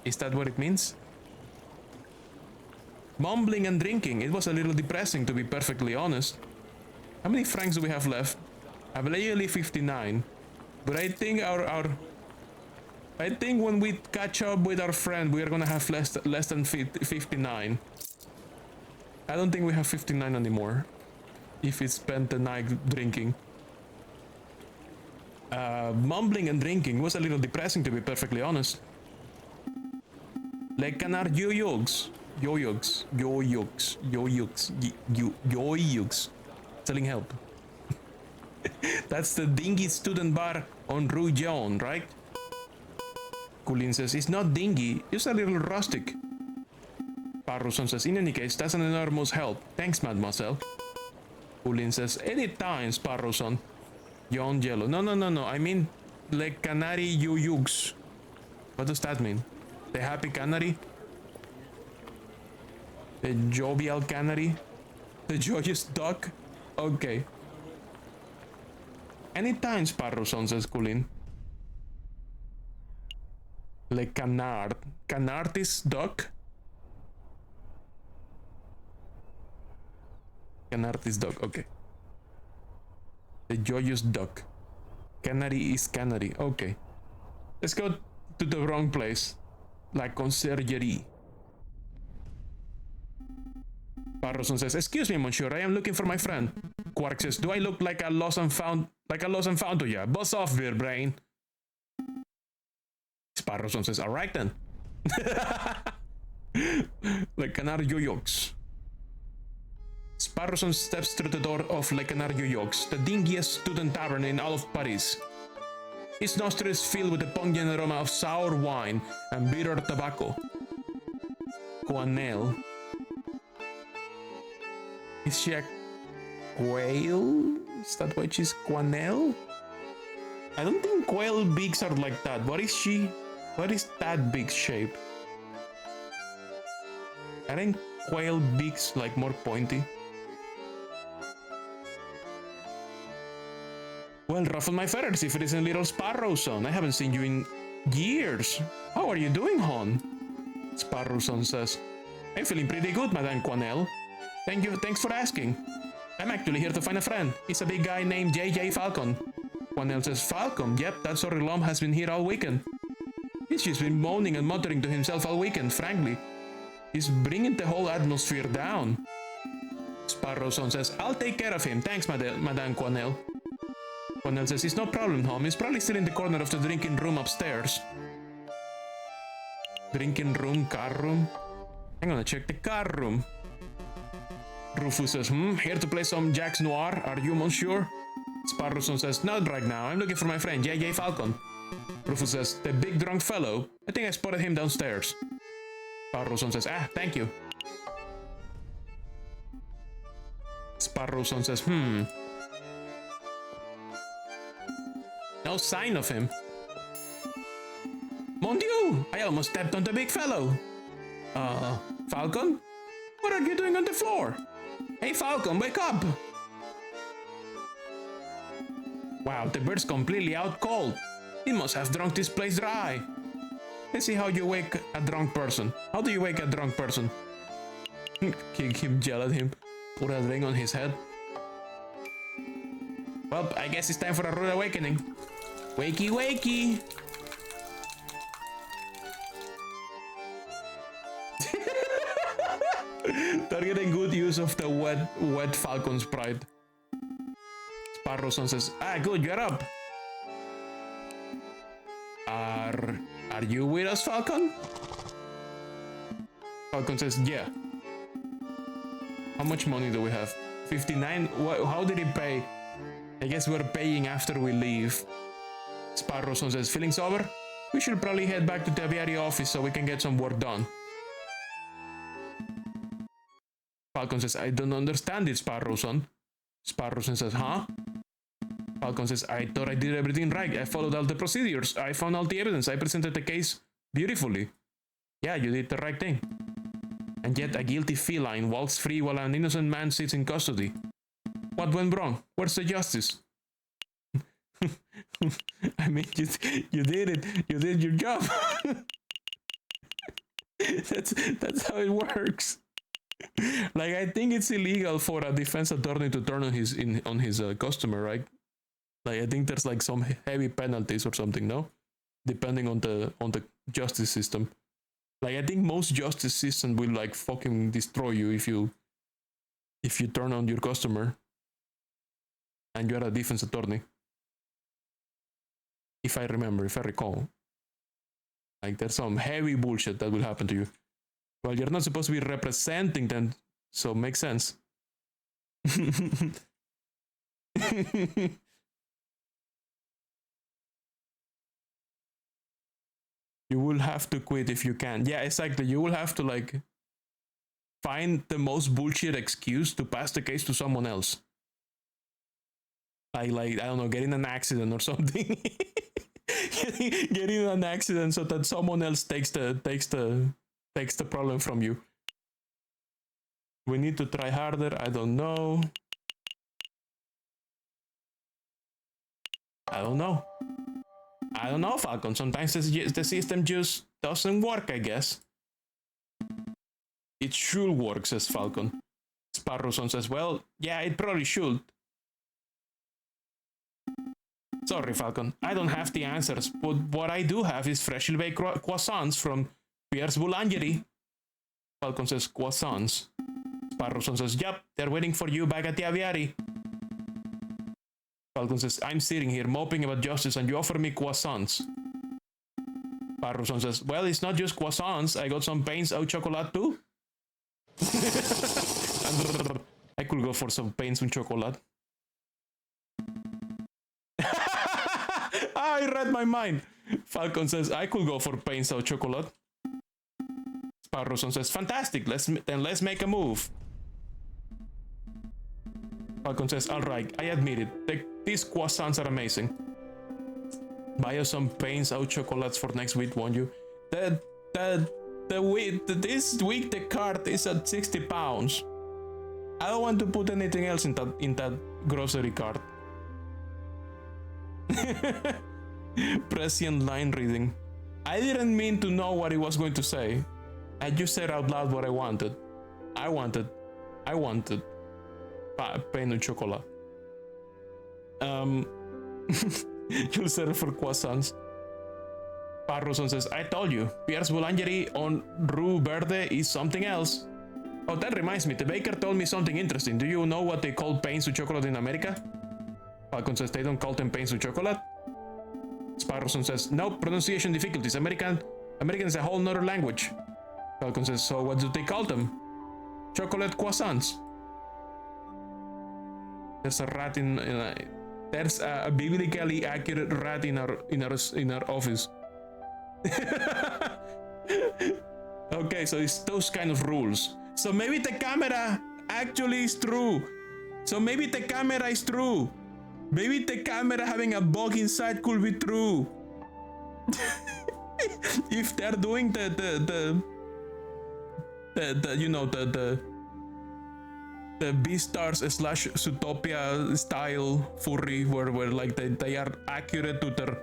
Is that what it means? Mumbling and drinking. It was a little depressing, to be perfectly honest. How many francs do we have left? I have legally 59. But I think I think when we catch up with our friend, we are gonna have less than 59. I don't think we have 59 anymore. If we spent the night drinking. Mumbling and drinking was a little depressing, to be perfectly honest. Le Canard Yoyugs. Selling help. That's the dingy student bar on Rue Jaune, right? Colin says, it's not dingy, it's a little rustic. Sparrowson says, in any case, that's an enormous help. Thanks, mademoiselle. Colin says, anytime, Sparrowson. John Yellow. No. I mean, Le Canary Yoyugs. What does that mean? The happy canary? The jovial canary? The joyous duck? Okay. Anytime, Sparrowson, says Colin. Le Canard. Canard is duck? Canard is duck, okay. The joyous duck. Canary is canary, okay. Let's go to the wrong place. La conciergerie. Sparrowson says, excuse me, monsieur, I am looking for my friend. Quark says, do I look like a lost and found to ya? Buzz off, beer brain. Sparrowson says, alright then. Le Canard Yoyoks. Sparrowson steps through the door of Le Canard Yoyoks, the dingiest student tavern in all of Paris. His nostrils filled with the pungent aroma of sour wine and bitter tobacco. Quenelle. Is she a quail? Is that why she's Quenelle? I don't think quail beaks are like that. What is she? What is that big shape? I think quail beaks like more pointy. Well, ruffle my feathers if it isn't little Sparrowson. I haven't seen you in years. How are you doing, hon? Sparrowson says, I'm feeling pretty good, Madame Quenelle. Thanks for asking. I'm actually here to find a friend. He's a big guy named JJ Falcon. Quanel says, Falcon? Yep, that sorry lump has been here all weekend. He's just been moaning and muttering to himself all weekend, frankly. He's bringing the whole atmosphere down. Sparrowson says, I'll take care of him. Thanks, Madame Quanel. Quanel says, it's no problem, home. He's probably still in the corner of the drinking room upstairs. Drinking room, car room? I'm gonna check the car room. Rufus says, here to play some Jacques Noir. Are you, monsieur? Sparrowson says, not right now. I'm looking for my friend, JJ Falcon. Rufus says, the big drunk fellow. I think I spotted him downstairs. Sparrowson says, thank you. Sparrowson says, no sign of him. Mon Dieu! I almost stepped on the big fellow. Falcon? What are you doing on the floor? Hey, Falcon, wake up! Wow, the bird's completely out cold. He must have drunk this place dry. Let's see how you wake a drunk person. How do you wake a drunk person? Kick him, yell at him, put a ring on his head. Well, I guess it's time for a rude awakening. Wakey, wakey! They're getting good use of the wet Falcon sprite. Sparrowson says, good, you're up. Are you with us, Falcon? Falcon says, yeah. How much money do we have? 59? How did he pay? I guess we're paying after we leave. Sparrowson says, feeling sober? We should probably head back to the Aviary office so we can get some work done. Falcon says, I don't understand it, Sparrowson. Sparrowson says, huh? Falcon says, I thought I did everything right. I followed all the procedures. I found all the evidence. I presented the case beautifully. Yeah, you did the right thing. And yet a guilty feline walks free while an innocent man sits in custody. What went wrong? Where's the justice? I mean, you did it. You did your job. That's how it works. Like, I think it's illegal for a defense attorney to turn on his customer, right? Like, I think there's like some heavy penalties or something, no? Depending on the justice system. Like, I think most justice systems will like fucking destroy you if you turn on your customer and you're a defense attorney. If I recall. Like, there's some heavy bullshit that will happen to you. Well, you're not supposed to be representing them, so makes sense. You will have to quit if you can. Yeah, exactly. You will have to, like, find the most bullshit excuse to pass the case to someone else. Like I don't know, getting an accident or something. getting an accident so that someone else takes the problem from you. We need to try harder. I don't know. I don't know, Falcon. Sometimes the system just doesn't work, I guess. It should work, says Falcon. Sparrowson says, well, yeah, it probably should. Sorry, Falcon. I don't have the answers, but what I do have is freshly baked croissants from Pierre's Boulangerie. Falcon says, croissants. Sparrowson says, yep, they're waiting for you back at the Aviary. Falcon says, I'm sitting here moping about justice and you offer me croissants. Sparrowson says, well, it's not just croissants. I got some pains au chocolat too. I could go for some pains au chocolat. I read my mind. Falcon says, I could go for pains au chocolat. Sparrowson says, fantastic, let's make a move. Falcon says, alright, I admit it. These croissants are amazing. Buy us some pains au chocolates for next week, won't you? This week the cart is at 60 pounds. I don't want to put anything else in that grocery cart. Prescient line reading. I didn't mean to know what he was going to say. I just said out loud what I wanted. I wanted. pain and chocolate. You'll settle for croissants. Parroson says, I told you, Pierre's boulangerie on Rue Verde is something else. Oh, that reminds me, the baker told me something interesting. Do you know what they call pains with chocolate in America? Falcon says, they don't call them pains with chocolate. Sparrowson says, no, pronunciation difficulties. American is a whole nother language. Falcon says, so what do they call them? Chocolate croissants. There's a rat there's a biblically accurate rat in our office. Okay, so it's those kind of rules. So maybe the camera actually is true. Maybe the camera having a bug inside could be true. If they're doing the Beastars / Zootopia style furry where like they are accurate to their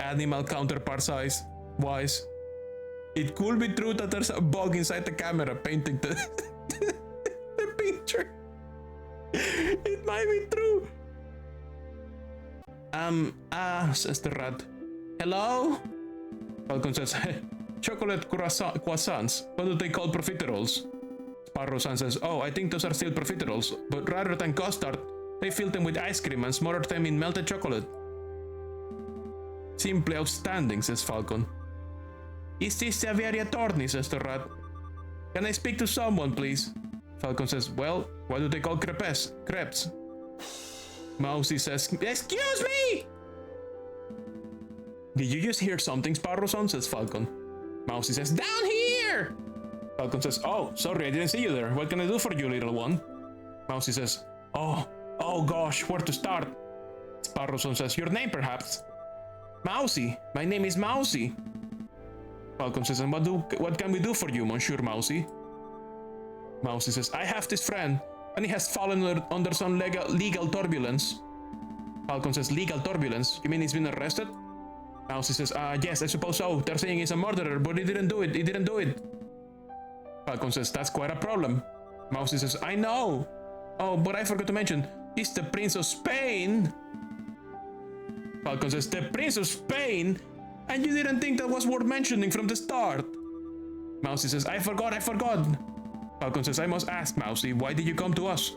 animal counterpart size wise, it could be true that there's a bug inside the camera painting the picture. It might be true. Says the rat. Hello? Falcon says, chocolate croissants. What do they call profiteroles? Sparrowson says, oh, I think those are still profiteroles, but rather than custard, they fill them with ice cream and smother them in melted chocolate. Simply outstanding, says Falcon. Is this the Aviary attorney, says the rat. Can I speak to someone, please? Falcon says, well, what do they call crepes? Mousy says, excuse me! Did you just hear something, Sparrowson? Says Falcon. Mousy says, down here! Falcon says, oh, sorry, I didn't see you there. What can I do for you, little one? Mousy says, oh gosh, where to start? Sparrowson says, your name perhaps? Mousy, my name is Mousy. Falcon says, and what can we do for you, Monsieur Mousy? Mousy says, I have this friend, and he has fallen under some legal turbulence. Falcon says, legal turbulence? You mean he's been arrested? Mousy says, yes, I suppose so. They're saying he's a murderer, but he didn't do it. Falcon says, that's quite a problem. Mousy says, I know. Oh, but I forgot to mention, he's the Prince of Spain. Falcon says, the Prince of Spain? And you didn't think that was worth mentioning from the start? Mousy says, I forgot. Falcon says, I must ask, Mousy, why did you come to us?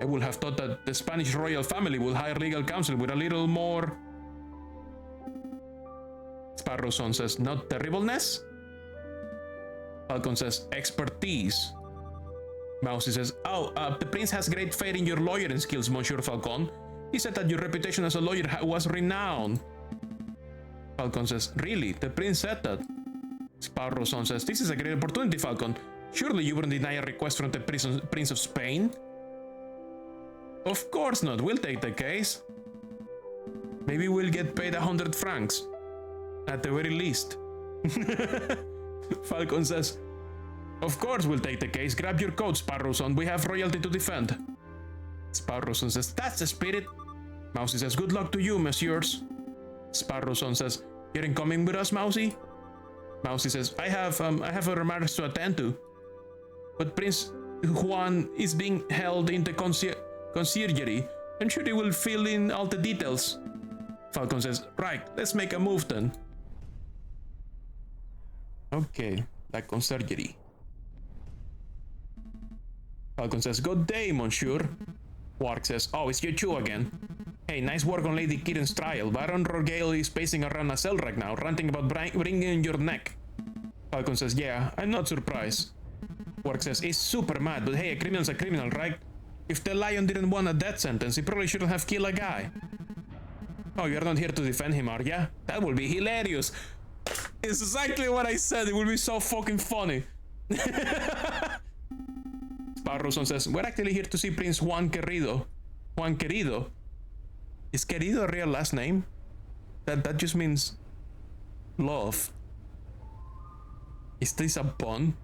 I would have thought that the Spanish royal family would hire legal counsel with a little more... Sparrowson says, not terribleness? Falcon says, expertise. Mousy says, the prince has great faith in your lawyering skills, Monsieur Falcon. He said that your reputation as a lawyer was renowned. Falcon says, really? The prince said that? Sparrowson says, this is a great opportunity, Falcon. Surely you wouldn't deny a request from the Prince of Spain? Of course not. We'll take the case. Maybe we'll get paid 100 francs. At the very least. Falcon says, of course we'll take the case. Grab your coat, Sparrowson. We have royalty to defend. Sparrowson says, that's the spirit. Mousy says, good luck to you, messieurs. Sparrowson says, you're in coming with us, Mousy? Mousy says, I have a remarks to attend to. But Prince Juan is being held in the conciergerie. I'm sure he will fill in all the details. Falcon says, right, let's make a move then. Okay, la conciergerie. Falcon says, good day, monsieur. Quark says, oh, it's you two again. Hey, nice work on Lady Kitten's trial. Baron Rogale is pacing around a cell right now, ranting about wringing your neck. Falcon says, yeah, I'm not surprised. Quark says, he's super mad, but hey, a criminal's a criminal, right? If the lion didn't want a death sentence, he probably shouldn't have killed a guy. Oh, you're not here to defend him, are ya? That will be hilarious. It's exactly what I said. It will be so fucking funny. Sparrowson says, we're actually here to see Prince Juan Querido. Juan Querido? Is Querido a real last name? That just means love. Is this a pun?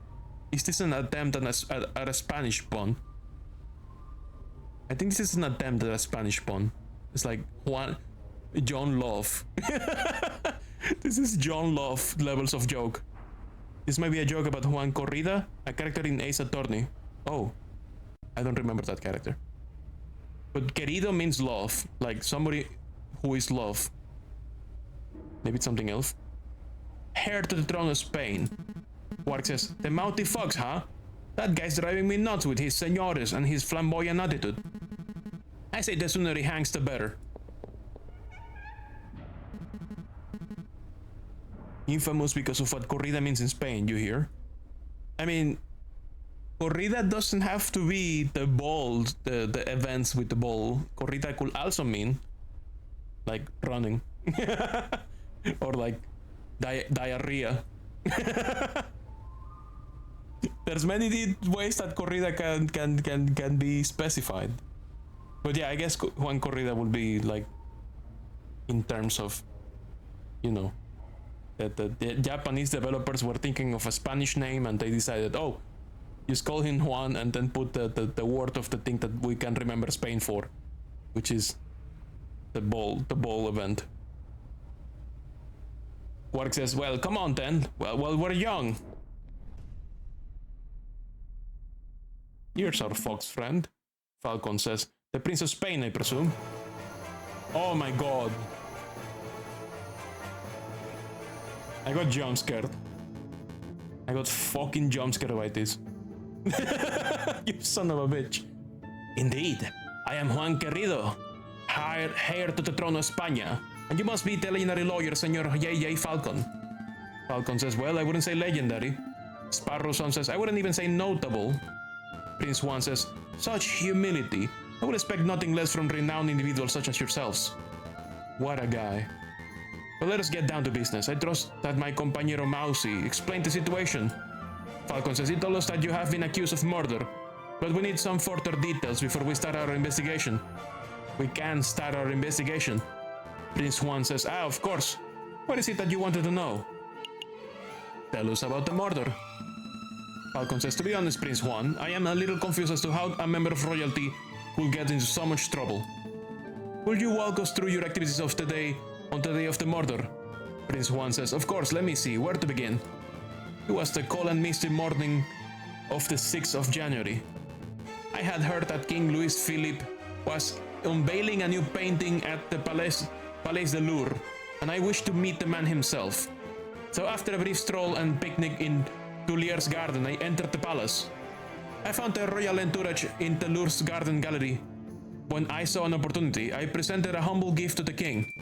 Is this an attempt at a Spanish pun? I think this is an attempt at a Spanish pun. It's like John Love. This is John Love levels of joke. This might be a joke about Juan Corrida, a character in Ace Attorney. Oh, I don't remember that character. But querido means love, like somebody who is love. Maybe it's something else. Heir to the throne of Spain. Quark says, the mouthy fox, huh? That guy's driving me nuts with his senores and his flamboyant attitude. I say the sooner he hangs, the better. Infamous because of what corrida means in Spain, you hear? I mean, corrida doesn't have to be the ball, the events with the ball. Corrida could also mean, like, running. Or like, diarrhea. There's many ways that corrida can be specified. But yeah, I guess one corrida would be like, in terms of, you know, that the Japanese developers were thinking of a Spanish name and they decided, oh, just call him Juan and then put the word of the thing that we can remember Spain for, which is the ball event. Quark says, well, come on then. Well, we're young. Here's our fox friend. Falcon says, the Prince of Spain, I presume. Oh my god. I got jump scared. I got fucking jump scared by this. You son of a bitch. Indeed, I am Juan Querido, heir to the throne of España, and you must be the legendary lawyer, Senor J.J. Falcon. Falcon says, well, I wouldn't say legendary. Sparrow Son says, I wouldn't even say notable. Prince Juan says, such humility. I would expect nothing less from renowned individuals such as yourselves. What a guy. But let us get down to business. I trust that my compañero Mousy explained the situation. Falcon says, he told us that you have been accused of murder, but we need some further details before we start our investigation. We can start our investigation. Prince Juan says, of course. What is it that you wanted to know? Tell us about the murder. Falcon says, to be honest, Prince Juan, I am a little confused as to how a member of royalty could get into so much trouble. Will you walk us through your activities of the day on the day of the murder? Prince Juan says, of course, let me see, where to begin? It was the cold and misty morning of the 6th of January. I had heard that King Louis Philippe was unveiling a new painting at the Palais de Louvre, and I wished to meet the man himself. So after a brief stroll and picnic in Tuilier's garden, I entered the palace. I found the royal entourage in the Louvre's garden gallery. When I saw an opportunity, I presented a humble gift to the king.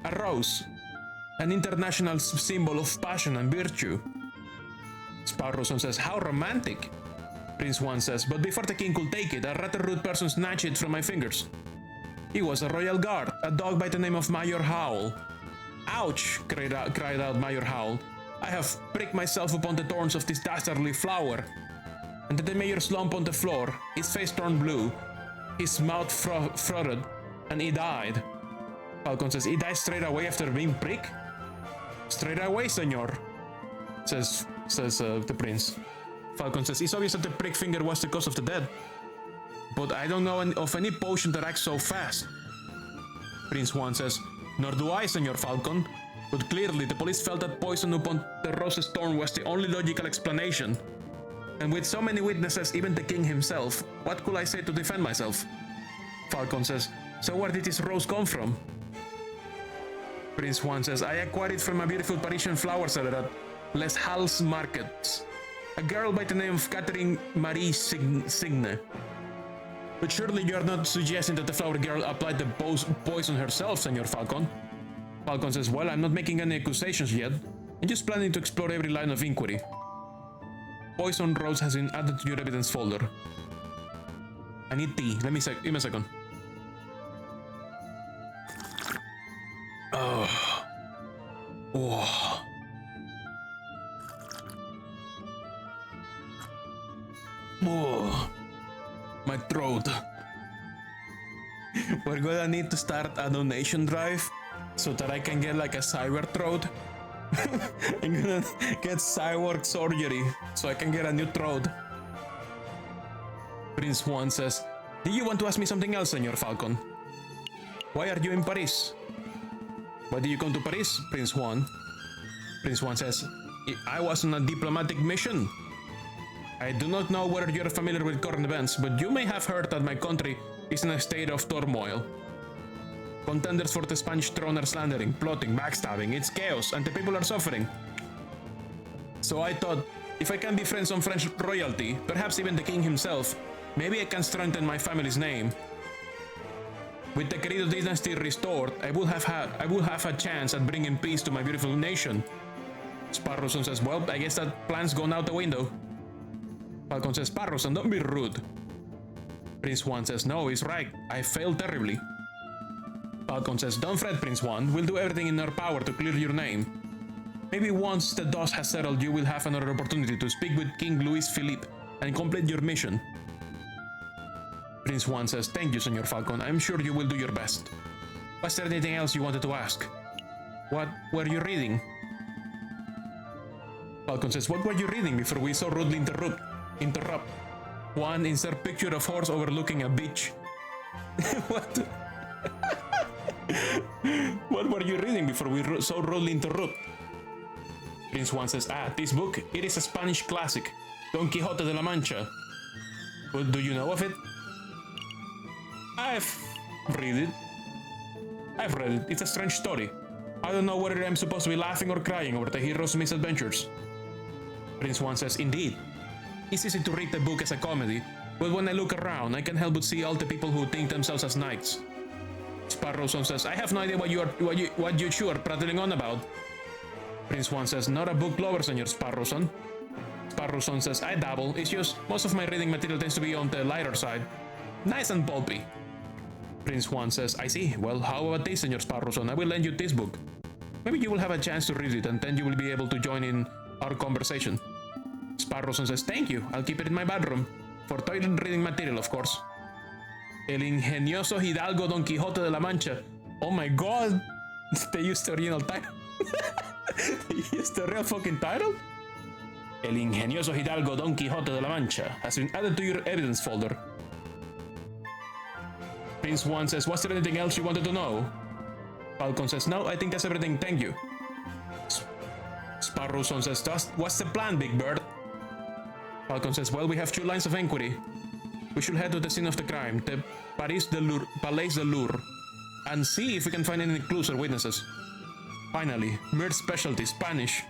A rose, an international symbol of passion and virtue. Sparrowson says, how romantic. Prince Juan says, but before the king could take it, a rather rude person snatched it from my fingers. He was a royal guard, a dog by the name of Mayor Howl. Ouch, cried out Mayor Howl. I have pricked myself upon the thorns of this dastardly flower. And then the mayor slumped on the floor, his face turned blue, his mouth frothed, and he died. Falcon says, he died straight away after being pricked? Straight away, senor, says the prince. Falcon says, it's obvious that the prick finger was the cause of the death, but I don't know of any potion that acts so fast. Prince Juan says, nor do I, Senor Falcon, but clearly the police felt that poison upon the rose's thorn was the only logical explanation. And with so many witnesses, even the king himself, what could I say to defend myself? Falcon says, so where did this rose come from? Prince Juan says, I acquired it from a beautiful Parisian flower seller at Les Halles Markets, a girl by the name of Catherine Marie Signe. But surely you are not suggesting that the flower girl applied the poison herself, Senor Falcon? Falcon says, well, I'm not making any accusations yet. I'm just planning to explore every line of inquiry. Poison rose has been added to your evidence folder. I need tea. Give me a second. Oh. Oh. Oh. My throat. We're gonna need to start a donation drive so that I can get like a cyber throat. I'm gonna get cyborg surgery so I can get a new throat. Prince Juan says, do you want to ask me something else, Senor Falcon? Why are you in Paris? Why did you come to Paris, Prince Juan? Prince Juan says, I was on a diplomatic mission. I do not know whether you're familiar with current events, but you may have heard that my country is in a state of turmoil. Contenders for the Spanish throne are slandering, plotting, backstabbing. It's chaos, and the people are suffering. So I thought, if I can befriend some French royalty, perhaps even the king himself, maybe I can strengthen my family's name. With the Querido dynasty restored, I will have a chance at bringing peace to my beautiful nation. Sparrowson says, well, I guess that plan's gone out the window. Falcon says, Sparrowson, don't be rude. Prince Juan says, no, he's right. I failed terribly. Falcon says, don't fret, Prince Juan. We'll do everything in our power to clear your name. Maybe once the dust has settled, you will have another opportunity to speak with King Louis Philippe and complete your mission. Prince Juan says, thank you, Senor Falcon. I'm sure you will do your best. Was there anything else you wanted to ask? What were you reading? Falcon says, what were you reading before we so rudely interrupt? Juan insert picture of horse overlooking a beach. What? What were you reading before we so rudely interrupt? Prince Juan says, this book, it is a Spanish classic, Don Quixote de la Mancha. Well, do you know of it? I've read it. It's a strange story. I don't know whether I'm supposed to be laughing or crying over the hero's misadventures. Prince Juan says, indeed. It's easy to read the book as a comedy, but when I look around, I can't help but see all the people who think themselves as knights. Sparrowson says, I have no idea what you two are prattling on about. Prince Juan says, not a book lover, Senor Sparrowson. Sparrowson says, I dabble. It's just most of my reading material tends to be on the lighter side. Nice and pulpy. Prince Juan says, I see. Well, how about this, Senor Sparrowson? I will lend you this book. Maybe you will have a chance to read it, and then you will be able to join in our conversation. Sparrowson says, thank you. I'll keep it in my bedroom. For toilet reading material, of course. El ingenioso Hidalgo Don Quixote de la Mancha. Oh my god. They used the original title. They used the real fucking title? El ingenioso Hidalgo Don Quixote de la Mancha has been added to your evidence folder. Prince Juan says, was there anything else you wanted to know? Falcon says, no, I think that's everything, thank you. Sparrowson says, what's the plan, Big Bird? Falcon says, well, we have 2 lines of inquiry. We should head to the scene of the crime, the Palais de Lourdes, and see if we can find any clues or witnesses. Finally, Mer's specialty, Spanish.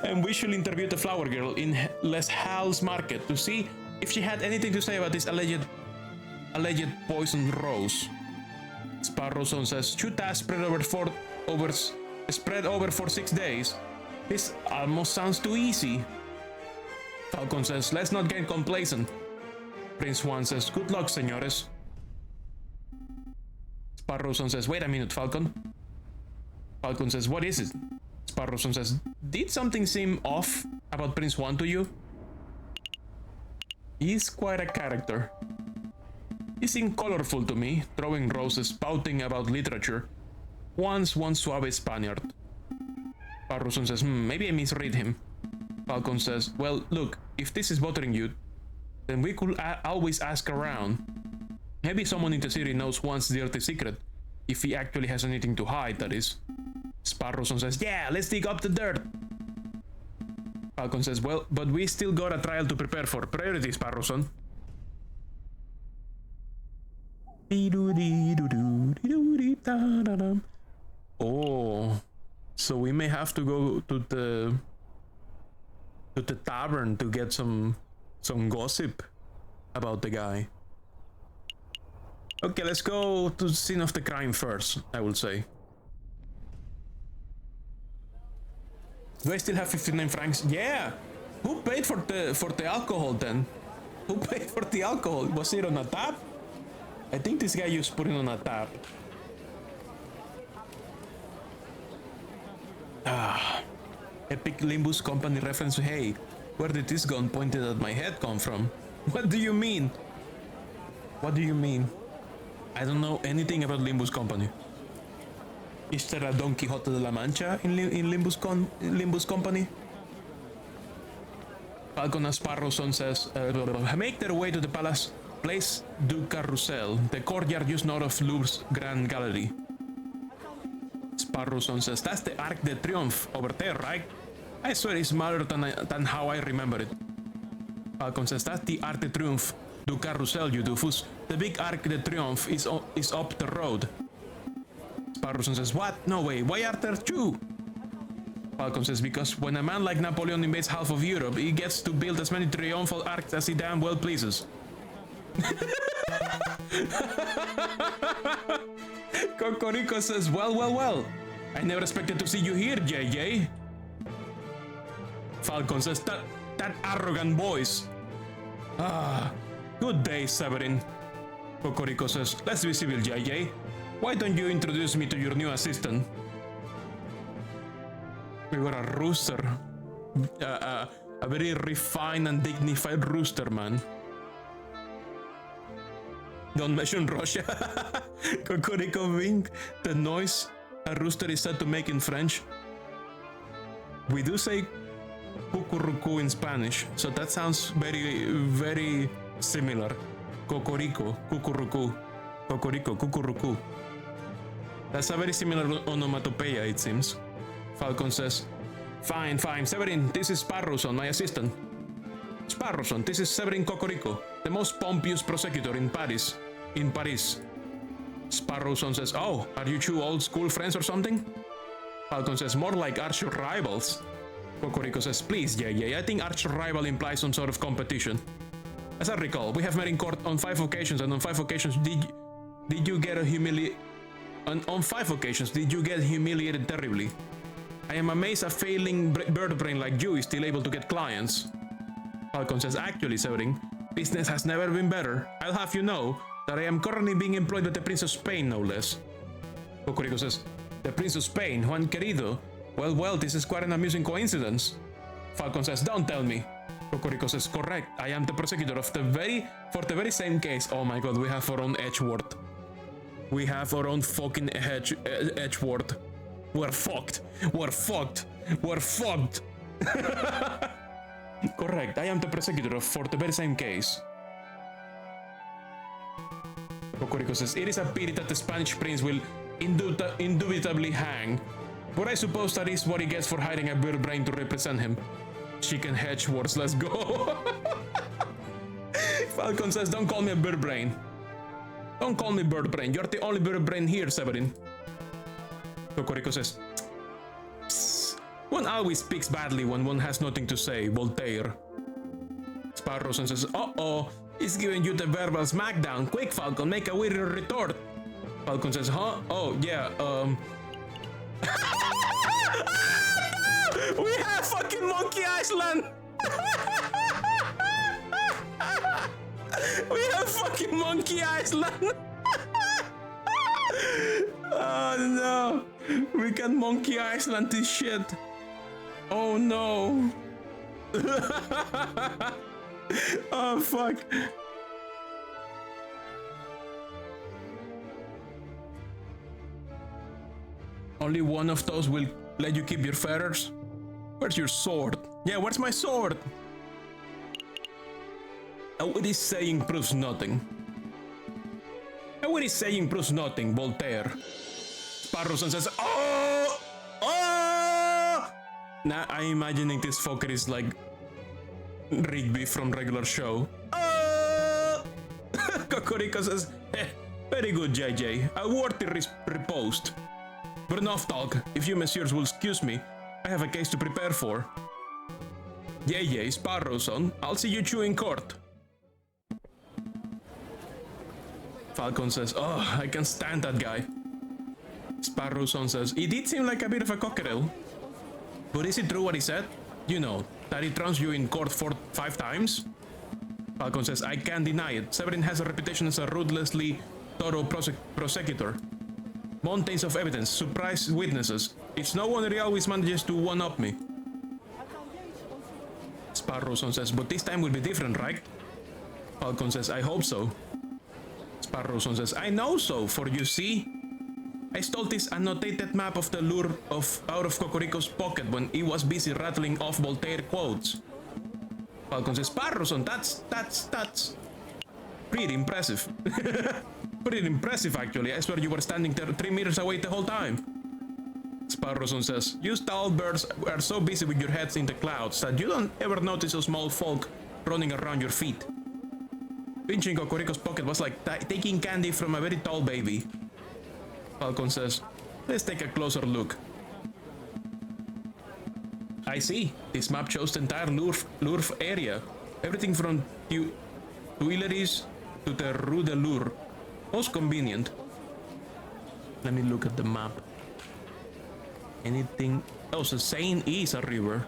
And we should interview the flower girl in Les Halles Market to see if she had anything to say about this alleged poison rose. Sparrowson says, 2 tasks spread over for 6 days. This almost sounds too easy. Falcon says, let's not get complacent. Prince Juan says, good luck, señores. Sparrowson says, wait a minute, Falcon. Falcon says, what is it? Sparrowson says, did something seem off about Prince Juan to you? He's quite a character. He seemed colorful to me, throwing roses, spouting about literature. Once one suave Spaniard. Sparrowson says, maybe I misread him. Falcon says, well, look, if this is bothering you, then we could always ask around. Maybe someone in the city knows Juan's dirty secret, if he actually has anything to hide, that is. Sparrowson says, yeah, let's dig up the dirt. Falcon says, well, but we still got a trial to prepare for. Priorities, Sparrowson. Oh, so we may have to go to the tavern to get some gossip about the guy. Okay, let's go to the scene of the crime first, I will say. Do I still have 59 francs? Yeah! Who paid for the alcohol then? Who paid for the alcohol? Was it on a tab? I think this guy used to put it on a tab. Epic Limbus Company reference. Hey, where did this gun pointed at my head come from? What do you mean? What do you mean? I don't know anything about Limbus Company. Is there a Don Quixote de la Mancha in Limbus Company? Falcon and Sparrowson says, make their way to the Place du Carrousel, the courtyard used north of Louvre's Grand Gallery. Sparrowson says, that's the Arc de Triomphe over there, right? I swear it's smaller than how I remember it. Falcon says, that's the Arc de Triomphe Du carousel, you doofus. The big Arc de Triomphe is up the road. Sparrowson says, what? No way, why are there two? Falcon says, because when a man like Napoleon invades half of Europe, he gets to build as many triumphal arcs as he damn well pleases. Cocorico says, well. I never expected to see you here, JJ. Falcon says, that arrogant voice. Ah, good day, Severin. Cocorico says, let's be civil, JJ. Why don't you introduce me to your new assistant? We were a rooster. A very refined and dignified rooster, man. Don't mention Russia. Cocorico wink. The noise a rooster is said to make in French. We do say cucurucu in Spanish, so that sounds very similar. Cocorico, cucurucu. Cocorico, cucurucu. That's a very similar onomatopoeia, it seems. Falcon says, fine. Severin, this is Sparrowson, my assistant. Sparrowson, this is Severin Cocorico, the most pompous prosecutor in Paris. Sparrowson says, oh, are you two old school friends or something? Falcon says, more like arch rivals. Cocorico says, please, yeah, I think arch rival implies some sort of competition. As I recall, we have met in court on 5 occasions, and on 5 occasions did you get on 5 occasions did you get humiliated terribly? I am amazed a failing bird brain like you is still able to get clients. Falcon says, actually, Severin, business has never been better. I'll have you know that I am currently being employed by the Prince of Spain, no less. Cocorico says, the Prince of Spain, Juan Querido? Well, this is quite an amusing coincidence. Falcon says, don't tell me. Cocorico says, correct, I am the prosecutor for the very same case. Oh my god, we have our own Edgeworth. We have our own fucking Edgeworth. We're fucked. Correct, I am the prosecutor for the very same case. Cocorico says, it is a pity that the Spanish prince will indubitably hang, but I suppose that is what he gets for hiring a bird brain to represent him. Chicken Hedgeworths, let's go. Falcon says, don't call me a bird brain. Don't call me bird brain, you're the only bird brain here, Severin. Cocorico says, psst, one always speaks badly when one has nothing to say, Voltaire. Sparrowson says, uh-oh, he's giving you the verbal smackdown. Quick, Falcon, make a witty retort. Falcon says, huh? Oh, yeah, We have fucking Monkey Island! We have fucking Monkey Island! Oh no! We can Monkey Island this shit! Oh no! Oh fuck! Only one of those will let you keep your feathers? Where's your sword? Yeah, where's my sword? A witty saying proves nothing. A witty saying proves nothing, Voltaire. Sparrowson says, oh! Oh! Now I'm imagining this fucker is like Rigby from regular show. Oh! Cocorico says, very good, JJ. A worthy riposte. But enough talk. If you messieurs will excuse me, I have a case to prepare for. Yeah, Sparrowson. I'll see you two in court. Falcon says, oh, I can't stand that guy. Sparrowson says, he did seem like a bit of a cockerel. But is it true what he said? You know, that he trounced you in court 4-5 times? Falcon says, I can't deny it. Severin has a reputation as a ruthlessly thorough prosecutor. Mountains of evidence, surprise witnesses. It's no wonder he always manages to one-up me. Sparrowson says, but this time will be different, right? Falcon says, I hope so. Sparrowson says, I know so, for you see, I stole this annotated map of the lure out of Cocorico's pocket when he was busy rattling off Voltaire quotes. Falcon says, Sparrowson, that's pretty impressive. Pretty impressive, actually. I swear you were standing there 3 meters away the whole time. Sparrowson says, you tall birds are so busy with your heads in the clouds that you don't ever notice a small folk running around your feet. Pinching Cocorico's pocket was like taking candy from a very tall baby. Falcon says, let's take a closer look. I see. This map shows the entire Louvre area. Everything from Tuileries to the Rue de Louvre. Most convenient. Let me look at the map. Anything? Oh, so Seine is a river.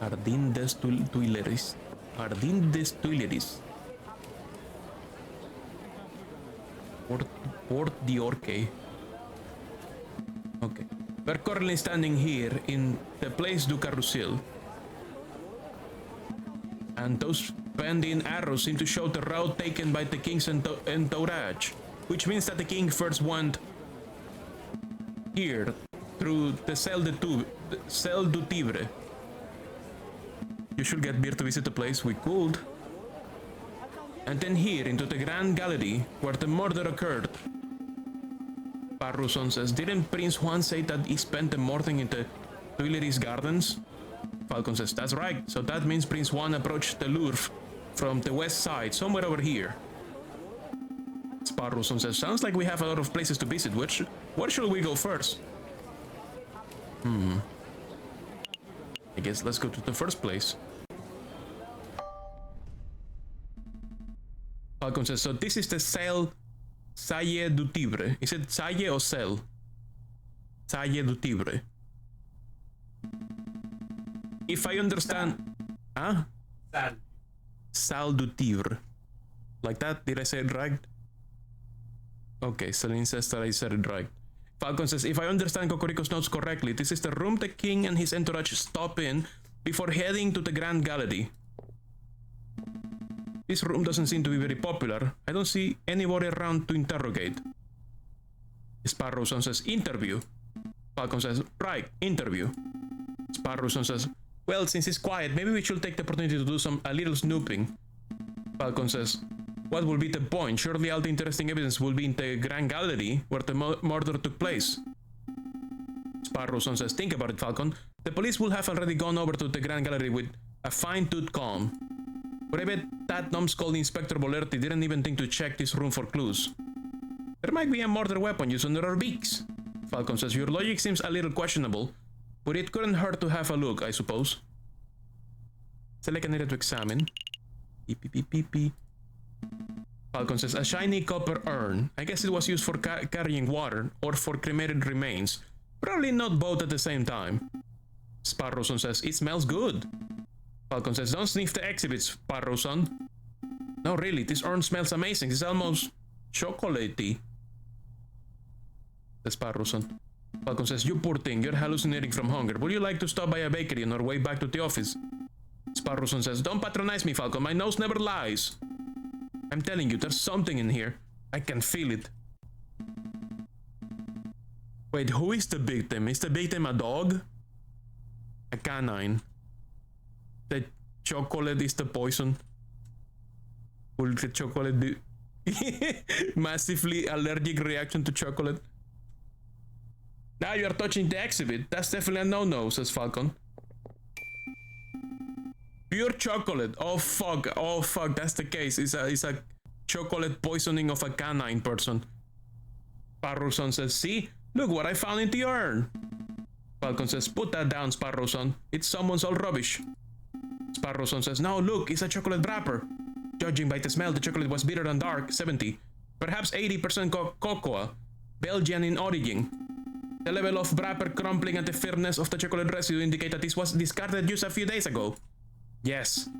Jardín des Tuileries. Jardín des Tuileries. Port d'Orque. Okay. We're currently standing here in the Place du Carrousel. And those bending arrows seem to show the route taken by the king's entourage, which means that the king first went here through the Celle du Tibre. You should get beer to visit the place. We could. And then here into the Grand Gallery where the murder occurred. Parrouson says, didn't Prince Juan say that he spent the morning in the Tuileries Gardens? Falcon says, that's right. So that means Prince Juan approached the Louvre from the west side, somewhere over here. Parrouson says, sounds like we have a lot of places to visit. Where should we go first? I guess let's go to the first place. Falcon says, so this is the Celle du Tibre. Is it Salle or Celle? Salle du Tibre. If I understand... Huh? Salle du Tibre. Like that? Did I say it right? Okay, Celine says that I said it right. Falcon says, if I understand Cocorico's notes correctly, this is the room the king and his entourage stop in before heading to the Grand Gallery. This room doesn't seem to be very popular. I don't see anybody around to interrogate. Sparrowson says, interview. Falcon says, right, interview. Sparrowson says, well, since it's quiet, maybe we should take the opportunity to do a little snooping. Falcon says, what will be the point? Surely all the interesting evidence will be in the Grand Gallery where the murder took place. Sparrowson says, think about it, Falcon. The police will have already gone over to the Grand Gallery with a fine-tooth comb. But I bet that numbskull Inspector Bolerti didn't even think to check this room for clues. There might be a murder weapon used under our beaks. Falcon says, your logic seems a little questionable, but it couldn't hurt to have a look, I suppose. Select an area to examine. Beep. Falcon says, a shiny copper urn. I guess it was used for carrying water or for cremated remains. Probably not both at the same time. Sparrowson says, it smells good. Falcon says, don't sniff the exhibits, Sparrowson. No, really, this urn smells amazing. It's almost chocolatey. The Sparrowson. Falcon says, you poor thing, you're hallucinating from hunger. Would you like to stop by a bakery on our way back to the office? Sparrowson says, don't patronize me, Falcon. My nose never lies. I'm telling you, there's something in here. I can feel it. Wait, who is the victim? Is the victim a dog? A canine. The chocolate is the poison. Will the chocolate be massively allergic reaction to chocolate? Now you're touching the exhibit. That's definitely a no-no, says Falcon. Pure chocolate. Oh fuck, that's the case. It's a chocolate poisoning of a canine person. Sparrowson says, see? Look what I found in the urn. Falcon says, put that down, Sparrowson. It's someone's old rubbish. Sparrowson says, no, look, it's a chocolate wrapper. Judging by the smell, the chocolate was bitter and dark, 70. Perhaps 80% cocoa, Belgian in origin. The level of wrapper crumpling and the firmness of the chocolate residue indicate that this was discarded just a few days ago. Yes,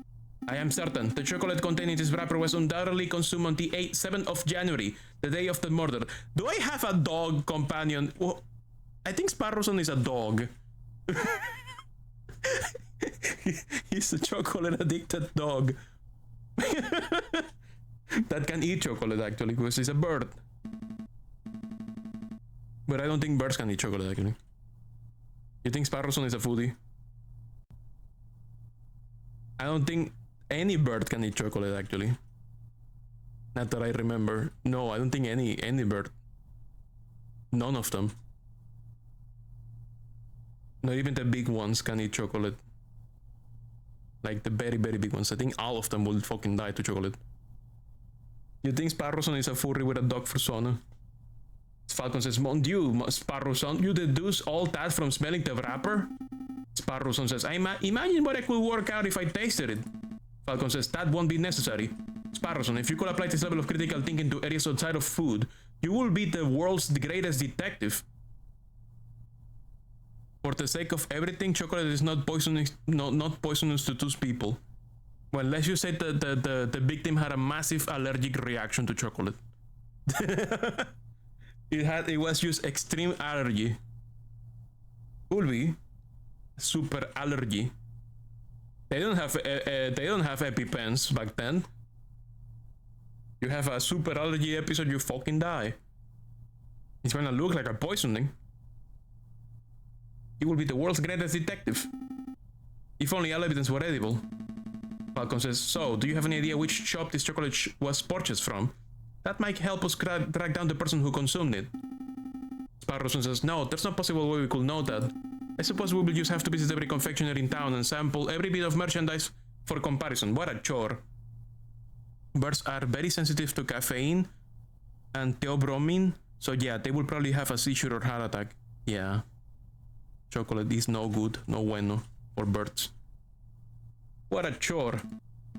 I am certain. The chocolate containing this wrapper was undoubtedly consumed on the 7th of January, the day of the murder. Do I have a dog companion? Well, I think Sparrowson is a dog. He's a chocolate addicted dog. That can eat chocolate actually, because he's a bird. But I don't think birds can eat chocolate actually. You think Sparrowson is a foodie? I don't think any bird can eat chocolate actually. Not that I remember. No, I don't think any bird. None of them. Not even the big ones can eat chocolate. Like the very, very big ones. I think all of them will fucking die to chocolate. You think Sparrowson is a furry with a dog persona? Falcon says, Mon Dieu, Sparrowson, you deduce all that from smelling the wrapper? Sparrowson says, imagine what I could work out if I tasted it. Falcon says, that won't be necessary. Sparrowson, if you could apply this level of critical thinking to areas outside of food, you will be the world's greatest detective. For the sake of everything, chocolate is not poisonous, not poisonous to those people. Well, let's just say the victim had a massive allergic reaction to chocolate. It was just extreme allergy. Could be super allergy. They don't have EpiPens back then. You have a super allergy episode, you fucking die. It's gonna look like a poisoning. You will be the world's greatest detective. If only all evidence were edible. Falcon says, so, do you have any idea which shop this chocolate was purchased from? That might help us track down the person who consumed it. Sparrowson says, no, there's no possible way we could know that. I suppose we will just have to visit every confectioner in town and sample every bit of merchandise for comparison. What a chore. Birds are very sensitive to caffeine and theobromine, so yeah, they will probably have a seizure or heart attack. Yeah. Chocolate is no good, no bueno for birds. What a chore.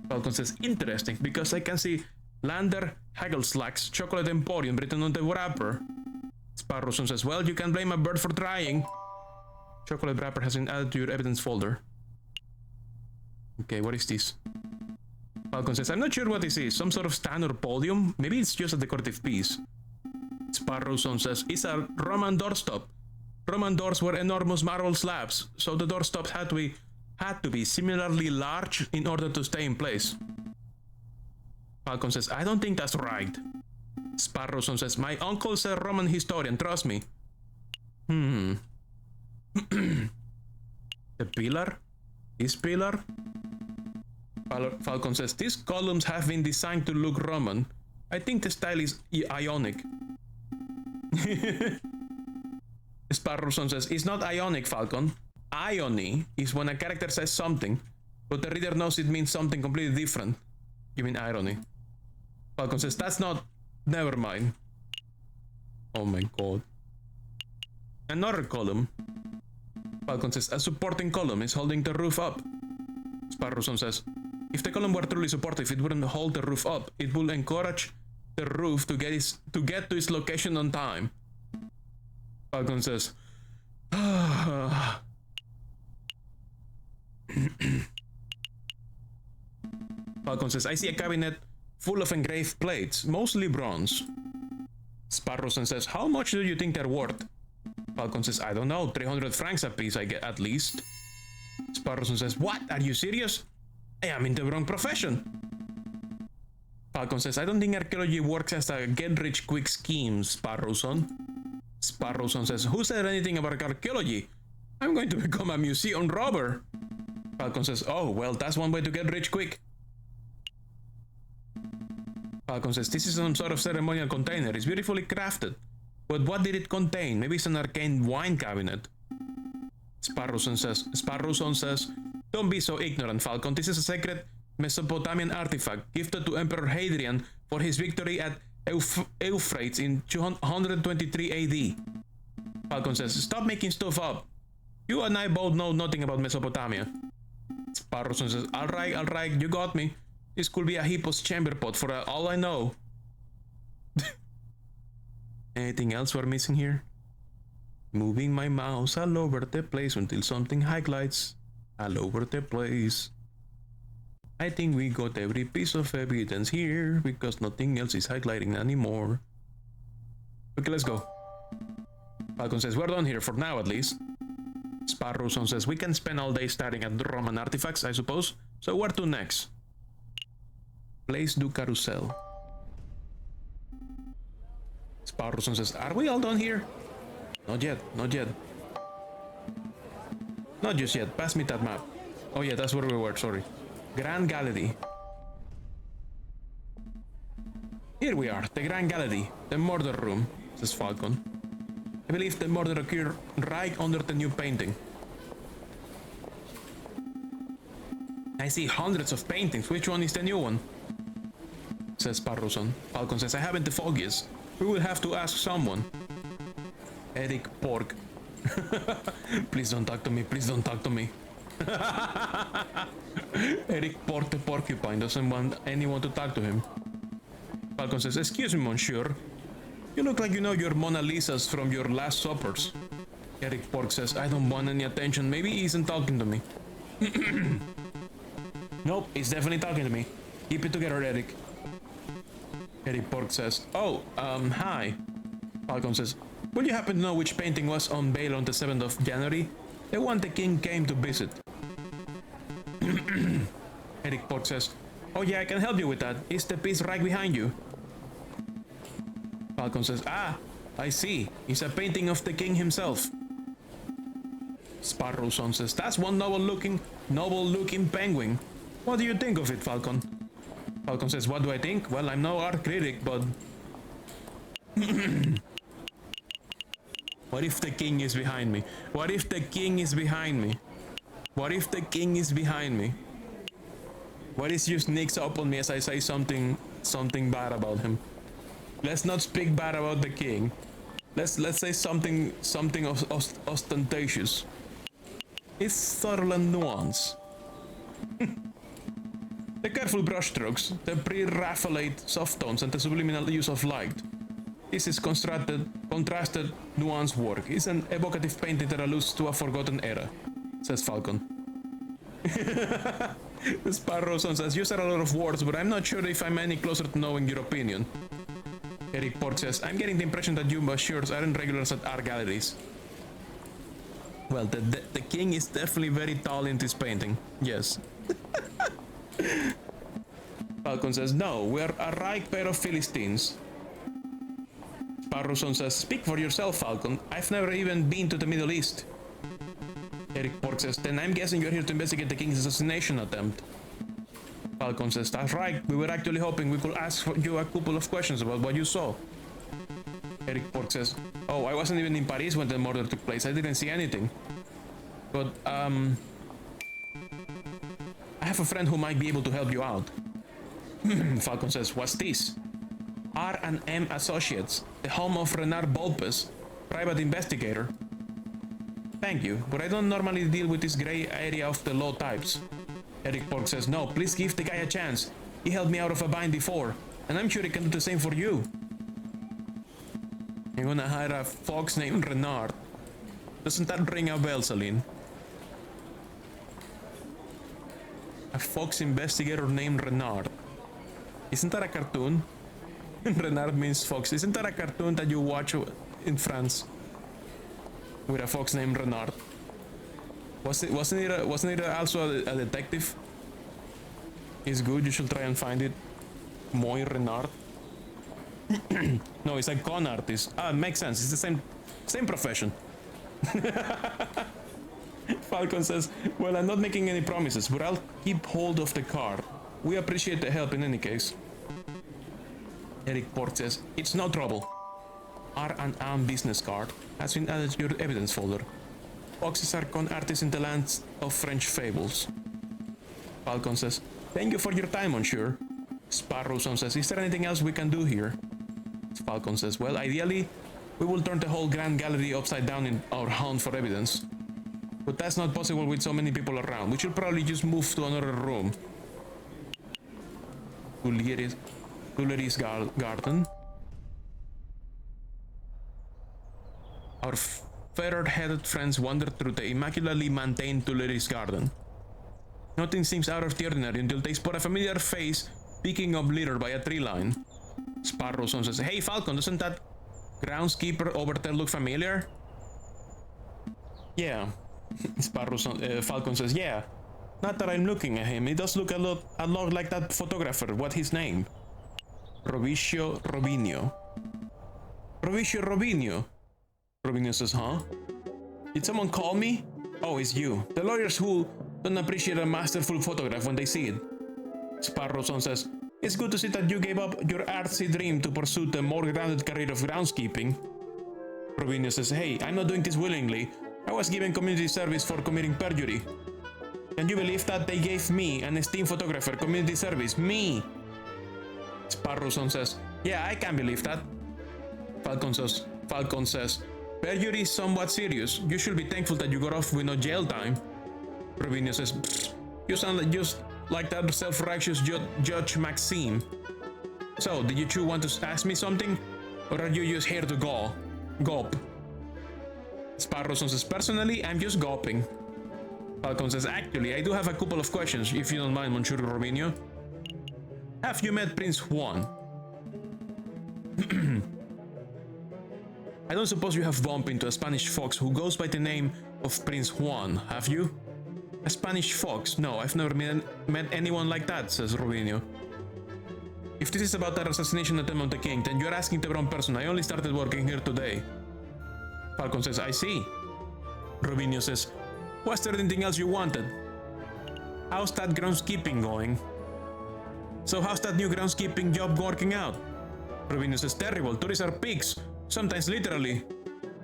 Falcon says, interesting, because I can see Lander Hagelslack's Chocolate Emporium written on the wrapper. Sparrowson says, well, you can blame a bird for trying. Chocolate wrapper has been added to your evidence folder. Okay, what is this? Falcon says, I'm not sure what this is. Some sort of stand or podium? Maybe it's just a decorative piece. Sparrowson says, it's a Roman doorstop. Roman doors were enormous marble slabs, so the doorstops had to be similarly large in order to stay in place. Falcon says, I don't think that's right. Sparrowson says, my uncle's a Roman historian, trust me. The pillar? This pillar? Falcon says, these columns have been designed to look Roman. I think the style is Ionic. Sparrowson says, it's not Ionic, Falcon. Irony is when a character says something, but the reader knows it means something completely different. You mean irony? Falcon says, that's not... Never mind. Oh my god. Another column. Falcon says, a supporting column is holding the roof up. Sparrowson says, if the column were truly supportive, it wouldn't hold the roof up. It will encourage the roof to get to its location on time. Falcon says, Falcon says, I see a cabinet full of engraved plates, mostly bronze. Sparrowson says, how much do you think they're worth? Falcon says, I don't know, 300 francs a piece, I get at least. Sparrowson says, what? Are you serious? I am in the wrong profession. Falcon says, I don't think archaeology works as a get-rich-quick scheme, Sparrowson. Sparrowson says, who said anything about archaeology? I'm going to become a museum robber. Falcon says, oh, well, that's one way to get rich quick. Falcon says, this is some sort of ceremonial container. It's beautifully crafted. But what did it contain? Maybe it's an arcane wine cabinet. Sparrowson says, don't be so ignorant, Falcon. This is a sacred Mesopotamian artifact gifted to Emperor Hadrian for his victory at Euphrates in 223 AD. Falcon says, stop making stuff up. You and I both know nothing about Mesopotamia. Sparrowson says, alright, you got me. This could be a Hippos chamber pot for all I know. Anything else we're missing here? Moving my mouse all over the place until something highlights all over the place. I think we got every piece of evidence here because nothing else is highlighting anymore. Okay, let's go. Falcon says, we're done here for now at least. Sparrowson says, we can spend all day staring at the Roman artifacts, I suppose. So where to next? Place du Carousel. Sparrowson says, are we all done here? Not yet. Not just yet. Pass me that map. Oh yeah, that's where we were, sorry. Grand Gallery. Here we are, the Grand Gallery, the murder room, says Falcon. believe the murder occurred right under the new painting. I see hundreds of paintings. Which one is the new one? Says Parruson. Falcon says, I haven't the foggiest. We will have to ask someone. Eric Pork. Please don't talk to me. Please don't talk to me. Eric Pork the Porcupine doesn't want anyone to talk to him. Falcon says, excuse me, monsieur. You look like you know your Mona Lisas from your last suppers. Eric Pork says, I don't want any attention. Maybe he isn't talking to me. Nope, he's definitely talking to me. Keep it together, Eric. Eric Pork says, oh, hi. Falcon says, will you happen to know which painting was on bail on the 7th of January? The one the king came to visit. Eric Pork says, oh yeah, I can help you with that. It's the piece right behind you. Falcon says, ah, I see. It's a painting of the king himself. Sparrowson says, that's one noble-looking penguin. What do you think of it, Falcon? Falcon says, what do I think? Well, I'm no art critic, but... What if the king is behind me? What if the king is behind me? What if the king is behind me? What if he sneaks up on me as I say something bad about him? Let's not speak bad about the king. Let's say something ostentatious. It's subtle and nuance. The careful brushstrokes, the pre-raffinate soft tones, and the subliminal use of light. This is contrasted, nuanced work. It's an evocative painting that alludes to a forgotten era, says Falcon. Sparrowson says, you said a lot of words, but I'm not sure if I'm any closer to knowing your opinion. Eric Pork says, I'm getting the impression that you messieurs aren't regulars at art galleries. Well, the king is definitely very tall in this painting. Yes. Falcon says, no, we're a right pair of Philistines. Sparrowson says, speak for yourself, Falcon. I've never even been to the Middle East. Eric Pork says, then I'm guessing you're here to investigate the king's assassination attempt. Falcon says, that's right. We were actually hoping we could ask you a couple of questions about what you saw. Eric Pork says, oh, I wasn't even in Paris when the murder took place. I didn't see anything. But, I have a friend who might be able to help you out. Falcon says, what's this? R&M Associates, the home of Renard Bulpes, private investigator. Thank you, but I don't normally deal with this gray area of the law types. Eric Pork says, no, please give the guy a chance. He helped me out of a bind before, and I'm sure he can do the same for you. I'm gonna hire a fox named Renard. Doesn't that ring a bell, Celine? A fox investigator named Renard. Isn't that a cartoon? Renard means fox. Isn't that a cartoon that you watch in France? With a fox named Renard. Wasn't it also a detective? It's good, you should try and find it. Moy Renard. No, it's a con artist. Ah, it makes sense. It's the same profession. Falcon says, well, I'm not making any promises, but I'll keep hold of the card. We appreciate the help in any case. Eric Pork says, it's no trouble. R&M business card has been added to your evidence folder. Foxes are con artists in the lands of French fables. Falcon says, thank you for your time, monsieur. Sparrowson says, is there anything else we can do here? Falcon says, well, ideally, we will turn the whole Grand Gallery upside down in our hunt for evidence. But that's not possible with so many people around. We should probably just move to another room. Tuileries Garden. Our feather-headed friends wandered through the immaculately maintained Tuileries Garden. Nothing seems out of the ordinary until they spot a familiar face picking up litter by a tree line. Sparrowson says, hey Falcon, doesn't that groundskeeper over there look familiar? Yeah. Falcon says, yeah. Not that I'm looking at him, he does look a lot like that photographer. What's his name? Robinio. Robinio Robinio. Robinio says, huh? Did someone call me? Oh, it's you. The lawyers who don't appreciate a masterful photograph when they see it. Sparrowson says, it's good to see that you gave up your artsy dream to pursue the more grounded career of groundskeeping. Robinho says, hey, I'm not doing this willingly. I was given community service for committing perjury. Can you believe that they gave me, an esteemed photographer, community service? Me! Sparrowson says, yeah, I can believe that. Falcon says, perjury is somewhat serious. You should be thankful that you got off with no jail time. Robinho says, you sound like just like that self-righteous Judge Maxime. So, did you two want to ask me something? Or are you just here to gawp? Sparrowson says, personally, I'm just gawping. Falcon says, actually, I do have a couple of questions, if you don't mind, Monsieur Robinho. Have you met Prince Juan? I don't suppose you have bumped into a Spanish fox who goes by the name of Prince Juan, have you? A Spanish fox? No, I've never met anyone like that, says Robinho. If this is about that assassination attempt on the king, then you're asking the wrong person. I only started working here today. Falcon says, I see. Robinho says, was there anything else you wanted? How's that groundskeeping going? So how's that new groundskeeping job working out? Robinho says, terrible. Tourists are pigs. Sometimes literally.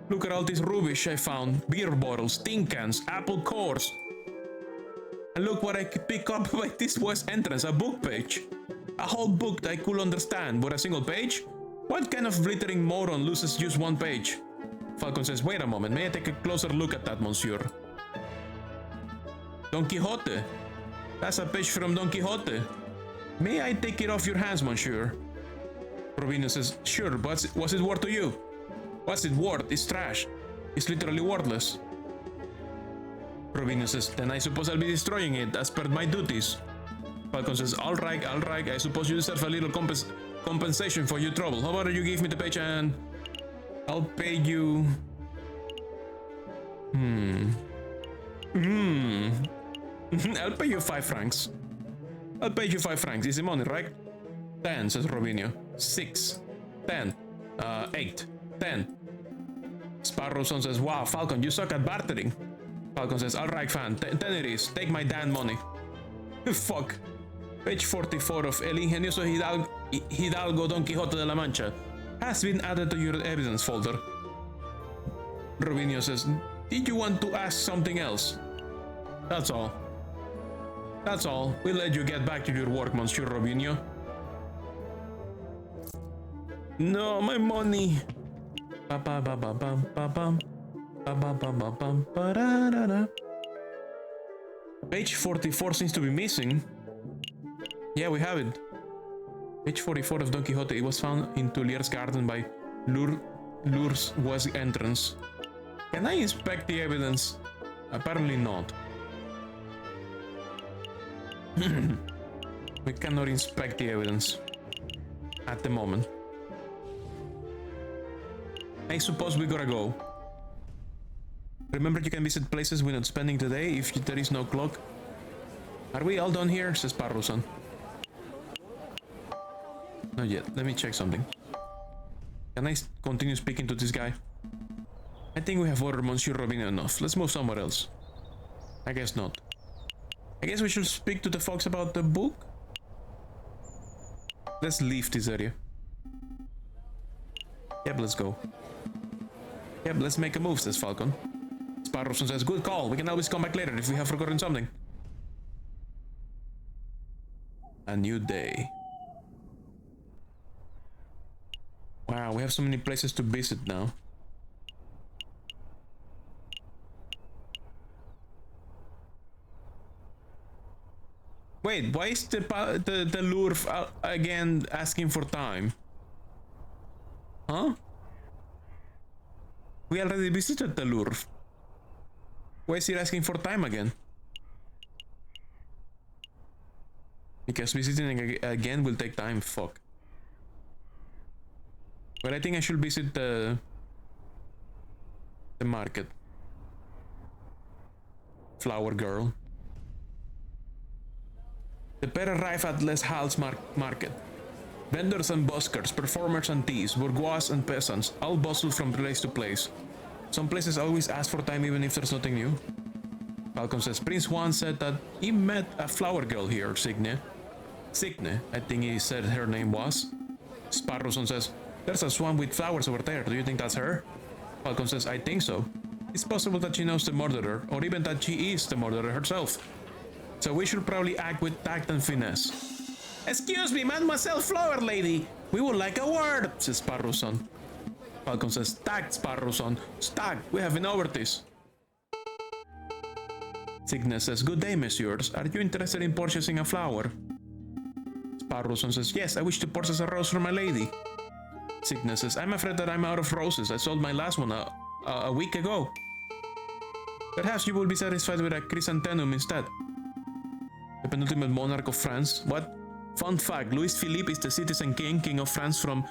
Look at all this rubbish I found. Beer bottles, tin cans, apple cores. And look what I could pick up by this west entrance, a book page. A whole book that I could understand, but a single page? What kind of glittering moron loses just one page? Falcon says, wait a moment, may I take a closer look at that, monsieur? Don Quixote. That's a page from Don Quixote. May I take it off your hands, monsieur? Robinho says, sure, but what's it worth to you? What's it worth? It's trash. It's literally worthless. Robinho says, then I suppose I'll be destroying it as per my duties. Falcon says, alright, I suppose you deserve a little compensation for your trouble. How about you give me the page and I'll pay you... I'll pay you 5 francs. I'll pay you 5 francs. Easy money, right? 10, says Robinho. 6. 10. 8. 10. Sparrowson says, wow, Falcon, you suck at bartering. Falcon says, alright, fan. 10 it is. Take my damn money. Fuck. Page 44 of El Ingenioso Hidalgo Don Quixote de la Mancha has been added to your evidence folder. Robinho says, did you want to ask something else? That's all. That's all. We'll let you get back to your work, Monsieur Robinho. No, my money. Page 44 seems to be missing. Yeah, we have it. Page 44 of Don Quixote. It was found in Tulier's garden by Lour's west entrance. Can I inspect the evidence? Apparently not. We cannot inspect the evidence at the moment. I suppose we gotta go. Remember, you can visit places without spending the day if there is no clock. Are we all done here? Says Sparrowson. Not yet. Let me check something. Can I continue speaking to this guy? I think we have ordered Monsieur Robinho enough. Let's move somewhere else. I guess not. I guess we should speak to the folks about the book? Let's leave this area. Yep, let's go. Yep, let's make a move, says Falcon. Sparrowson says, good call. We can always come back later if we have forgotten something. A new day. Wow, we have so many places to visit now. Wait, why is the lure again asking for time? Huh? We already visited the lure. Why is he asking for time again? Because visiting again will take time. Fuck. But I think I should visit the market. Flower girl. The pair arrive at Les Halles market. Vendors and buskers, performers and thieves, bourgeois and peasants, all bustle from place to place. Some places always ask for time even if there's nothing new. Falcon says, Prince Juan said that he met a flower girl here, Signe, I think he said her name was. Sparrowson says, there's a swan with flowers over there, do you think that's her? Falcon says, I think so. It's possible that she knows the murderer, or even that she is the murderer herself. So we should probably act with tact and finesse. Excuse me, Mademoiselle Flower Lady. We would like a word, says Sparrowson. Falcon says, tact, Sparrowson. Stag, we have been over this. Cygnus says, good day, messieurs. Are you interested in purchasing a flower? Sparrowson says, yes, I wish to purchase a rose for my lady. Cygnus says, I'm afraid that I'm out of roses. I sold my last one a week ago. Perhaps you will be satisfied with a chrysanthemum instead. The penultimate monarch of France. What? Fun fact, Louis Philippe is the citizen king of France from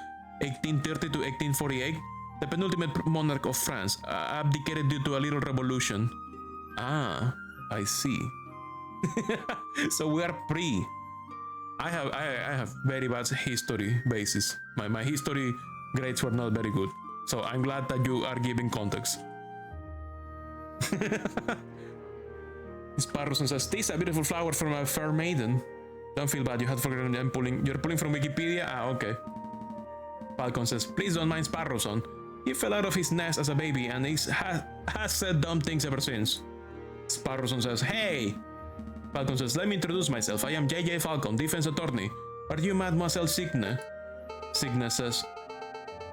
1830 to 1848. The penultimate monarch of France, abdicated due to a little revolution. Ah, I see. So we are pre. I have very bad history basis. My history grades were not very good. So I'm glad that you are giving context. Sparrowson says, this is a beautiful flower from a fair maiden. Don't feel bad, you had forgotten you're pulling from Wikipedia? Ah, okay. Falcon says, please don't mind Sparrowson. He fell out of his nest as a baby and has said dumb things ever since. Sparrowson says, hey! Falcon says, let me introduce myself. I am J.J. Falcon, defense attorney. Are you Mademoiselle Cygne? Cygne says,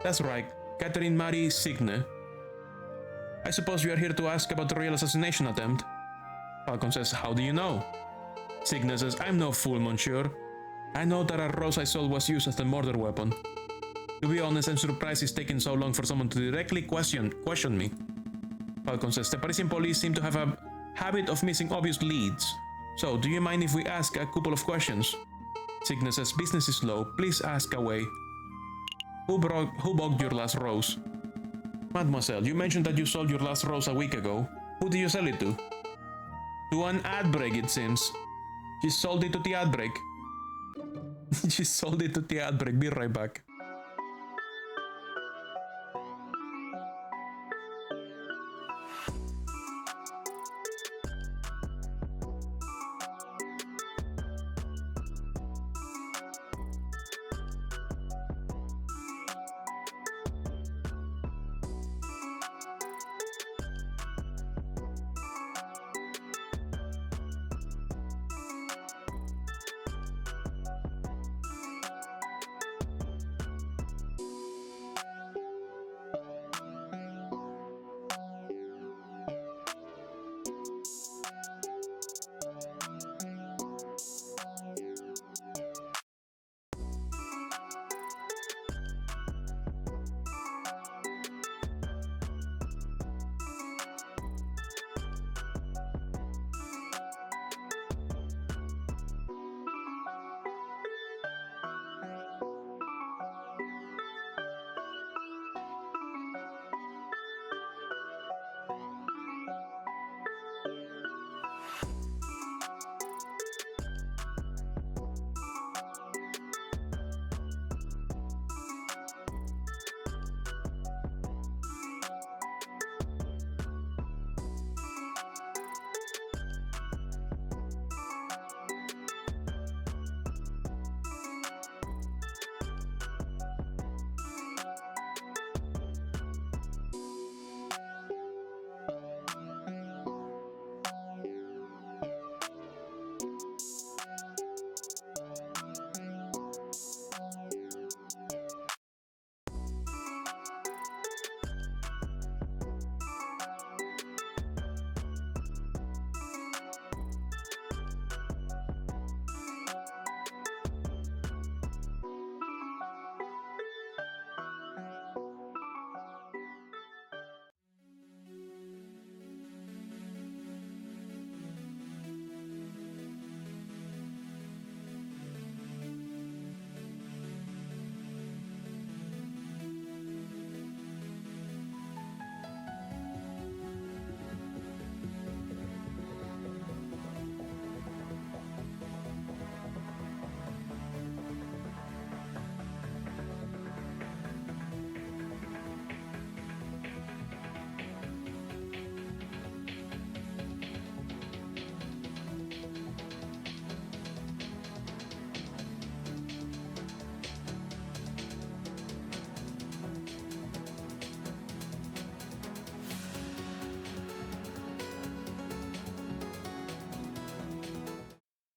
that's right, Catherine Marie Cygne. I suppose you are here to ask about the real assassination attempt. Falcon says, how do you know? Cygne says, I'm no fool, monsieur. I know that a rose I sold was used as the murder weapon. To be honest, I'm surprised it's taken so long for someone to directly question me. Falcon says, the Parisian police seem to have a habit of missing obvious leads. So, do you mind if we ask a couple of questions? Cygne says, business is slow, please ask away. Who bought your last rose? Mademoiselle, you mentioned that you sold your last rose a week ago. Who did you sell it to? To an ad break, it seems. She sold it to the ad break. She sold it to the ad break. Be right back.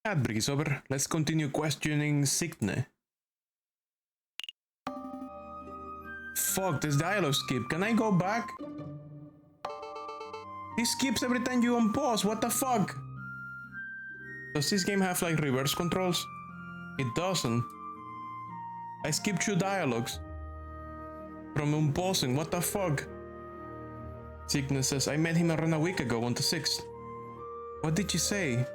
Ad break is over. Let's continue questioning Signe. Fuck, this dialogue skip. Can I go back? This skips every time you unpause. What the fuck? Does this game have like reverse controls? It doesn't. I skipped 2 dialogues from unpausing. What the fuck? Signe says, I met him around a week ago on the 6th. What did you say?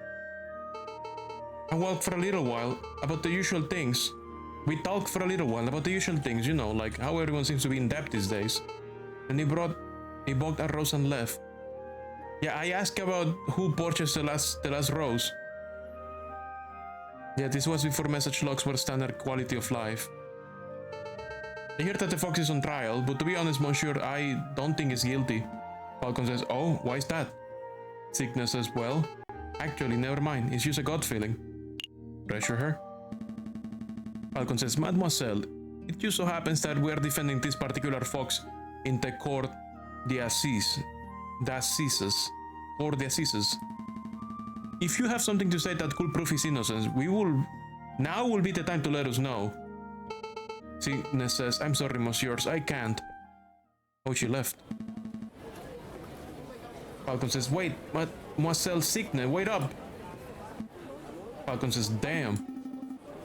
I walked for a little while about the usual things. We talked for a little while about the usual things, you know, like how everyone seems to be in debt these days. And he bought a rose and left. Yeah, I asked about who purchased the last rose. Yeah, this was before message logs were standard quality of life. I hear that the fox is on trial, but to be honest, monsieur, I don't think he's guilty. Falcon says, oh, why is that? Signe says, well, actually, never mind, it's just a gut feeling. Pressure her. Falcon says, Mademoiselle, it just so happens that we are defending this particular fox in the Court d'Assises. Court d'Assises. If you have something to say that could prove his innocence, now will be the time to let us know. Signe says, I'm sorry, monsieurs, I can't. Oh, she left. Falcon says, wait, Mademoiselle Signe, wait up. Falcon says, damn.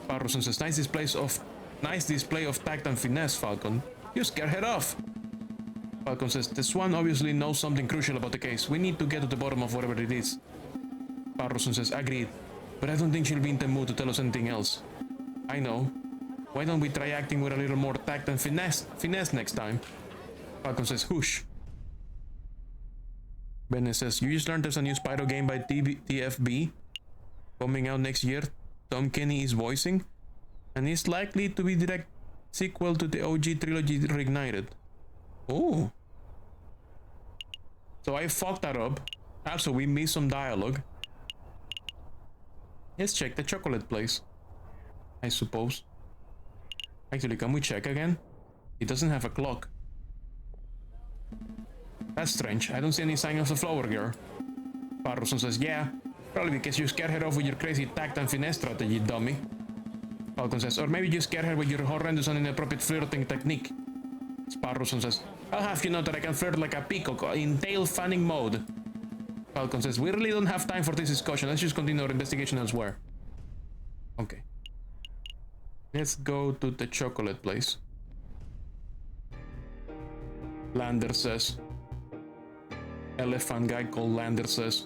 Parroson says, nice display of tact and finesse, Falcon. You scared her off. Falcon says, the Swan obviously knows something crucial about the case. We need to get to the bottom of whatever it is. Parroson says, agreed. But I don't think she'll be in the mood to tell us anything else. I know. Why don't we try acting with a little more tact and finesse next time? Falcon says, whoosh. Bennett says, you just learned there's a new Spyro game by TFB coming out next year. Tom Kenny is voicing, and it's likely to be direct sequel to the OG trilogy Reignited. Oh. So I fucked that up. Also, we missed some dialogue. Let's check the chocolate place, I suppose. Actually, can we check again? It doesn't have a clock. That's strange. I don't see any sign of the flower girl. Parroson says, yeah, probably because you scared her off with your crazy tact and finesse strategy, dummy. Falcon says, or maybe you scared her with your horrendous and inappropriate flirting technique. Parroson says, I'll have you know that I can flirt like a peacock in tail fanning mode. Falcon says, we really don't have time for this discussion. Let's just continue our investigation elsewhere. Okay. Let's go to the chocolate place. Lander says. Elephant guy called Lander says,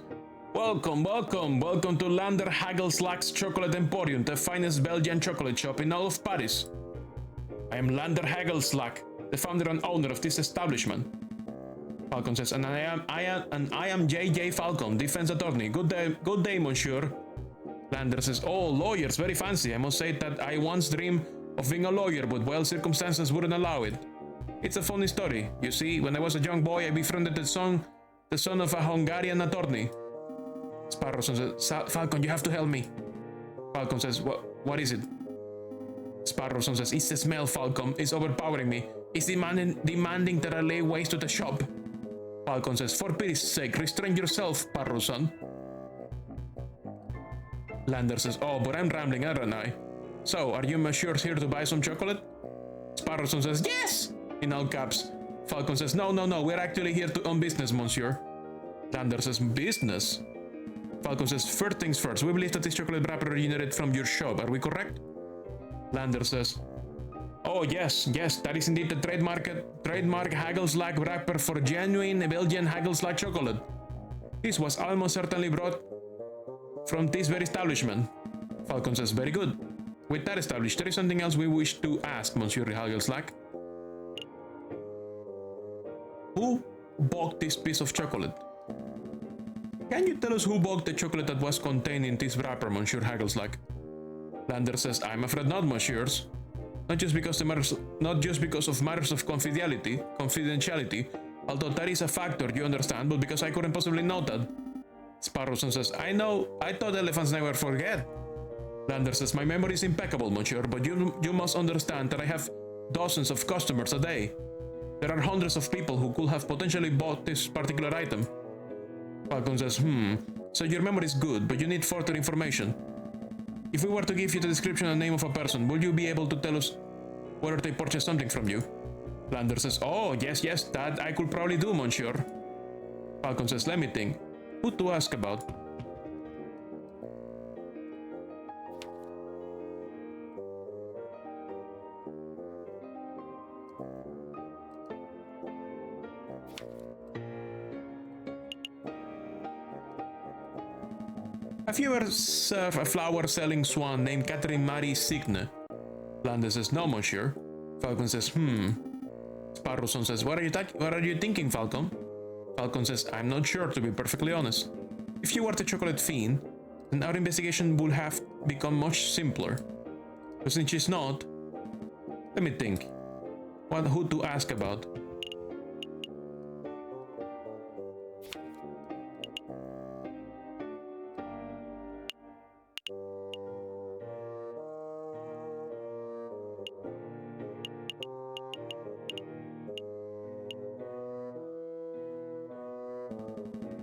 welcome to Lander Hagelslack's Chocolate Emporium, the finest Belgian chocolate shop in all of Paris. I am Lander Hagelslack, the founder and owner of this establishment. Falcon says, and I am J.J. Falcon, defense attorney. Good day, monsieur. Lander says, oh, lawyers, very fancy. I must say that I once dreamed of being a lawyer, but well, circumstances wouldn't allow it. It's a funny story. You see, when I was a young boy, I befriended the son of a Hungarian attorney. Parroson says, Falcon, you have to help me. Falcon says, what is it? Parroson says, it's the smell, Falcon. It's overpowering me. It's demanding that I lay waste to the shop. Falcon says, for pity's sake, restrain yourself, Parroson. Lander says, oh, but I'm rambling, aren't I? So, are you monsieur here to buy some chocolate? Parroson says, yes! In all caps. Falcon says, no, we're actually here on business, monsieur. Lander says, business? Falcon says, first things first, we believe that this chocolate wrapper originated from your shop, are we correct? Lander says, oh yes, that is indeed the trademark Hagelslack wrapper for genuine Belgian Hagelslack chocolate. This was almost certainly brought from this very establishment. Falcon says, very good. With that established, there is something else we wish to ask, Monsieur Hagelslack. Who bought this piece of chocolate? Can you tell us who bought the chocolate that was contained in this wrapper, Monsieur Hagelslack? Lander says, I'm afraid not, monsieurs. Not just because of matters of confidentiality, although that is a factor, you understand, but because I couldn't possibly know that. Parroson says, I thought elephants never forget. Lander says, my memory is impeccable, monsieur, but you must understand that I have dozens of customers a day. There are hundreds of people who could have potentially bought this particular item. Falcon says, so your memory is good, but you need further information. If we were to give you the description and name of a person, would you be able to tell us whether they purchased something from you? Lander says, oh, yes, that I could probably do, monsieur. Falcon says, let me think. Who to ask about? Have you ever served a flower-selling swan named Catherine Marie Signe? Lander says, no, monsieur. Falcon says, Sparrowson says, what are you thinking, Falcon? Falcon says, I'm not sure, to be perfectly honest. If you were the chocolate fiend, then our investigation would have become much simpler. But since she's not, let me think. Who to ask about?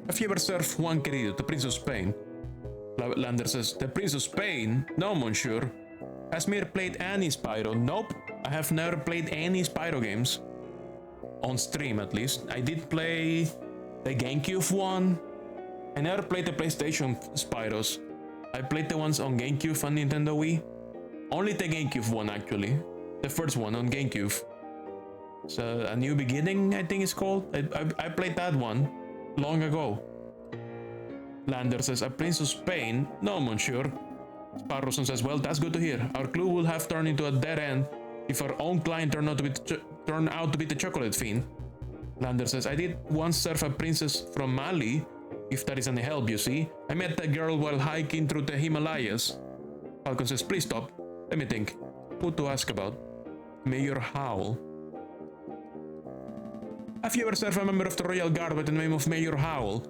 Have you ever served Juan Querido, the Prince of Spain? Lander says, the Prince of Spain? No, monsieur. Has Mir played any Spyro? Nope, I have never played any Spyro games. On stream, at least. I did play the GameCube one. I never played the PlayStation Spyros. I played the ones on GameCube and Nintendo Wii. Only the GameCube one, actually. The first one on GameCube. So, A New Beginning, I think it's called. I played that one long ago. Lander says, a Prince of Spain? No, monsieur. Sparrowson says, well, that's good to hear. Our clue will have turned into a dead end if our own client turned out to be the chocolate fiend. Lander says, I did once serve a princess from Mali, if that is any help, you see. I met the girl while hiking through the Himalayas. Falcon says, please stop. Let me think. Who to ask about? Mayor Howell. Have you ever served a member of the Royal Guard by the name of Mayor Howell?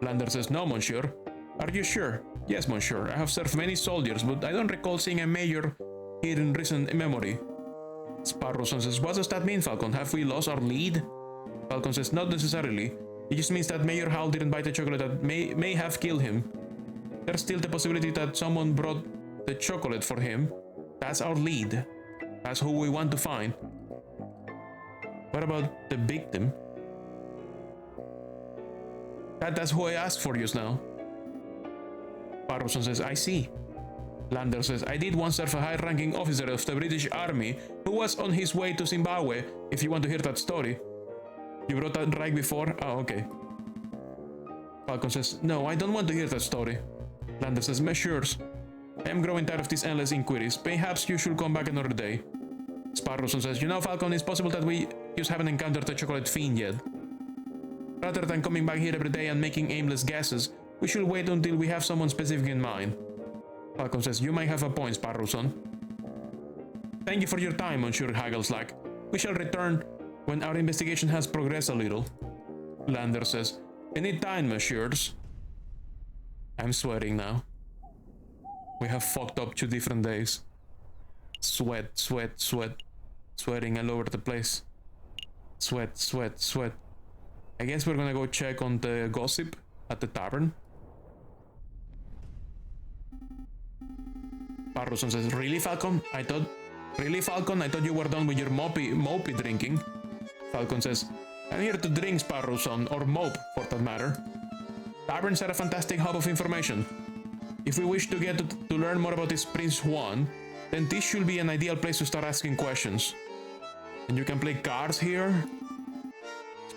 Lander says, no, monsieur. Are you sure? Yes, monsieur. I have served many soldiers, but I don't recall seeing a mayor here in recent memory. Sparrowson says, what does that mean, Falcon? Have we lost our lead? Falcon says, not necessarily. It just means that Mayor Howell didn't buy the chocolate that may have killed him. There's still the possibility that someone brought the chocolate for him. That's our lead. That's who we want to find. What about the victim? That's who I asked for just now. Sparrowson says, I see. Lander says, I did once serve a high-ranking officer of the British Army who was on his way to Zimbabwe, if you want to hear that story. You wrote that right before? Oh, okay. Falcon says, no, I don't want to hear that story. Lander says, messieurs, I am growing tired of these endless inquiries. Perhaps you should come back another day. Sparrowson says, you know, Falcon, it's possible that we just haven't encountered the chocolate fiend yet. Rather than coming back here every day and making aimless guesses, we should wait until we have someone specific in mind. Falcon says, you might have a point, Sparrowson. Thank you for your time, Monsieur Hagelslack. We shall return when our investigation has progressed a little. Lander says, any time, messieurs. I'm sweating now. We have fucked up 2 different days. Sweat. Sweating all over the place. Sweat. I guess we're gonna go check on the gossip at the tavern. Sparrowson says, really, Falcon? I thought you were done with your mopey drinking. Falcon says, I'm here to drink, Sparrowson, or mope, for that matter. Taverns are a fantastic hub of information. If we wish to get to learn more about this Prince Juan, then this should be an ideal place to start asking questions. And you can play cards here?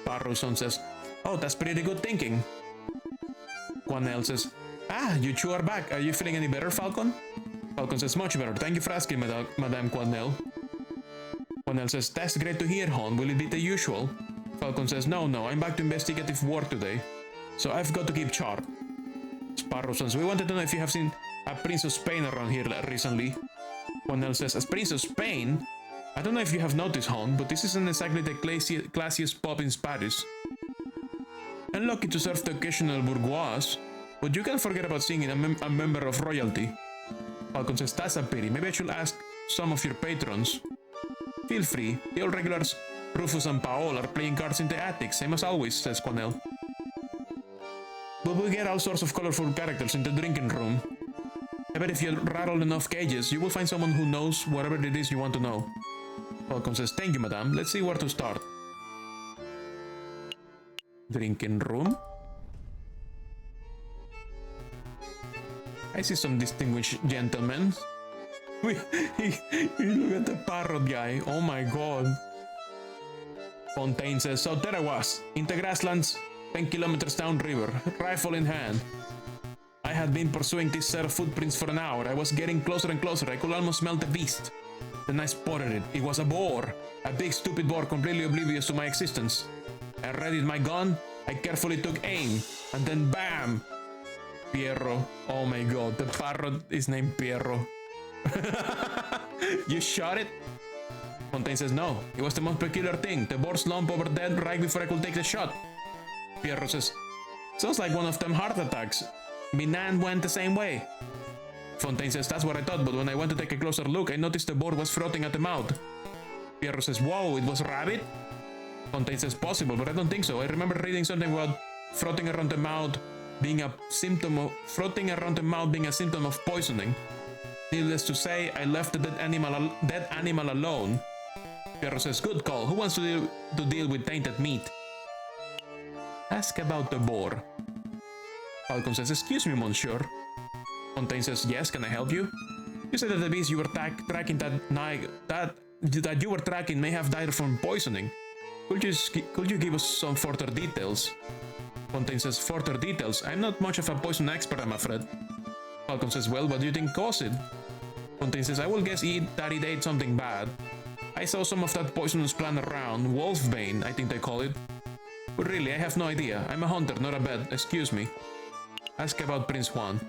Sparrowson says, oh, that's pretty good thinking. Quanell says, you two are back. Are you feeling any better, Falcon? Falcon says, much better. Thank you for asking, Madame Quanell. Quanell says, that's great to hear, hon. Will it be the usual? Falcon says, no, I'm back to investigative work today, so I've got to keep sharp. Sparrowson says, we wanted to know if you have seen a Prince of Spain around here recently. Quanell says, a Prince of Spain? I don't know if you have noticed, hon, but this isn't exactly the classiest pub in Paris. I'm lucky to serve the occasional bourgeois, but you can't forget about seeing a member of royalty. Falcon says, that's a pity. Maybe I should ask some of your patrons. Feel free. The old regulars, Rufus and Paul, are playing cards in the attic, same as always, says Quanell. But we get all sorts of colorful characters in the drinking room. I bet if you rattle enough cages, you will find someone who knows whatever it is you want to know. Falcon says, thank you, madame. Let's see where to start. Drinking room. I see some distinguished gentlemen. Look at the parrot guy. Oh my god. Fontaine says, so there I was, in the grasslands, 10 kilometers downriver, rifle in hand. I had been pursuing this set of footprints for an hour. I was getting closer and closer. I could almost smell the beast. Then I spotted it. It was a boar. A big stupid boar completely oblivious to my existence. I readied my gun. I carefully took aim. And then BAM! Pierro. Oh my god, the parrot is named Pierro. You shot it? Fontaine says, no. It was the most peculiar thing. The boar slumped over dead right before I could take the shot. Pierro says, sounds like one of them heart attacks. My nan went the same way. Fontaine says, that's what I thought, but when I went to take a closer look, I noticed the boar was frothing at the mouth. Pierro says, whoa, it was rabbit? Fontaine says, possible, but I don't think so. I remember reading something about frothing around the mouth being a symptom of poisoning. Needless to say, I left the dead animal alone. Pierro says, good call. Who wants to deal with tainted meat? Ask about the boar. Falcon says, excuse me, monsieur. Fontaine says, yes, can I help you? You said that the beast you were tracking that you were tracking may have died from poisoning. Could you give us some further details? Fontaine says, further details? I'm not much of a poison expert, I'm afraid. Falcon says, well, what do you think caused it? Fontaine says, I will guess that it ate something bad. I saw some of that poisonous plant around, wolfbane, I think they call it. But really, I have no idea. I'm a hunter, not a vet. Excuse me. Ask about Prince Juan.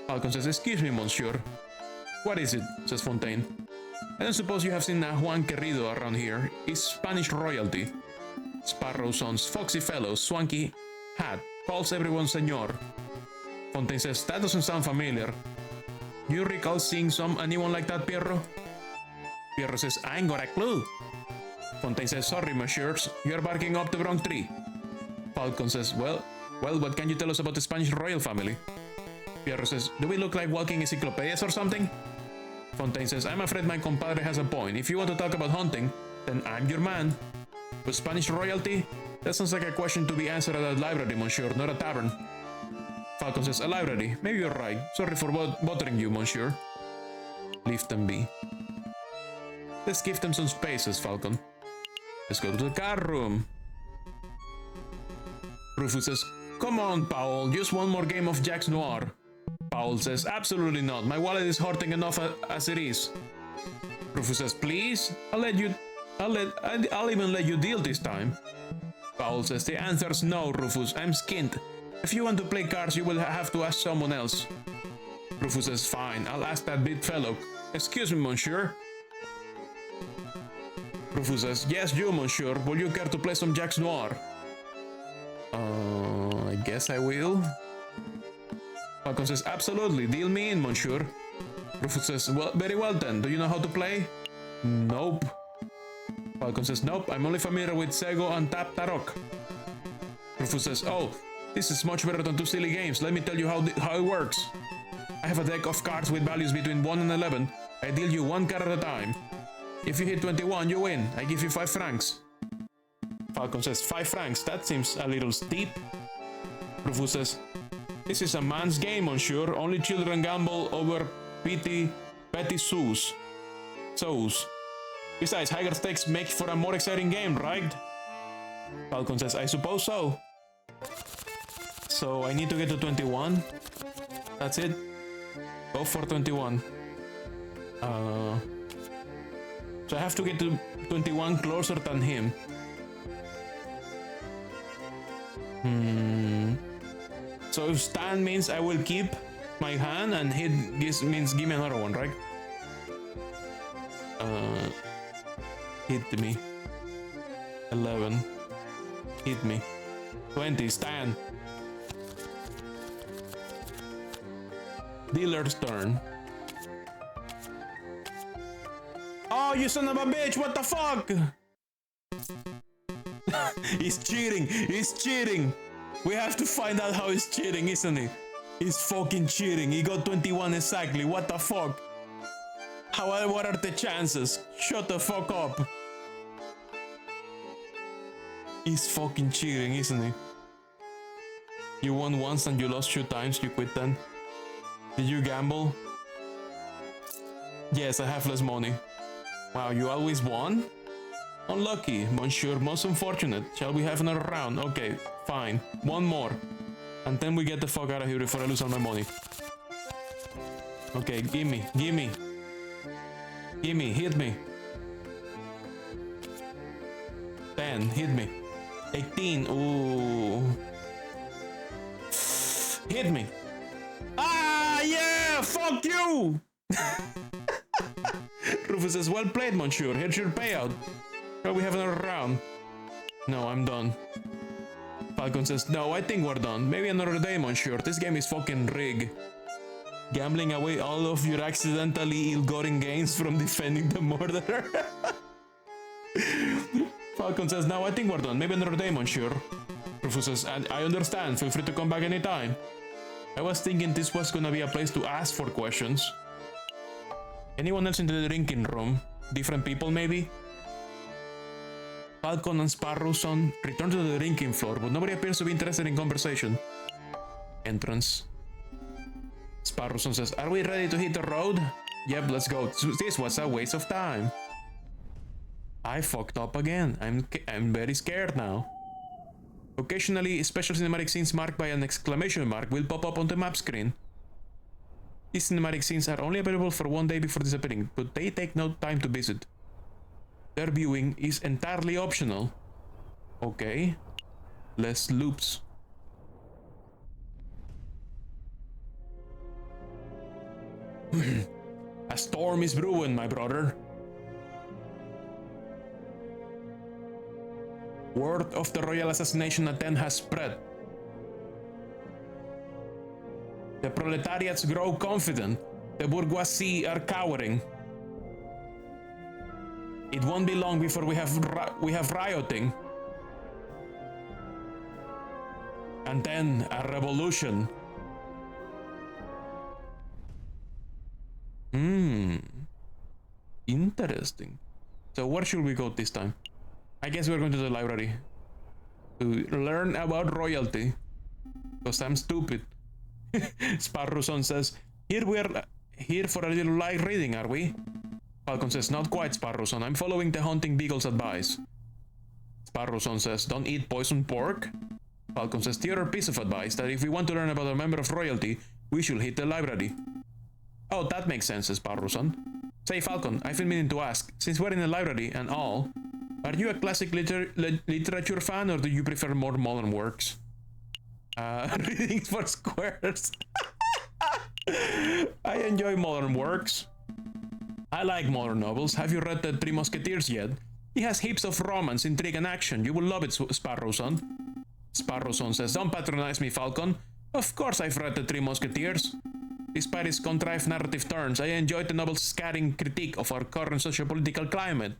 Falcon says, excuse me, monsieur. What is it? Says Fontaine. I don't suppose you have seen a Juan Querido around here. He's Spanish royalty. Sparrow sons, foxy fellow, swanky hat, calls everyone senor. Fontaine says, that doesn't sound familiar. You recall seeing anyone like that, Pierro? Pierro says, I ain't got a clue. Fontaine says, sorry, messieurs, you're barking up the wrong tree. Falcon says, well, what can you tell us about the Spanish royal family? Pierro says, do we look like walking encyclopedias or something? Fontaine says, I'm afraid my compadre has a point. If you want to talk about hunting, then I'm your man. But Spanish royalty? That sounds like a question to be answered at a library, monsieur, not a tavern. Falcon says, a library. Maybe you're right. Sorry for bothering you, monsieur. Leave them be. Let's give them some space, says Falcon. Let's go to the car room. Rufus says, come on, Powell, just one more game of Jacques Noir. Powell says, absolutely not. My wallet is hurting enough as it is. Rufus says, please? I'll even let you deal this time. Powell says, the answer's no, Rufus. I'm skint. If you want to play cards, you will have to ask someone else. Rufus says, fine, I'll ask that big fellow. Excuse me, monsieur. Rufus says, yes, you, monsieur. Will you care to play some Jacques Noir? I guess I will. Falcon says, absolutely, deal me in, monsieur. Rufus says, well, very well then. Do you know how to play? Nope. Falcon says, nope, I'm only familiar with Sego and Tap Tarok. Rufus says, oh, this is much better than two silly games. Let me tell you how it works. I have a deck of cards with values between 1 and 11. I deal you one card at a time. If you hit 21, you win. I give you 5 francs. Falcon says, 5 francs? That seems a little steep. Rufus says, this is a man's game, monsieur. Only children gamble over petty sous. Besides, higher stakes make for a more exciting game, right? Falcon says, I suppose so. So I need to get to 21. That's it. Go for 21. So I have to get to 21 closer than him. So if stand means I will keep my hand and hit means give me another one, right? Hit me. 11. Hit me. 20. Stand. Dealer's turn. Oh, you son of a bitch! What the fuck? He's cheating! He's cheating! We have to find out how he's cheating, isn't he? He's fucking cheating. He got 21 exactly. What the fuck? What are the chances? Shut the fuck up. He's fucking cheating, isn't he? You won once and you lost 2 times. You quit then. Did you gamble? Yes, I have less money. Wow, you always won? Unlucky, monsieur, most unfortunate. Shall we have another round? Okay, fine. One more. And then we get the fuck out of here before I lose all my money. Okay, gimme, gimme. Gimme, hit me. 10, hit me. 18, ooh. Hit me. Ah, yeah, fuck you! Rufus says, well played, monsieur. Here's your payout. Shall we have another round? No, I'm done. Falcon says, no, I think we're done. Maybe another day, monsieur. This game is fucking rigged. Gambling away all of your accidentally ill-gotten gains from defending the murderer. Falcon says, no, I think we're done. Maybe another day, monsieur. Rufus says, I understand. Feel free to come back anytime. I was thinking this was gonna be a place to ask for questions. Anyone else in the drinking room? Different people, maybe? Falcon and Sparrowson return to the drinking floor, but nobody appears to be interested in conversation. Entrance. Sparrowson says, are we ready to hit the road? Yep, let's go. This was a waste of time. I fucked up again. I'm very scared now. Occasionally, special cinematic scenes marked by an exclamation mark will pop up on the map screen. These cinematic scenes are only available for 1 day before disappearing, but they take no time to visit. Their viewing is entirely optional. Okay. Less loops. A storm is brewing, my brother. Word of the royal assassination attempt has spread. The proletariats grow confident. The bourgeoisie are cowering. It won't be long before we have rioting. And then a revolution. Interesting. So where should we go this time? I guess we're going to the library. To learn about royalty. Because I'm stupid. Sparrowson says, we're here for a little light reading, are we? Falcon says, not quite, Sparrowson. I'm following the hunting beagle's advice. Sparrowson says, don't eat poisoned pork. Falcon says, the other piece of advice, that if we want to learn about a member of royalty, we should hit the library. Oh, that makes sense, says Sparrowson. Say, Falcon, I've been meaning to ask, since we're in the library and all, are you a classic literature fan, or do you prefer more modern works? Reading for squares. I enjoy modern works. I like modern novels. Have you read The Three Musketeers yet? It has heaps of romance, intrigue, and action. You will love it, Sparrowson. Sparrowson says, don't patronize me, Falcon. Of course I've read The Three Musketeers. Despite its contrived narrative turns, I enjoyed the novel's scathing critique of our current socio-political climate.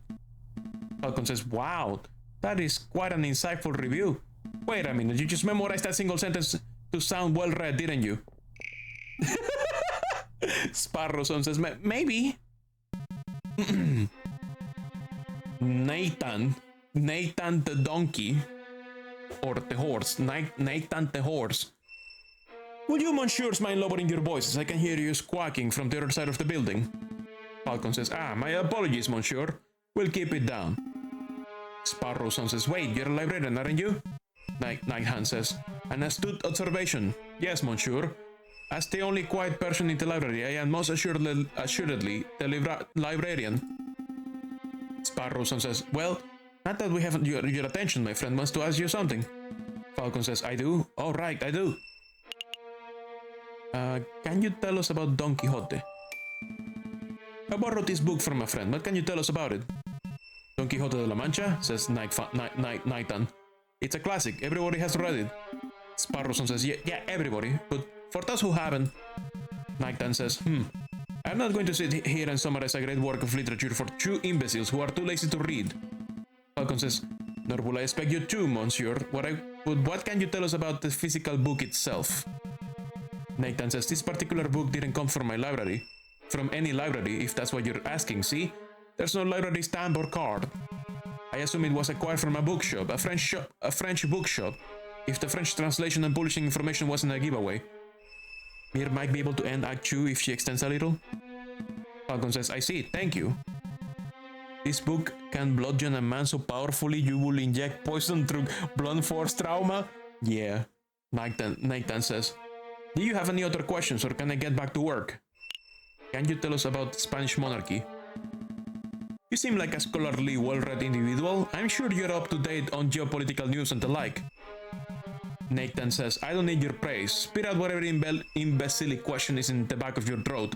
Falcon says, wow, that is quite an insightful review. Wait a minute, you just memorized that single sentence to sound well read, didn't you? Sparrowson says, maybe. Nathan the donkey, or the horse, Nathan the horse. Would you monsieurs mind lowering your voices? I can hear you squawking from the other side of the building. Falcon says, my apologies, monsieur. We'll keep it down. Sparrowson says, wait, you're a librarian, aren't you? Nighthand says, an astute observation. Yes, monsieur. As the only quiet person in the library, I am most assuredly the librarian. Sparrowson says, well, not that we haven't your attention, my friend wants to ask you something. Falcon says, I do? All right, I do. Can you tell us about Don Quixote? I borrowed this book from a friend. What can you tell us about it? Don Quixote de la Mancha, says Nightan. It's a classic. Everybody has read it. Sparrowson says, yeah, everybody. But for those who haven't, Nightan says, I'm not going to sit here and summarize a great work of literature for two imbeciles who are too lazy to read. Falcon says, nor will I expect you to, monsieur. But what can you tell us about the physical book itself? Nathan says, this particular book didn't come from my library. From any library, if that's what you're asking, see? There's no library stamp or card. I assume it was acquired from a bookshop, a French bookshop, if the French translation and publishing information wasn't a giveaway. Mir might be able to end Act 2 if she extends a little. Falcon says, I see, thank you. This book can bludgeon a man so powerfully you will inject poison through blunt force trauma? Yeah, Nathan says. Do you have any other questions or can I get back to work? Can you tell us about the Spanish monarchy? You seem like a scholarly, well-read individual. I'm sure you're up to date on geopolitical news and the like. Nathan says, I don't need your praise. Spit out whatever imbecilic question is in the back of your throat.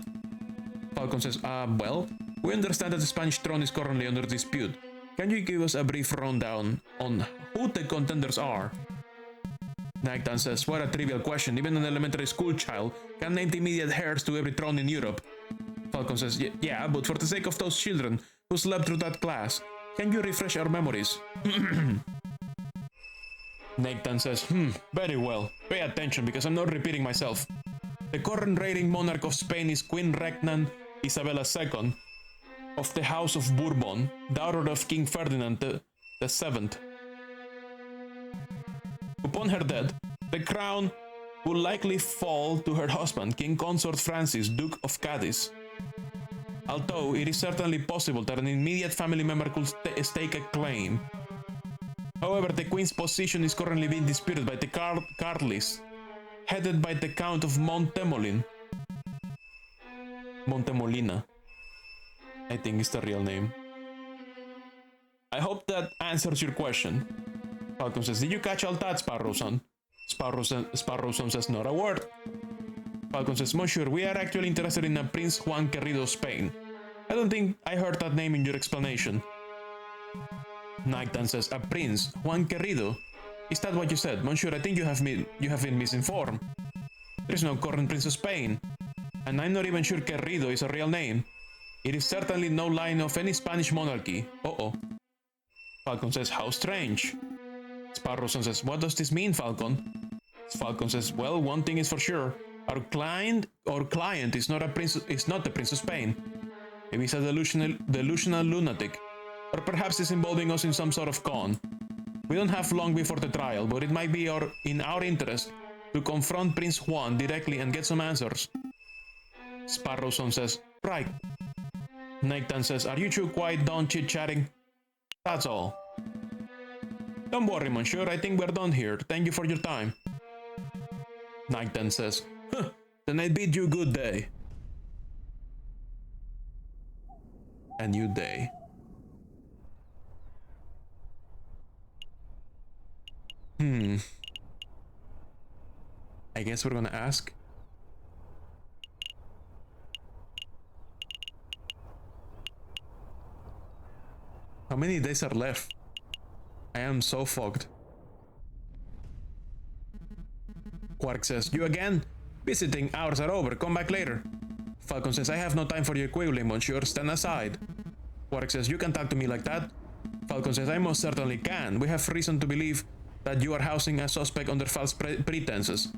Falcon says, well, we understand that the Spanish throne is currently under dispute. Can you give us a brief rundown on who the contenders are? Nathan says, what a trivial question. Even an elementary school child can name the immediate heirs to every throne in Europe. Falcon says, yeah, but for the sake of those children who slept through that class, can you refresh our memories? Nathan says, very well. Pay attention because I'm not repeating myself. The current reigning monarch of Spain is Queen Regnan Isabella II of the House of Bourbon, daughter of King Ferdinand VII. Upon her death, the crown will likely fall to her husband, King Consort Francis, Duke of Cadiz. Although it is certainly possible that an immediate family member could stake a claim. However, the Queen's position is currently being disputed by the Carlists, headed by the Count of Montemolina, I think is the real name. I hope that answers your question. Falcon says, did you catch all that, Sparrowson? Sparrowson says, not a word. Falcon says, Monsieur, we are actually interested in a Prince Juan Querido of Spain. I don't think I heard that name in your explanation. Nathan says, a Prince Juan Querido? Is that what you said? Monsieur, I think you have been misinformed. There is no current Prince of Spain. And I'm not even sure Querido is a real name. It is certainly no line of any Spanish monarchy. Uh-oh. Falcon says, how strange. Sparrowson says, what does this mean, Falcon? Falcon says, well, one thing is for sure. Our client is not the Prince of Spain. Maybe he's a delusional lunatic. Or perhaps he's involving us in some sort of con. We don't have long before the trial, but it might be in our interest to confront Prince Juan directly and get some answers. Sparrowson says, right. Nathan says, are you two quite done chit-chatting? That's all. Don't worry, Monsieur, I think we're done here. Thank you for your time. Nathan says, then I bid you good day. A new day. I guess we're gonna ask. How many days are left? I am so fucked. Quark says, you again? Visiting hours are over, come back later. Falcon says, I have no time for your quibbling, Monsieur, stand aside. Quark says, you can talk to me like that? Falcon says, I most certainly can. We have reason to believe that you are housing a suspect under false pretenses.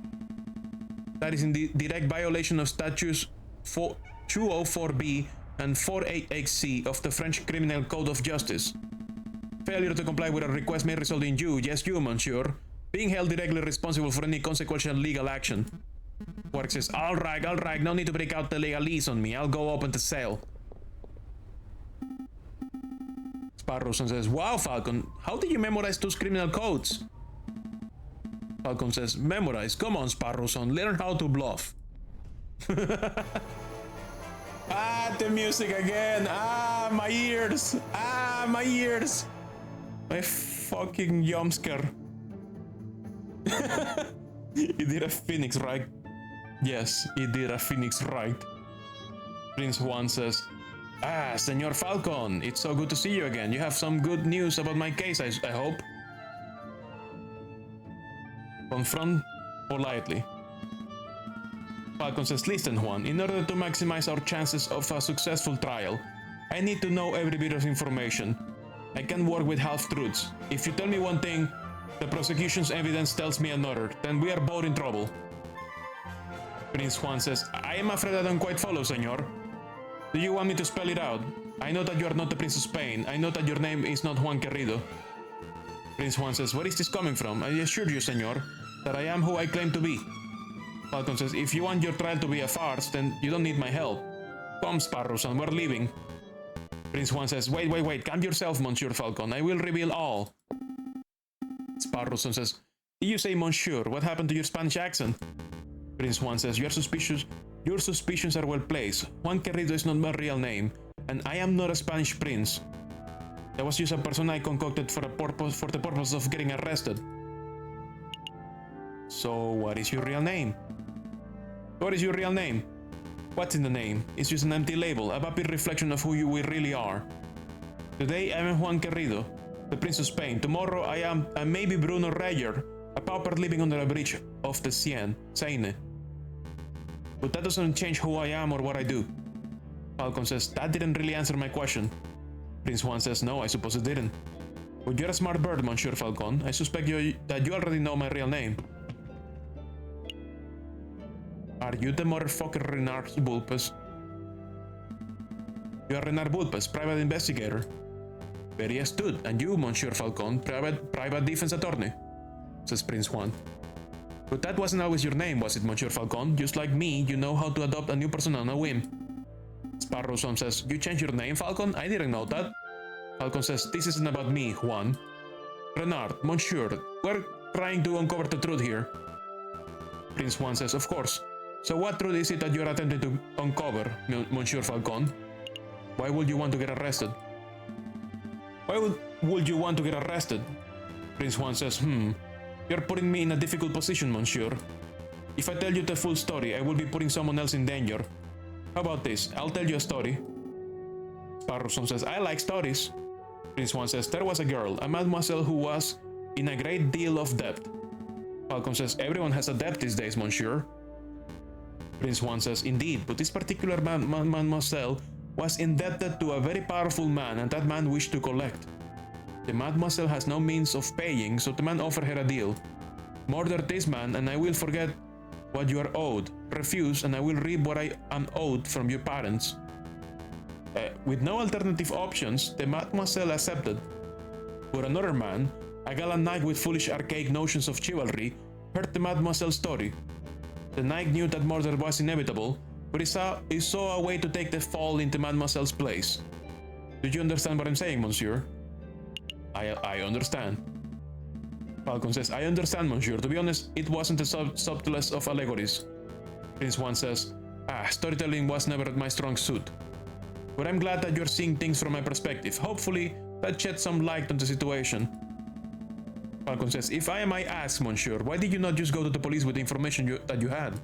That is in direct violation of statutes 204B and 488C of the French Criminal Code of Justice. Failure to comply with a request may result in you, yes you, Monsieur, being held directly responsible for any consequential legal action. Quark says, alright, no need to break out the legalese on me, I'll go open the cell. Sparrowson says, wow, Falcon, how did you memorize those criminal codes? Falcon says, memorize, come on, Sparrowson, learn how to bluff. The music again, my ears, my ears. My fucking jumpscare. He did a phoenix, right? Yes, he did a phoenix, right? Prince Juan says, Senor Falcon, it's so good to see you again. You have some good news about my case, I hope. Confront politely. Falcon says, listen, Juan, in order to maximize our chances of a successful trial, I need to know every bit of information. I can't work with half-truths. If you tell me one thing, the prosecution's evidence tells me another, then we are both in trouble. Prince Juan says, I am afraid I don't quite follow, senor. Do you want me to spell it out? I know that you are not the Prince of Spain. I know that your name is not Juan Querido. Prince Juan says, where is this coming from? I assure you, senor, that I am who I claim to be. Falcon says, if you want your trial to be a farce, then you don't need my help. Come, Sparrowson, we're leaving. Prince Juan says, wait, calm yourself, Monsieur Falcon. I will reveal all. Sparrowson says, did you say Monsieur? What happened to your Spanish accent? Prince Juan says, you are suspicious. Your suspicions are well placed. Juan Querido is not my real name, and I am not a Spanish prince. That was just a persona I concocted for the purpose of getting arrested. So, what is your real name? What is your real name? What's in the name? It's just an empty label, a vapid reflection of who we really are. Today I am Juan Querido, the Prince of Spain. Tomorrow I may be Bruno Reyer, a pauper living under a bridge of the Seine. But that doesn't change who I am or what I do. Falcon says, that didn't really answer my question. Prince Juan says, no, I suppose it didn't. But you're a smart bird, Monsieur Falcon. I suspect that you already know my real name. Are you the motherfucker Renard Bulpus? You are Renard Bulpus, private investigator. Very astute. And you, Monsieur Falcon, private defense attorney, says Prince Juan. But that wasn't always your name, was it, Monsieur Falcon? Just like me, you know how to adopt a new person on a whim. Sparrowson says, you changed your name, Falcon? I didn't know that. Falcon says, this isn't about me, Juan. Renard, Monsieur, we're trying to uncover the truth here. Prince Juan says, of course. So what truth is it that you're attempting to uncover, Monsieur Falcon? Why would you want to get arrested? Why would you want to get arrested? Prince Juan says, you're putting me in a difficult position, Monsieur. If I tell you the full story, I will be putting someone else in danger. How about this? I'll tell you a story. Sparrowson says, I like stories. Prince Juan says, there was a girl, a mademoiselle who was in a great deal of debt. Falcon says, everyone has a debt these days, Monsieur. Prince Juan says, indeed, but this particular mademoiselle was indebted to a very powerful man, and that man wished to collect. The mademoiselle has no means of paying, so the man offered her a deal. Murder this man, and I will forget what you are owed. Refuse, and I will reap what I am owed from your parents. With no alternative options, the mademoiselle accepted. But another man, a gallant knight with foolish archaic notions of chivalry, heard the mademoiselle's story. The knight knew that murder was inevitable, but he saw a way to take the fall into mademoiselle's place. Do you understand what I'm saying, Monsieur? I understand. Falcon says, I understand, Monsieur. To be honest, it wasn't the subtlest of allegories. Prince Juan says, storytelling was never my strong suit. But I'm glad that you're seeing things from my perspective. Hopefully, that sheds some light on the situation. Falcon says, if I might ask, Monsieur, why did you not just go to the police with the information that you had?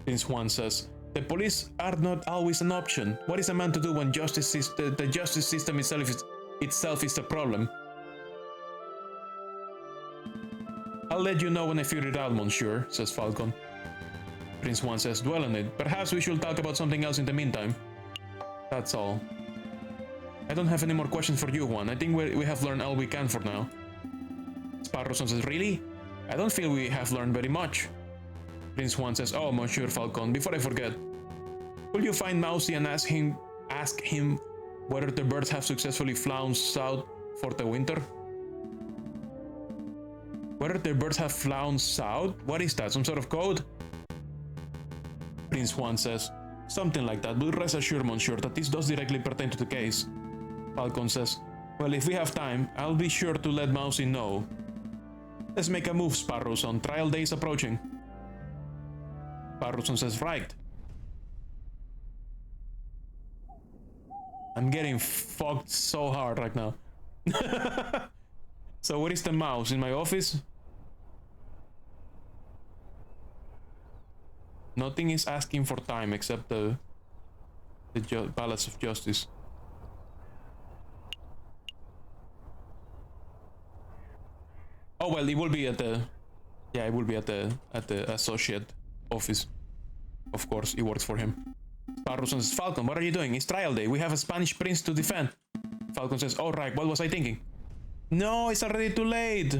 Prince Juan says, the police are not always an option. What is a man to do when the justice system itself is the problem? I'll let you know when I figure it out, Monsieur, says Falcon. Prince Juan says, dwell on it. Perhaps we should talk about something else in the meantime. That's all. I don't have any more questions for you, Juan. I think we have learned all we can for now. Sparrowson says, really? I don't feel we have learned very much. Prince Juan says, oh, Monsieur Falcon, before I forget, will you find Mousy and ask him whether the birds have successfully flown south for the winter? Whether the birds have flown south? What is that, some sort of code? Prince Juan says, something like that, but rest assured, Monsieur, that this does directly pertain to the case. Falcon says, well, if we have time, I'll be sure to let Mousy know. Let's make a move, Sparrowson. Trial day is approaching. Sparrowson says, right. I'm getting fucked so hard right now. So where is the mouse? In my office? Nothing is asking for time except the Palace of Justice. Oh well, it will be at the... Yeah, it will be at the associate office. Of course, it works for him. Sparrowson says, Falcon, what are you doing? It's trial day. We have a Spanish prince to defend. Falcon says, oh right, what was I thinking? No, it's already too late.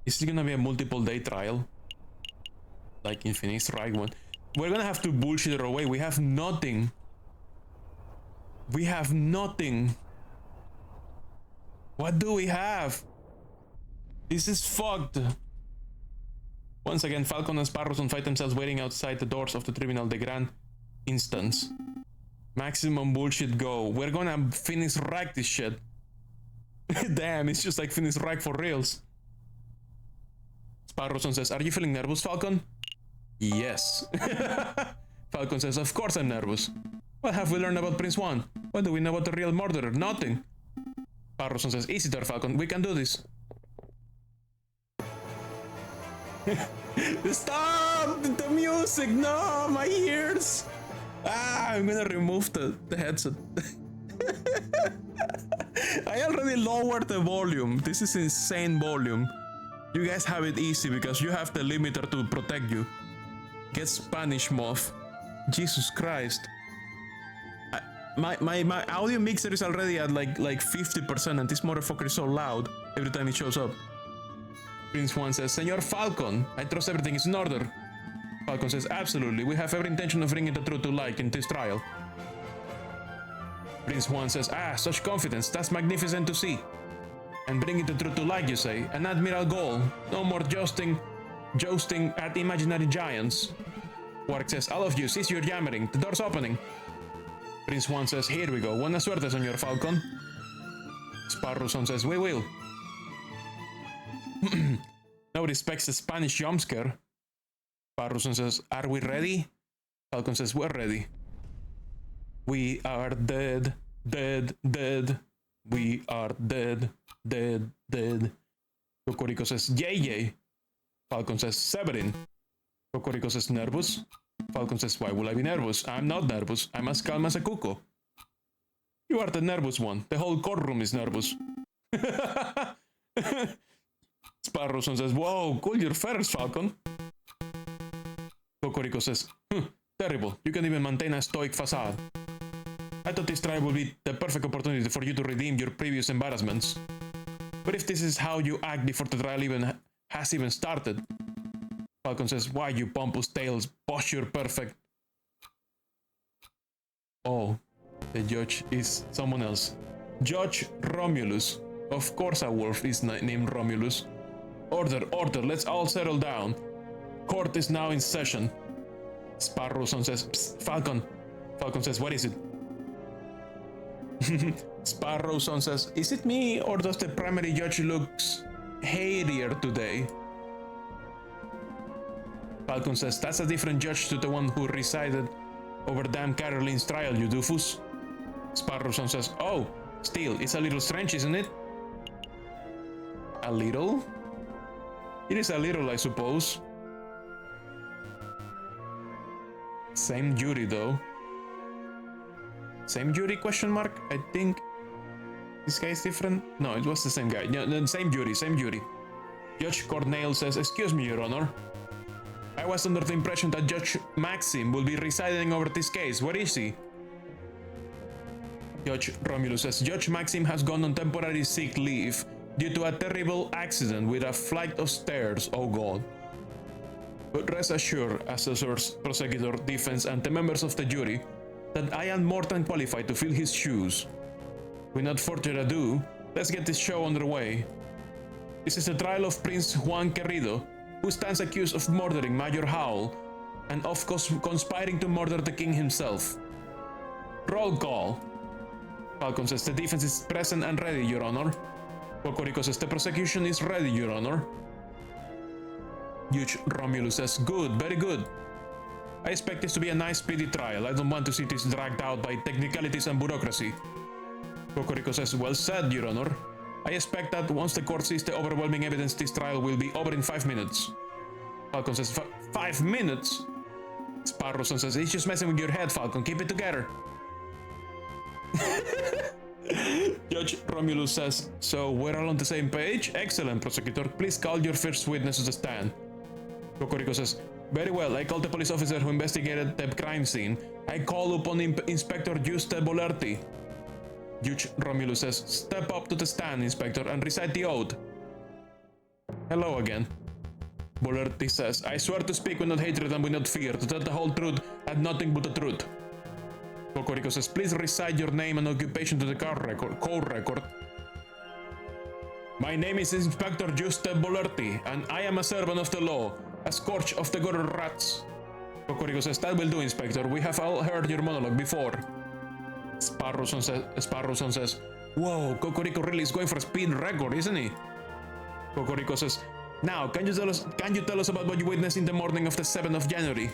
Is it gonna be a multiple day trial? Like in Phoenix Wright one? We're gonna have to bullshit it away. We have nothing. We have nothing. What do we have? This is fucked. Once again, Falcon and Sparrowson find themselves waiting outside the doors of the Tribunal de Gran Instance. Maximum bullshit go. We're gonna finish Reich this shit. Damn, it's just like finish Reich for reals. Sparrowson says, "Are you feeling nervous, Falcon?" Yes. Falcon says, "Of course I'm nervous. What have we learned about Prince Juan? What do we know about the real murderer? Nothing." Sparrowson says, "Easy there, Falcon. We can do this." Stop! The music! No! My ears! I'm gonna remove the headset. I already lowered the volume. This is insane volume. You guys have it easy because you have the limiter to protect you. Get Spanish, Moth. Jesus Christ. My audio mixer is already at like 50% and this motherfucker is so loud every time it shows up. Prince Juan says, "Senor Falcon, I trust everything is in order." Falcon says, "Absolutely, we have every intention of bringing the truth to light in this trial." Prince Juan says, "Such confidence, that's magnificent to see. And bringing the truth to light, you say, an admirable goal. No more jousting at imaginary giants." Warwick says, "All of you, cease your yammering, the door's opening." Prince Juan says, "Here we go, buena suerte, Senor Falcon." Sparrowson says, "We will." Nobody expects a Spanish jump scare. Sparrowson says, "Are we ready?" Falcon says, "We're ready." "We are dead, dead, dead. We are dead, dead, dead." Cocorico says, "Yay, yay." Falcon says, "Severin." Cocorico says, "Nervous?" Falcon says, "Why would I be nervous? I'm not nervous. I'm as calm as a cuckoo." "You are the nervous one. The whole courtroom is nervous." Sparrowson says, "Whoa, cool your feathers, Falcon." Cocorico says, "Terrible. You can't even maintain a stoic facade. I thought this trial would be the perfect opportunity for you to redeem your previous embarrassments. But if this is how you act before the trial has even started." Falcon says, "Why, you pompous tails, posture perfect." Oh, the judge is someone else. Judge Romulus. Of course a wolf is named Romulus. "Order, order, let's all settle down. Court is now in session." Sparrowson says, "Psst, Falcon." Falcon says, "What is it?" Sparrowson says, "Is it me or does the primary judge looks hairier today?" Falcon says, "That's a different judge to the one who resided over damn Caroline's trial, you doofus." Sparrowson says, "Oh, still, it's a little strange, isn't it?" "A little?" "It is a little, I suppose." Same jury, though. Same jury, question mark? I think this guy is different. No, it was the same guy. No, same jury, same jury. Judge Cornell says, "Excuse me, Your Honor. I was under the impression that Judge Maxim will be residing over this case. Where is he?" Judge Romulus says, "Judge Maxim has gone on temporary sick leave due to a terrible accident with a flight of stairs. Oh God. But rest assured, assessors, prosecutor, defense, and the members of the jury, that I am more than qualified to fill his shoes. Without further ado, let's get this show underway. This is the trial of Prince Juan Querido, who stands accused of murdering Major Howell and of conspiring to murder the king himself. Roll call." Falcon says, "The defense is present and ready, Your Honor." Cocorico says, "The prosecution is ready, Your Honor." Judge Romulus says, "Good, very good. I expect this to be a nice, speedy trial. I don't want to see this dragged out by technicalities and bureaucracy." Cocorico says, "Well said, Your Honor. I expect that once the court sees the overwhelming evidence, this trial will be over in 5 minutes." Falcon says, 5 minutes? Sparrowson says, "He's just messing with your head, Falcon. Keep it together." Judge Romulus says, "So we're all on the same page? Excellent, prosecutor. Please call your first witness to the stand." Cocorico says, "Very well. I called the police officer who investigated the crime scene. I call upon Inspector Juste Bolerti." Judge Romulus says, "Step up to the stand, Inspector, and recite the oath." Hello again. Bolerti says, I swear to speak with not hatred and with not fear, to tell the whole truth and nothing but the truth. Cocorico says, please recite your name and occupation to the car record. My name is Inspector Juste Bolerti, and I am a servant of the law, a scourge of the good rats. Cocorico says, that will do, Inspector. We have all heard your monologue before. Sparrowson says, whoa, Cocorico really is going for a speed record, isn't he? Cocorico says, now, can you tell us about what you witnessed in the morning of the 7th of January?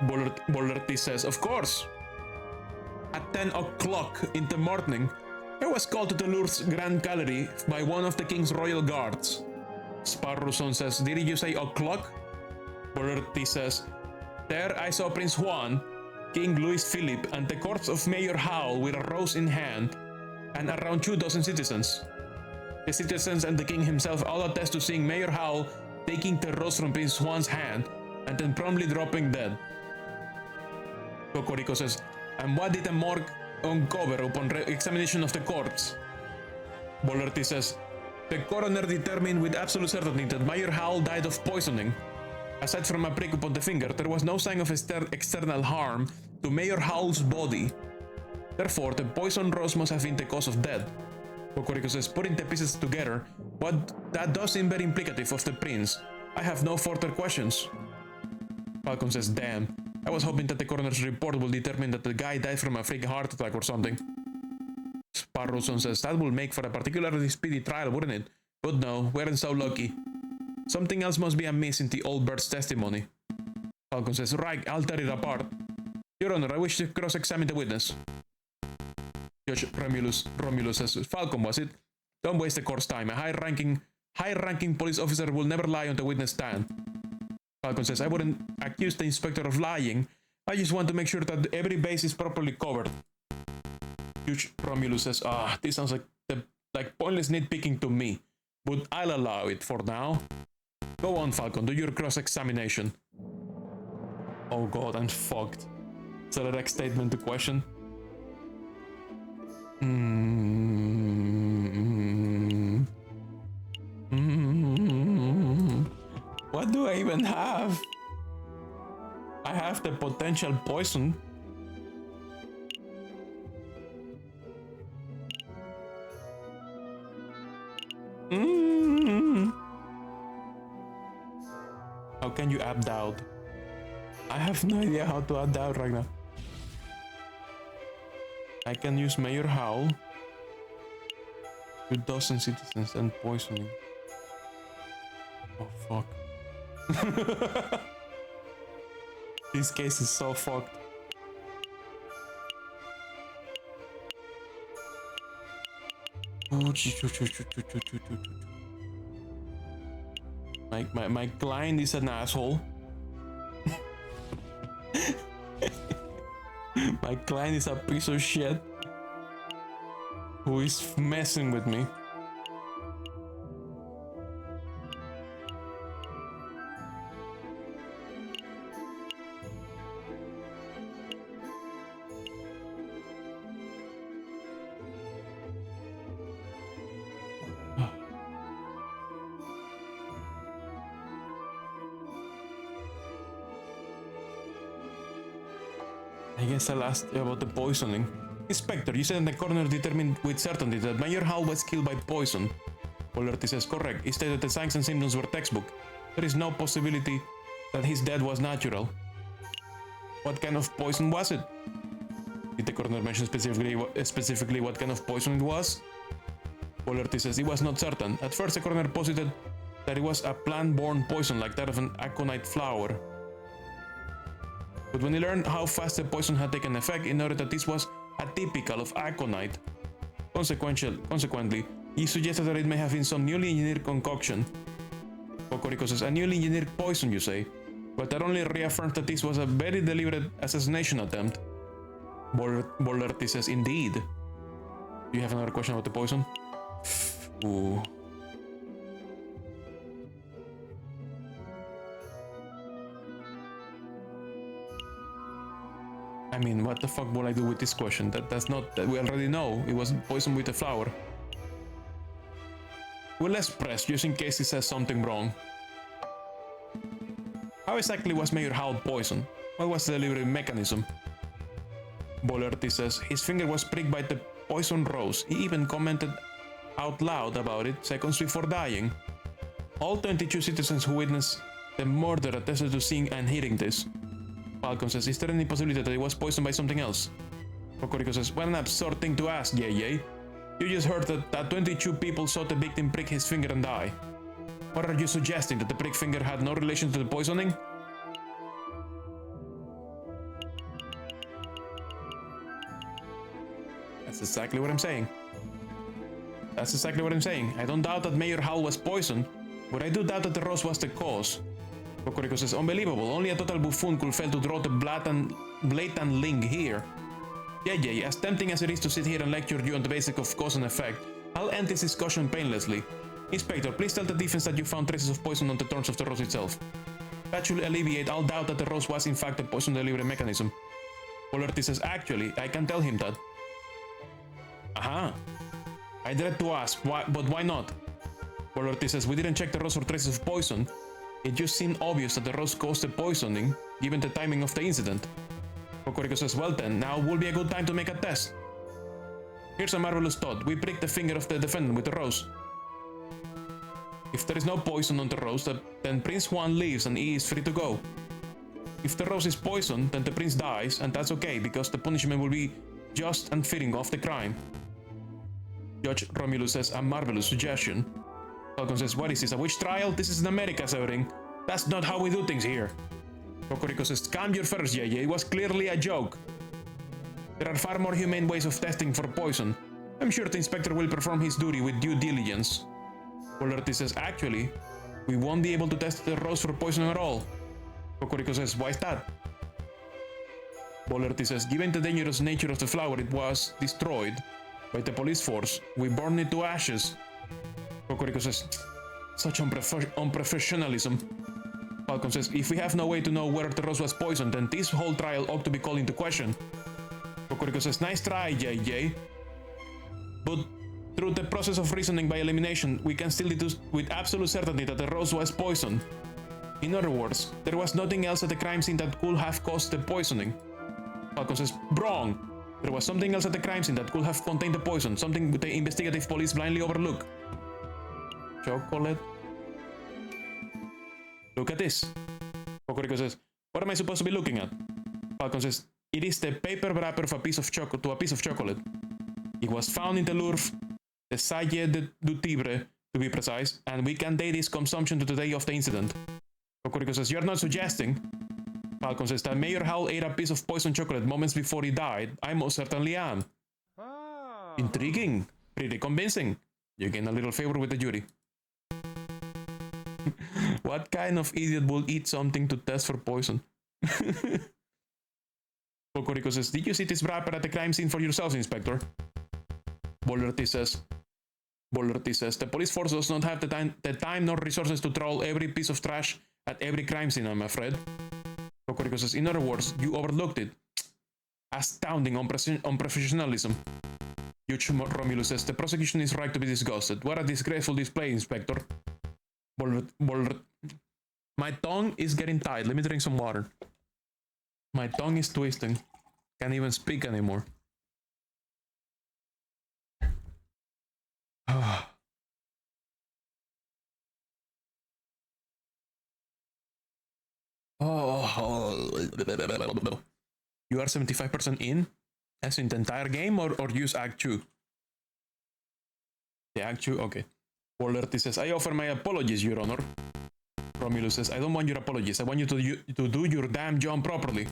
Bolerti says, of course. At 10 o'clock in the morning, I was called to the Louvre's Grand Gallery by one of the King's Royal Guards. Sparrowson says, did you say o'clock? Bolerti says, there I saw Prince Juan, King Louis Philippe, and the courts of Mayor Howell with a rose in hand, and around 24 citizens. The citizens and the king himself all attest to seeing Mayor Howell taking the rose from Prince Juan's hand and then promptly dropping dead. Cocorico says, and what did the morgue uncover upon examination of the corpse? Bolerti says, the coroner determined with absolute certainty that Mayor Howell died of poisoning. Aside from a prick upon the finger, there was no sign of external harm to Mayor Howell's body. Therefore, the poison rose must have been the cause of death. Cocorico says, putting the pieces together, that does seem very implicative of the prince. I have no further questions. Falcon says, damn, I was hoping that the coroner's report will determine that the guy died from a freak heart attack or something. Sparrowson says, that will make for a particularly speedy trial, wouldn't it? But no, we aren't so lucky. Something else must be amiss in the old bird's testimony. Falcon says, right, I'll tear it apart. Your Honor, I wish to cross-examine the witness. Judge Romulus says, Falcon, was it? Don't waste the court's time. A high-ranking police officer will never lie on the witness stand. Falcon says, I wouldn't accuse the inspector of lying. I just want to make sure that every base is properly covered. Judge Romulus says, this sounds like pointless nitpicking to me, but I'll allow it for now. Go on, Falcon, do your cross-examination. Oh god, I'm fucked. Is that a next statement to question? What do I even have? I have the potential poison. How can you opt out? I have no idea how to opt out right now. I can use Mayor Howell, 2,000 citizens, and poisoning. Oh fuck. This case is so fucked. My client is an asshole. My client is a piece of shit who is messing with me. I guess I'll ask about the poisoning. Inspector, you said the coroner determined with certainty that Mayor Howell was killed by poison. Bolerti says correct. He stated the signs and symptoms were textbook. There is no possibility that his death was natural. What kind of poison was it? Did the coroner mention specifically what kind of poison it was? Bolerti says he was not certain. At first the coroner posited that it was a plant-borne poison like that of an aconite flower. But when he learned how fast the poison had taken effect, he noted that this was atypical of aconite. Consequently, he suggested that it may have been some newly engineered concoction. Cocorico says, a newly engineered poison, you say? But that only reaffirms that this was a very deliberate assassination attempt. Bolerti says, indeed. Do you have another question about the poison? Ooh. I mean, what the fuck will I do with this question? That's not... we already know. It was poison with a flower. We're less pressed, just in case he says something wrong. How exactly was Mayor Howell poisoned? What was the delivery mechanism? Bolerti says his finger was pricked by the poison rose. He even commented out loud about it seconds before dying. All 22 citizens who witnessed the murder attested to seeing and hearing this. Falcon says, is there any possibility that he was poisoned by something else? Cocorico says, what an absurd thing to ask, JJ. You just heard that 22 people saw the victim prick his finger and die. What are you suggesting, that the prick finger had no relation to the poisoning? That's exactly what I'm saying. That's exactly what I'm saying. I don't doubt that Mayor Howell was poisoned, but I do doubt that the rose was the cause. Cocorico says, unbelievable. Only a total buffoon could fail to draw the blatant link here. JJ, as tempting as it is to sit here and lecture you on the basics of cause and effect, I'll end this discussion painlessly. Inspector, please tell the defense that you found traces of poison on the thorns of the rose itself. That should alleviate all doubt that the rose was in fact a poison delivery mechanism. Bolerti says, actually, I can tell him that. Aha. I dread to ask, but why not? Bolerti says, we didn't check the rose for traces of poison. It just seemed obvious that the rose caused the poisoning, given the timing of the incident. Cocorico says, well then, now will be a good time to make a test. Here's a marvelous thought. We prick the finger of the defendant with the rose. If there is no poison on the rose, then Prince Juan leaves and he is free to go. If the rose is poisoned, then the prince dies, and that's okay, because the punishment will be just and fitting of the crime. Judge Romulus says, a marvelous suggestion. Falcon says, what is this, a witch trial? This is in America, Severing. That's not how we do things here. Cocorico says, calm your feathers, JJ. It was clearly a joke. There are far more humane ways of testing for poison. I'm sure the inspector will perform his duty with due diligence. Bolerti says, actually, we won't be able to test the rose for poison at all. Cocorico says, why is that? Bolerti says, given the dangerous nature of the flower, it was destroyed by the police force. We burned it to ashes. Cocorico says, such unprofessionalism. Falcon says, if we have no way to know whether the rose was poisoned, then this whole trial ought to be called into question. Cocorico says, nice try, JJ. But through the process of reasoning by elimination, we can still deduce with absolute certainty that the rose was poisoned. In other words, there was nothing else at the crime scene that could have caused the poisoning. Falcon says, wrong. There was something else at the crime scene that could have contained the poison, something the investigative police blindly overlook. Chocolate. Look at this. Cocorico says, what am I supposed to be looking at? Falcon says, it is the paper wrapper of a piece of chocolate. It was found in the Louvre, the Salle du Tibre, to be precise, and we can date its consumption to the day of the incident. Cocorico says, you're not suggesting. Falcon says that Mayor Howell ate a piece of poisoned chocolate moments before he died. I most certainly am. Oh. Intriguing. Pretty convincing. You gain a little favor with the jury. What kind of idiot will eat something to test for poison? Cocorico says, did you see this wrapper at the crime scene for yourself, Inspector? Bolerti says, the police force does not have the time nor resources to troll every piece of trash at every crime scene, I'm afraid. Cocorico says, in other words, you overlooked it. Astounding unprofessionalism. Judge Romulus says, the prosecution is right to be disgusted. What a disgraceful display, Inspector. My tongue is getting tight. Let me drink some water. My tongue is twisting. Can't even speak anymore. You are 75% in? As in the entire game, or use Act 2? The Act 2? Okay. Bolerti says, I offer my apologies, Your Honor. Romulus says, I don't want your apologies. I want you to do your damn job properly.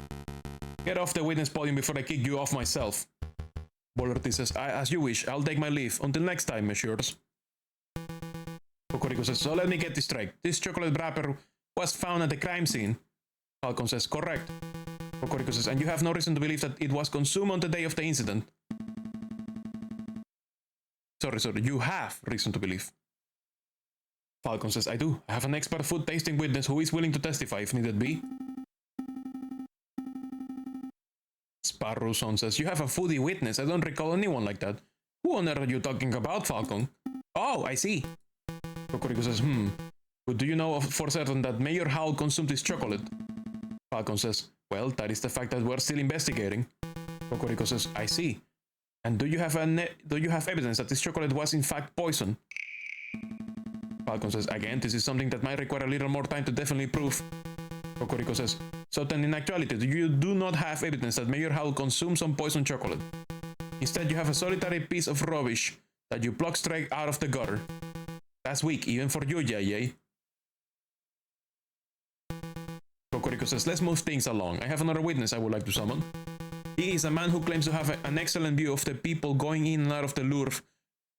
Get off the witness podium before I kick you off myself. Bolerti says, as you wish. I'll take my leave. Until next time, messieurs. Cocorico says, so let me get this straight. This chocolate wrapper was found at the crime scene. Falcon says, correct. Cocorico says, and you have no reason to believe that it was consumed on the day of the incident. Sorry, you have reason to believe. Falcon says, I do. I have an expert food tasting witness who is willing to testify if needed be. Sparrowson says, you have a foodie witness. I don't recall anyone like that. Who on earth are you talking about, Falcon? Oh, I see. Cocorico says, But do you know for certain that Mayor Howell consumed this chocolate? Falcon says, well, that is the fact that we're still investigating. Cocorico says, I see. And do you have evidence that this chocolate was in fact poison? Falcon says, again, this is something that might require a little more time to definitely prove. Cocorico says, so then in actuality, you do not have evidence that Mayor Howell consumed some poison chocolate. Instead, you have a solitary piece of rubbish that you pluck straight out of the gutter. That's weak, even for you, Yay. Cocorico says, let's move things along. I have another witness I would like to summon. He is a man who claims to have an excellent view of the people going in and out of the Louvre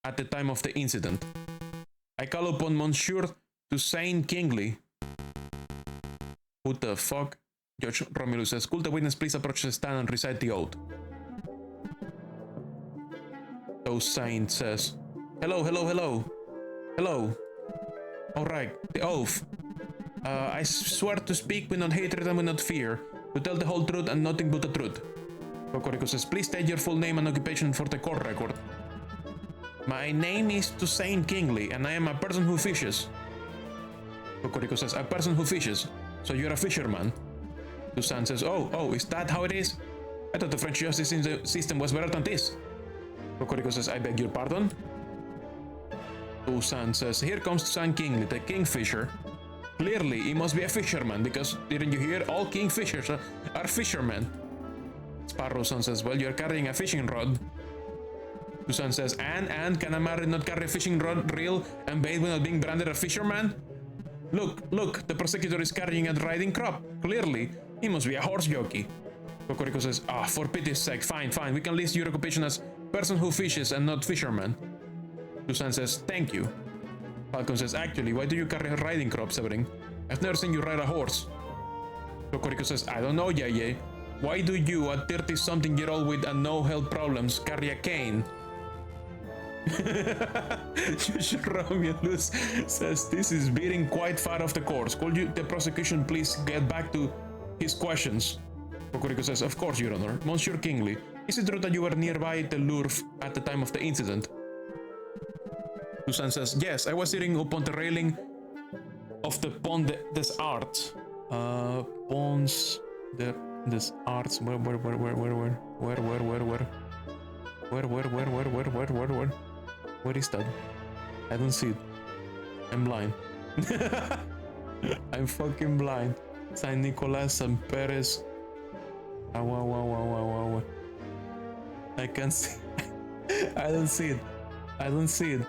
at the time of the incident. I call upon Monsieur Toussaint Kingsley. Who the fuck? Judge Romulus says, could the witness please approach the stand and recite the oath? Toussaint says, hello. Alright, the oath. I swear to speak without hatred and without fear, to tell the whole truth and nothing but the truth. Cocorico says, please state your full name and occupation for the court record. My name is Toussaint Kingsley, and I am a person who fishes. Cocorico says, a person who fishes? So you're a fisherman? Toussaint says, oh, is that how it is? I thought the French justice system was better than this. Cocorico says, I beg your pardon? Toussaint says, here comes Toussaint Kingsley, the kingfisher. Clearly, he must be a fisherman, because didn't you hear? All kingfishers are fishermen. Sparrowson says, well, you're carrying a fishing rod. Toussaint says, and can a married not carry a fishing rod, reel, and bait without being branded a fisherman? Look, the prosecutor is carrying a riding crop. Clearly, he must be a horse jockey. Cocorico says, for pity's sake, fine, we can list your occupation as person who fishes and not fisherman. Toussaint says, thank you. Falcon says, actually, why do you carry a riding crop, Severin? I've never seen you ride a horse. Cocorico says, I don't know, Yay. Why do you, a 30-something-year-old with no health problems, carry a cane? Judge Romulus says, this is beating quite far off the course. Could you, the prosecution, please get back to his questions? Cocorico says, of course, Your Honor. Monsieur Kingsley, is it true that you were nearby the Louvre at the time of the incident? Toussaint says, yes, I was sitting upon the railing of the Pont des Arts. Ponts des Arts. Where? Where is that? I don't see it. I'm blind. I'm fucking blind. Saint Nicolas, Saint Perez. Wow. I can't see. I don't see it.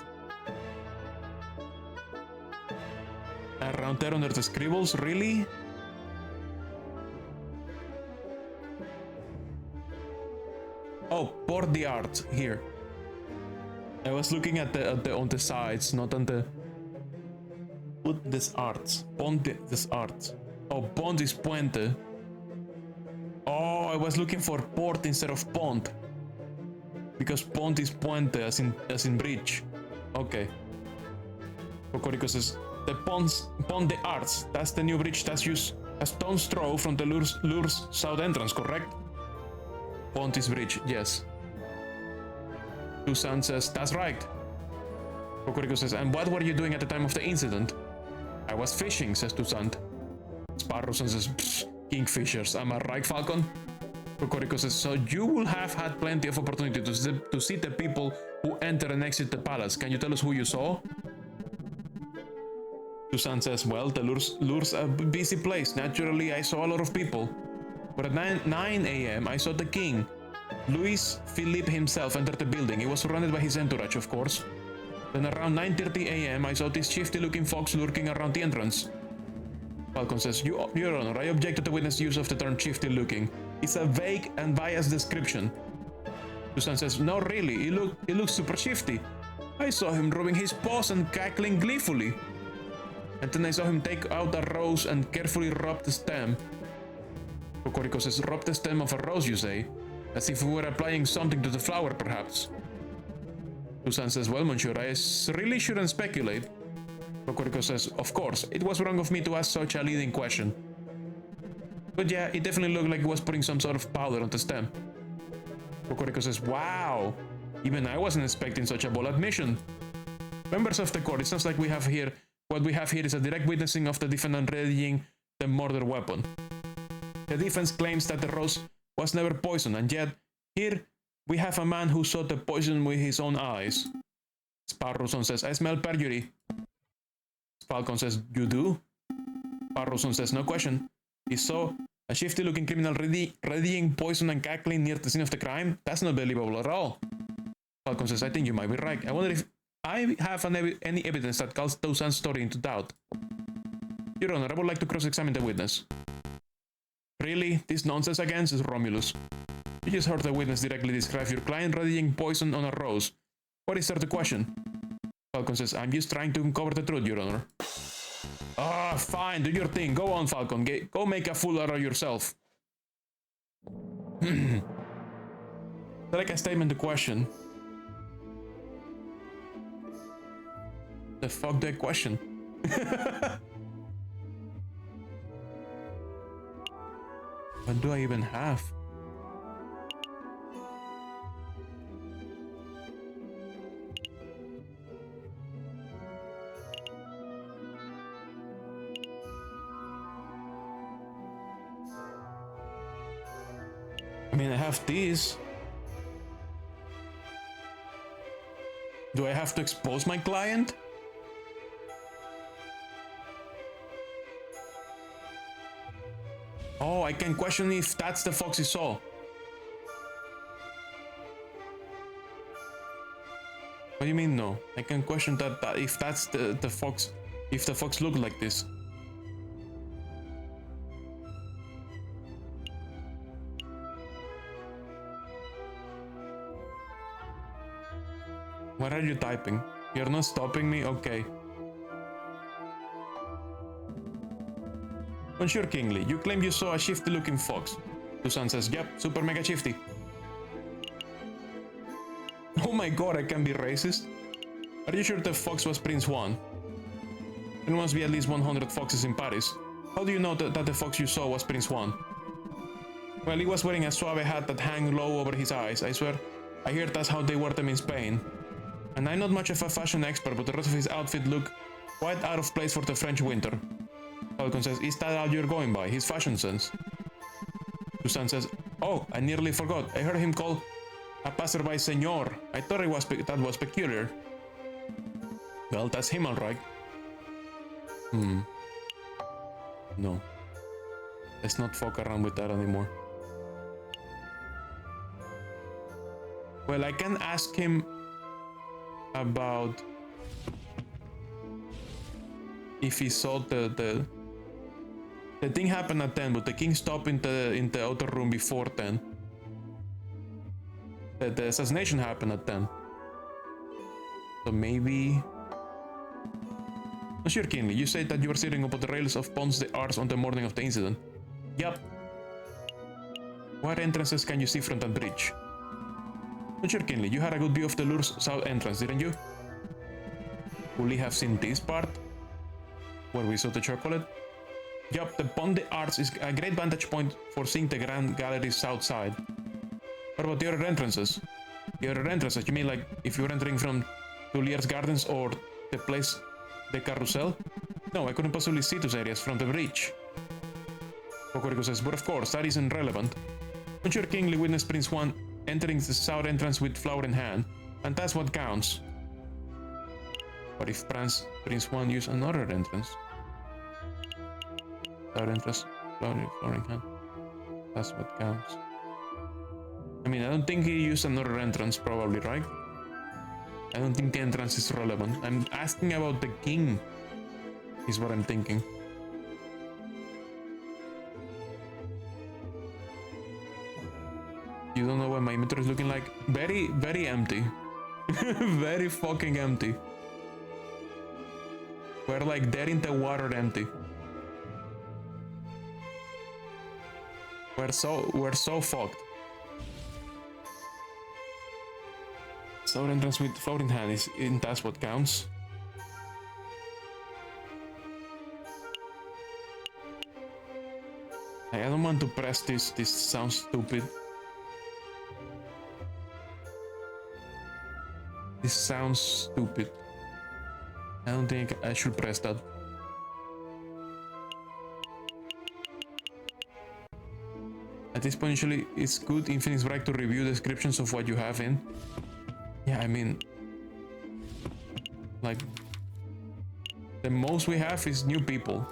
Around there under the scribbles, really? Oh, Port des Arts, here. I was looking at the on the sides, not on the Pont des Arts. Pont des Arts. Oh, Pont is Puente. Oh, I was looking for port instead of pont. Because pont is puente, as in bridge. Okay. Cocorico says, the Pont des Arts, that's the new bridge that's used a stone's throw from the Louvre's south entrance, correct? Pont is bridge, yes. Toussaint says, that's right. Cocorico says, and what were you doing at the time of the incident? I was fishing, says Toussaint. Sparrowson says, kingfishers, am I right, Falcon? Cocorico says, so you will have had plenty of opportunity to see the people who enter and exit the palace. Can you tell us who you saw? Toussaint says, well, the Louvre's a busy place. Naturally, I saw a lot of people. But at 9 a.m., I saw the king. Louis Philippe himself entered the building. He was surrounded by his entourage, of course. Then around 9:30 a.m., I saw this shifty-looking fox lurking around the entrance. Falcon says, Your Honor, I object to the witness' use of the term shifty-looking. It's a vague and biased description. Toussaint says, no, really, he looks super shifty. I saw him rubbing his paws and cackling gleefully. And then I saw him take out a rose and carefully rub the stem. Cocorico says, rub the stem of a rose, you say? As if we were applying something to the flower, perhaps. Toussaint says, well, monsieur, I really shouldn't speculate. Cocorico says, of course, it was wrong of me to ask such a leading question. But yeah, it definitely looked like he was putting some sort of powder on the stem. Cocorico says, wow, even I wasn't expecting such a bold admission. Members of the court, it sounds like what we have here is a direct witnessing of the defendant readying the murder weapon. The defense claims that the rose was never poisoned, and yet here we have a man who saw the poison with his own eyes. Sparrowson says, I smell perjury. Falcon says, you do? Sparrowson says, no question. He saw a shifty-looking criminal readying poison and cackling near the scene of the crime? That's not believable at all. Falcon says, I think you might be right. I wonder if I have any evidence that calls Toussaint's story into doubt. Your Honor, I would like to cross-examine the witness. Really? This nonsense again? Says Romulus. You just heard the witness directly describe your client readying poison on a rose. What is there to question? Falcon says, I'm just trying to uncover the truth, Your Honor. Ah, fine, do your thing. Go on, Falcon. Go make a fool out of yourself. Like a statement to question. The fuck that question? What do I even have? I mean, I have these. Do I have to expose my client? Oh, I can question if that's the fox he saw. What do you mean no? I can question that if that's the fox, if the fox looked like this. What are you typing? You're not stopping me? Okay. Monsieur Kingsley, you claim you saw a shifty-looking fox. Toussaint says, yep, super mega shifty. Oh my god, I can be racist. Are you sure the fox was Prince Juan? There must be at least 100 foxes in Paris. How do you know that the fox you saw was Prince Juan? Well, he was wearing a suave hat that hung low over his eyes, I swear. I hear that's how they wear them in Spain. And I'm not much of a fashion expert, but the rest of his outfit looked quite out of place for the French winter. Falcon says, is that all you're going by, his fashion sense? Toussaint says, oh, I nearly forgot. I heard him call a passerby senor. I thought that was peculiar. Well, that's him alright. No. Let's not fuck around with that anymore. Well, I can ask him about if he saw the thing happened at 10, but the king stopped in the outer room before 10. The assassination happened at 10. So maybe... Monsieur Kingsley, you said that you were sitting upon the rails of Pons de Arts on the morning of the incident. Yup. What entrances can you see from that bridge? Monsieur Kingsley, you had a good view of the lure's south entrance, didn't you? Would you have seen this part? Where we saw the chocolate? Yup, the Pont de Arts is a great vantage point for seeing the Grand Gallery's south side. What about the other entrances? The other entrances, you mean like if you were entering from Tuilier's Gardens or the Place de Carrousel? No, I couldn't possibly see those areas from the bridge. Cocorico says, but of course, that isn't relevant. Monsieur Kingsley witnessed Prince Juan entering the south entrance with flower in hand, and that's what counts. But if Prince Juan used another entrance? South entrance, flower in hand. That's what counts. I mean, I don't think he used another entrance, probably, right? I don't think the entrance is relevant. I'm asking about the king, is what I'm thinking. You don't know what my inventory is looking like? Very, very empty. Very fucking empty. We're like dead in the water empty. We're so fucked. South entrance with floating hand that's what counts. I don't want to press this sounds stupid. This sounds stupid. I don't think I should press that. At this point, usually it's good in Phoenix Wright to review descriptions of what you have in. Yeah, I mean, like, the most we have is new people.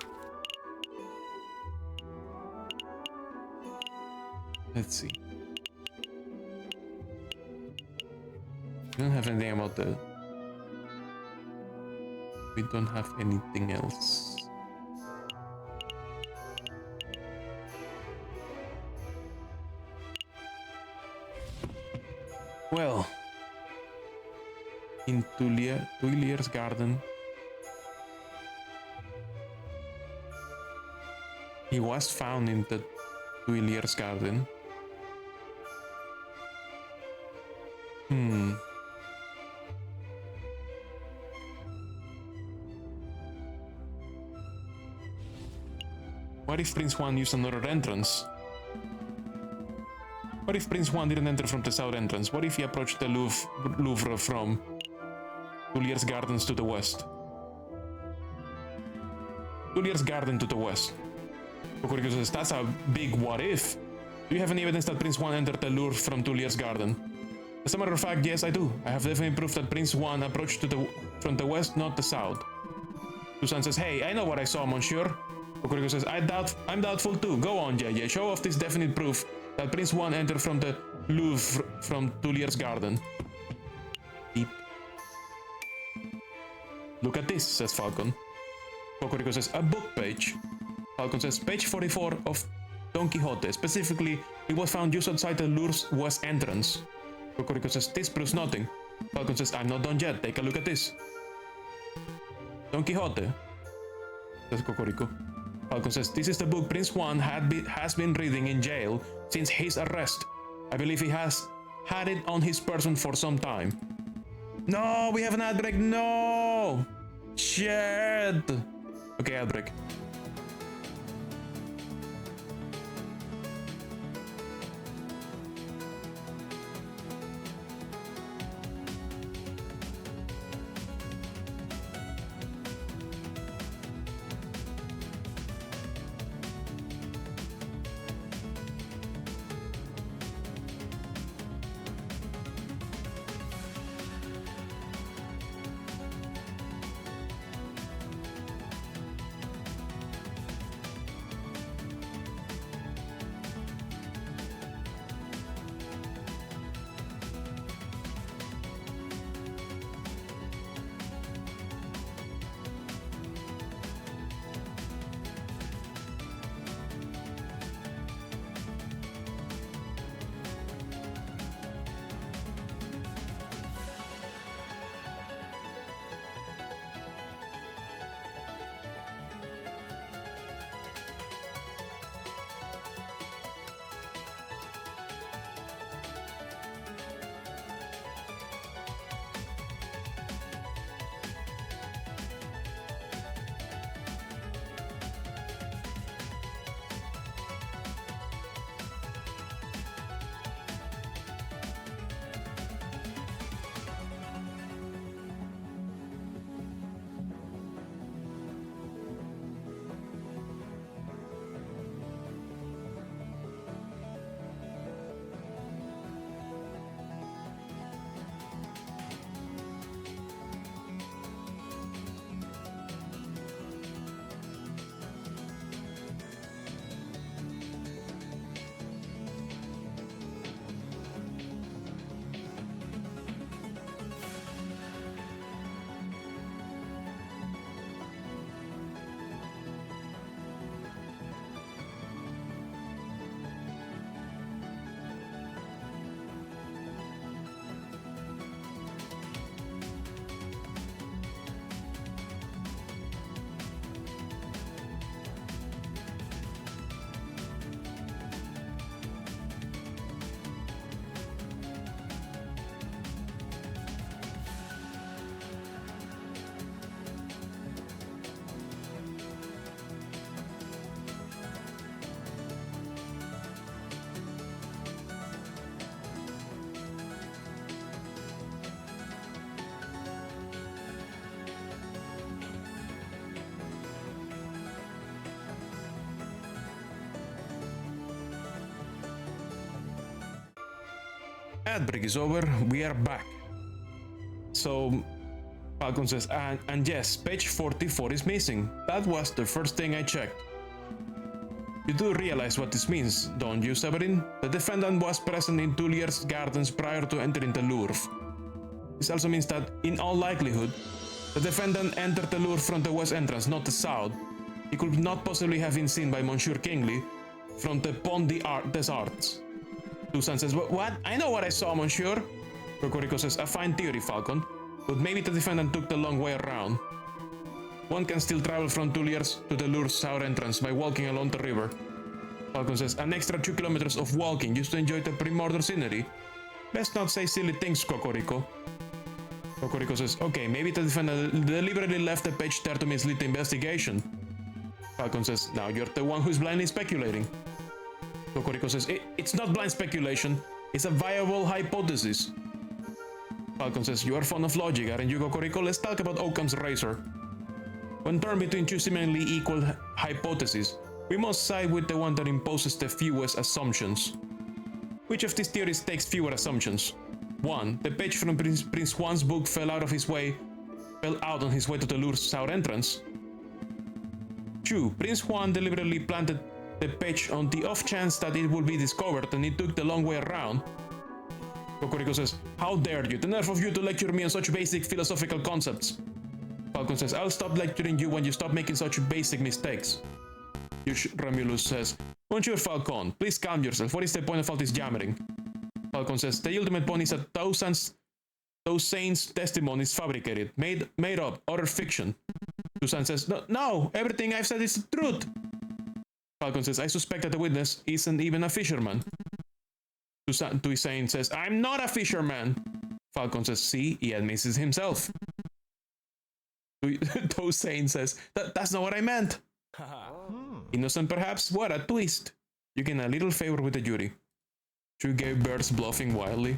Let's see. We don't have anything about the... We don't have anything else. Well, in Tuilier's garden, he was found in the Tuilier's garden. What if Prince Juan used another entrance? What if Prince Juan didn't enter from the south entrance? What if he approached the Louvre from Tuilier's gardens to the west? Tuilier's garden to the west. Kokoriko says, that's a big what if. Do you have any evidence that Prince Juan entered the Louvre from Tuilier's garden? As a matter of fact, yes, I do. I have definitely proof that Prince Juan approached from the west, not the south. Susan says, hey, I know what I saw, monsieur. Kokoriko says, I'm doubtful too. Go on, JJ. Show off this definite proof that Prince Juan entered from the Louvre from Tuilier's garden. Beep. Look at this, says Falcon. Kokoriko says, a book page. Falcon says, page 44 of Don Quixote. Specifically, it was found just outside the Louvre's west entrance. Kokoriko says, this proves nothing. Falcon says, I'm not done yet. Take a look at this. Don Quixote, says Kokoriko. Falcon says, this is the book Prince Juan has been reading in jail since his arrest. I believe he has had it on his person for some time. No, we have an ad break. No! Shit! Okay, ad break. Ad break is over, we are back. So, Falcon says, and yes, page 44 is missing. That was the first thing I checked. You do realize what this means, don't you, Severin? The defendant was present in Tullier's gardens prior to entering the Louvre. This also means that, in all likelihood, the defendant entered the Louvre from the west entrance, not the south. He could not possibly have been seen by Monsieur Kingsley from the Pont des Arts. Toussaint says, what? I know what I saw, Monsieur. Cocorico says, a fine theory, Falcon, but maybe the defendant took the long way around. One can still travel from Tullier's to the Louvre's south entrance by walking along the river. Falcon says, an extra 2 kilometers of walking just to enjoy the pre-murder scenery. Best not say silly things, Cocorico. Cocorico says, okay, maybe the defendant deliberately left the page there to mislead the investigation. Falcon says, now you're the one who's blindly speculating. Cocorico says, it's not blind speculation, it's a viable hypothesis. Falcon says, you are fond of logic, aren't you, Cocorico? Let's talk about Occam's razor. When torn between two seemingly equal hypotheses, we must side with the one that imposes the fewest assumptions. Which of these theories takes fewer assumptions? 1. The page from Prince Juan's book fell out on his way to the Louvre's south entrance. 2. Prince Juan deliberately planted the page on the off chance that it would be discovered and it took the long way around. Cocorico says, how dare you, the nerve of you to lecture me on such basic philosophical concepts. Falcon says, I'll stop lecturing you when you stop making such basic mistakes. Romulus says, Monsieur Falcon, please calm yourself, what is the point of all this jammering? Falcon says, the ultimate point is that Toussaint's testimony is fabricated, made up, utter fiction. Toussaint says, no, everything I've said is the truth. Falcon says, I suspect that the witness isn't even a fisherman. Toussaint says, I'm not a fisherman. Falcon says, see, he admits it himself. Toussaint says, that's not what I meant. Innocent perhaps? What a twist. You gain a little favor with the jury. Two gay birds bluffing wildly.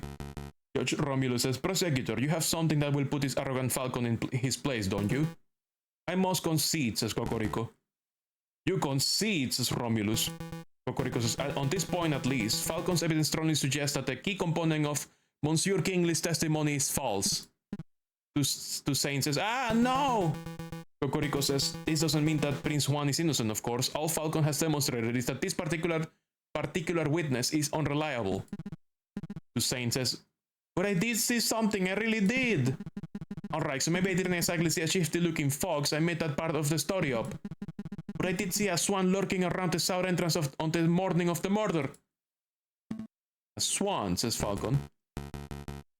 Judge Romulus says, prosecutor, you have something that will put this arrogant Falcon in his place, don't you? I must concede, says Cocorico. You concede, says Romulus. Cocorico says, on this point at least, Falcon's evidence strongly suggests that the key component of Monsieur Kingsley's testimony is false. Toussaint says, no! Cocorico says, this doesn't mean that Prince Juan is innocent, of course. All Falcon has demonstrated is that this particular witness is unreliable. Toussaint says, but I did see something, I really did. Alright, so maybe I didn't exactly see a shifty-looking fox, I made that part of the story up. But I did see a swan lurking around the south entrance on the morning of the murder. A swan, says Falcon.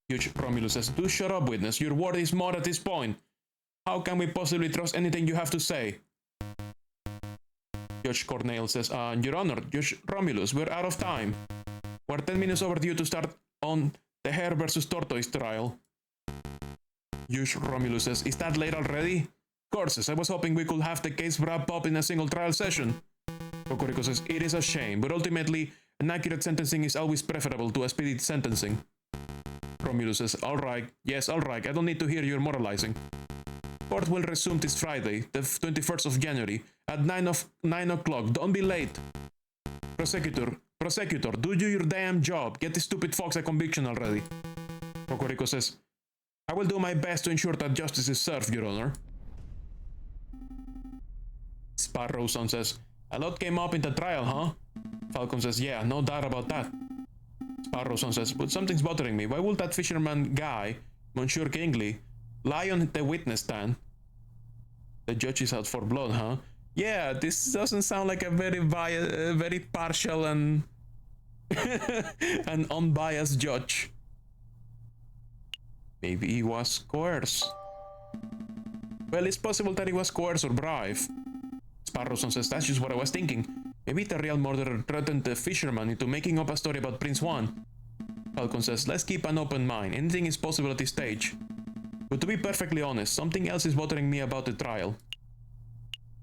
Huge Romulus says, do shut up, witness, your word is more at this point. How can we possibly trust anything you have to say? Judge Cornell says, Your Honor, Judge Romulus, we're out of time. We're 10 minutes overdue to start on the hare versus tortoise trial. Judge Romulus says, is that late already? Of course, I was hoping we could have the case wrapped up in a single trial session. Cocorico says, it is a shame, but ultimately, an accurate sentencing is always preferable to a speedy sentencing. Romulus says, alright, yes, alright, I don't need to hear your moralizing. Court will resume this Friday, the 21st of January, at 9 o'clock. Don't be late. Prosecutor, do your damn job. Get this stupid fox a conviction already. Cocorico says, I will do my best to ensure that justice is served, Your Honor. Sparrowson says, a lot came up in the trial, huh? Falcon says, yeah, no doubt about that. Sparrowson says, but something's bothering me. Why would that fisherman guy, Monsieur Kingsley, lie on the witness stand? The judge is out for blood, huh? Yeah, this doesn't sound like a very partial and an unbiased judge. Maybe he was coerced. Well, it's possible that he was coerced or bribed. Sparrowson says, that's just what I was thinking. Maybe the real murderer threatened the fisherman into making up a story about Prince Juan. Falcon says, let's keep an open mind. Anything is possible at this stage. But to be perfectly honest, something else is bothering me about the trial.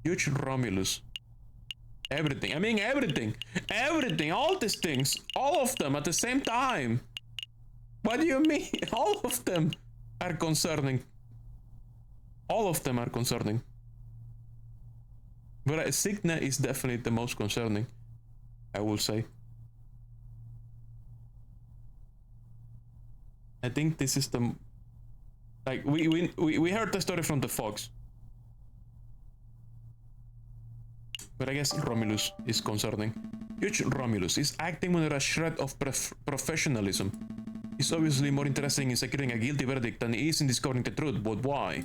Huge Romulus. Everything. I mean everything. Everything. All these things. All of them at the same time. What do you mean? All of them are concerning. All of them are concerning. But Signa is definitely the most concerning, I will say. I think this is the... Like, we heard the story from the Fox. But I guess Romulus is concerning. Huge Romulus is acting under a shred of professionalism. He's obviously more interested in securing a guilty verdict than he is in discovering the truth, but why?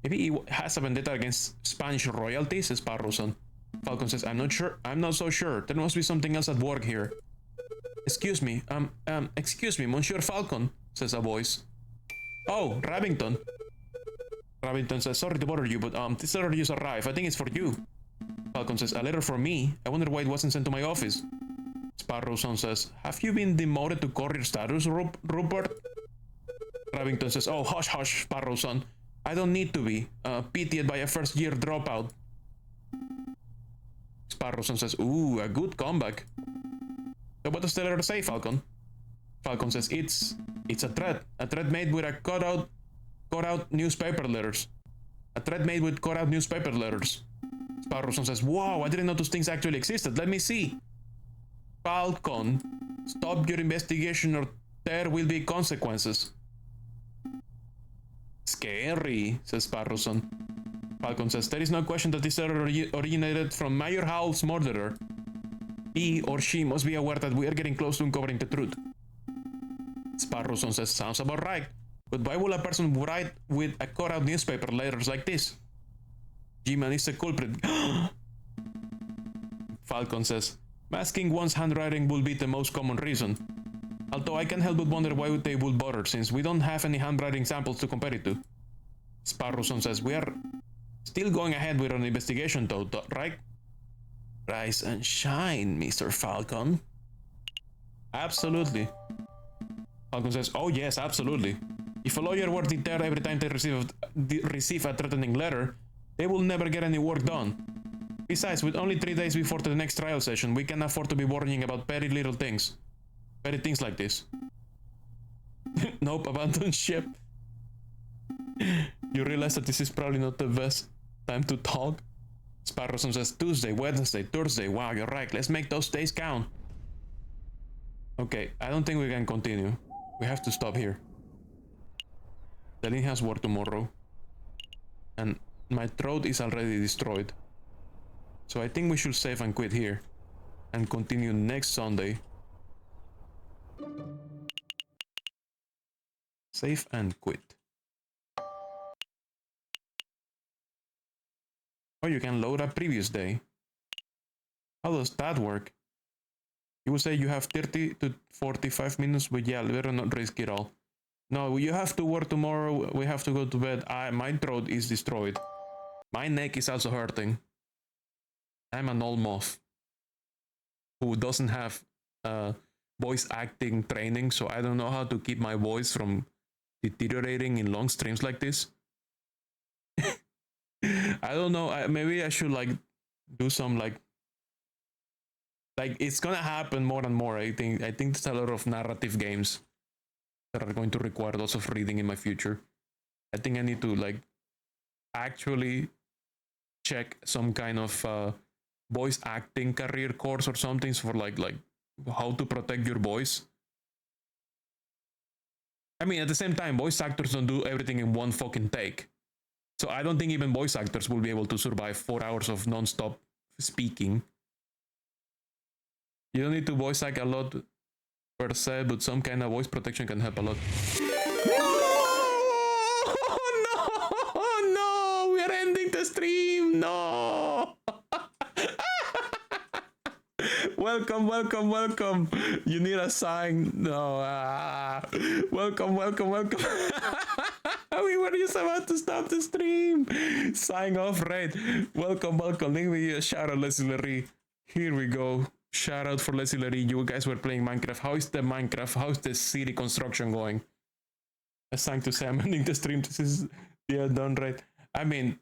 Maybe he has a vendetta against Spanish royalty, says Parroson. Falcon says, I'm not sure. I'm not so sure. There must be something else at work here. Excuse me, Monsieur Falcon, says a voice. Oh, Rabington. Rabington says, sorry to bother you, but this letter just arrived. I think it's for you. Falcon says, a letter for me? I wonder why it wasn't sent to my office. Sparrowson says, have you been demoted to courier status, Rupert? Rabington says, oh, hush, hush, Sparrowson. I don't need to be pitied by a first-year dropout. Sparrowson says, ooh, a good comeback. So what does the letter say, Falcon? Falcon says, it's a thread made with a cut out newspaper letters. A thread made with cut out newspaper letters. Sparrowson says, wow, I didn't know those things actually existed. Let me see. Falcon, stop your investigation or there will be consequences. Scary, says Sparrowson. Falcon says, there is no question that this letter originated from Mayor Howell's murderer. He or she must be aware that we are getting close to uncovering the truth. Sparrowson says, sounds about right. But why would a person write with a cut-out newspaper letters like this? G-Man is the culprit. Falcon says, masking one's handwriting will be the most common reason. Although I can't help but wonder why they would bother, since we don't have any handwriting samples to compare it to. Sparrowson says, we are still going ahead with our investigation though, right? Rise and shine, Mr. Falcon. Absolutely. Falcon says, oh yes, absolutely. If a lawyer were deterred every time they receive a threatening letter, they will never get any work done. Besides, with only 3 days before the next trial session, we can afford to be worrying about very little things. Very things like this. Nope, abandon ship. You realize that this is probably not the best time to talk? Sparrowson says Tuesday, Wednesday, Thursday. Wow, you're right. Let's make those days count. Okay, I don't think we can continue. We have to stop here. Celine has work tomorrow. And my throat is already destroyed. So I think we should save and quit here. And continue next Sunday. Save and quit. Oh, you can load a previous day. How does that work? You will say you have 30 to 45 minutes, but yeah, better not risk it all. No, you have to work tomorrow. We have to go to bed. My throat is destroyed. My neck is also hurting. I'm an old moth who doesn't have voice acting training, so I don't know how to keep my voice from deteriorating in long streams like this. I don't know. Maybe I should like do some like it's gonna happen more and more. I think there's a lot of narrative games that are going to require lots of reading in my future. I think I need to like actually check some kind of voice acting career course or something for like how to protect your voice. I mean, at the same time, voice actors don't do everything in one fucking take. So I don't think even voice actors will be able to survive 4 hours of non-stop speaking. You don't need to voice act a lot per se, but some kind of voice protection can help a lot. No! We are ending the stream! No! Welcome. You need a sign. No. Welcome. We were just about to stop the stream. Sign off, right? Welcome. Leave me a shout out, Leslie Larry. Here we go. Shout out for Leslie Larry. You guys were playing Minecraft. How is the Minecraft? How's the city construction going? I sang to say I'm ending the stream. This is done right. I mean,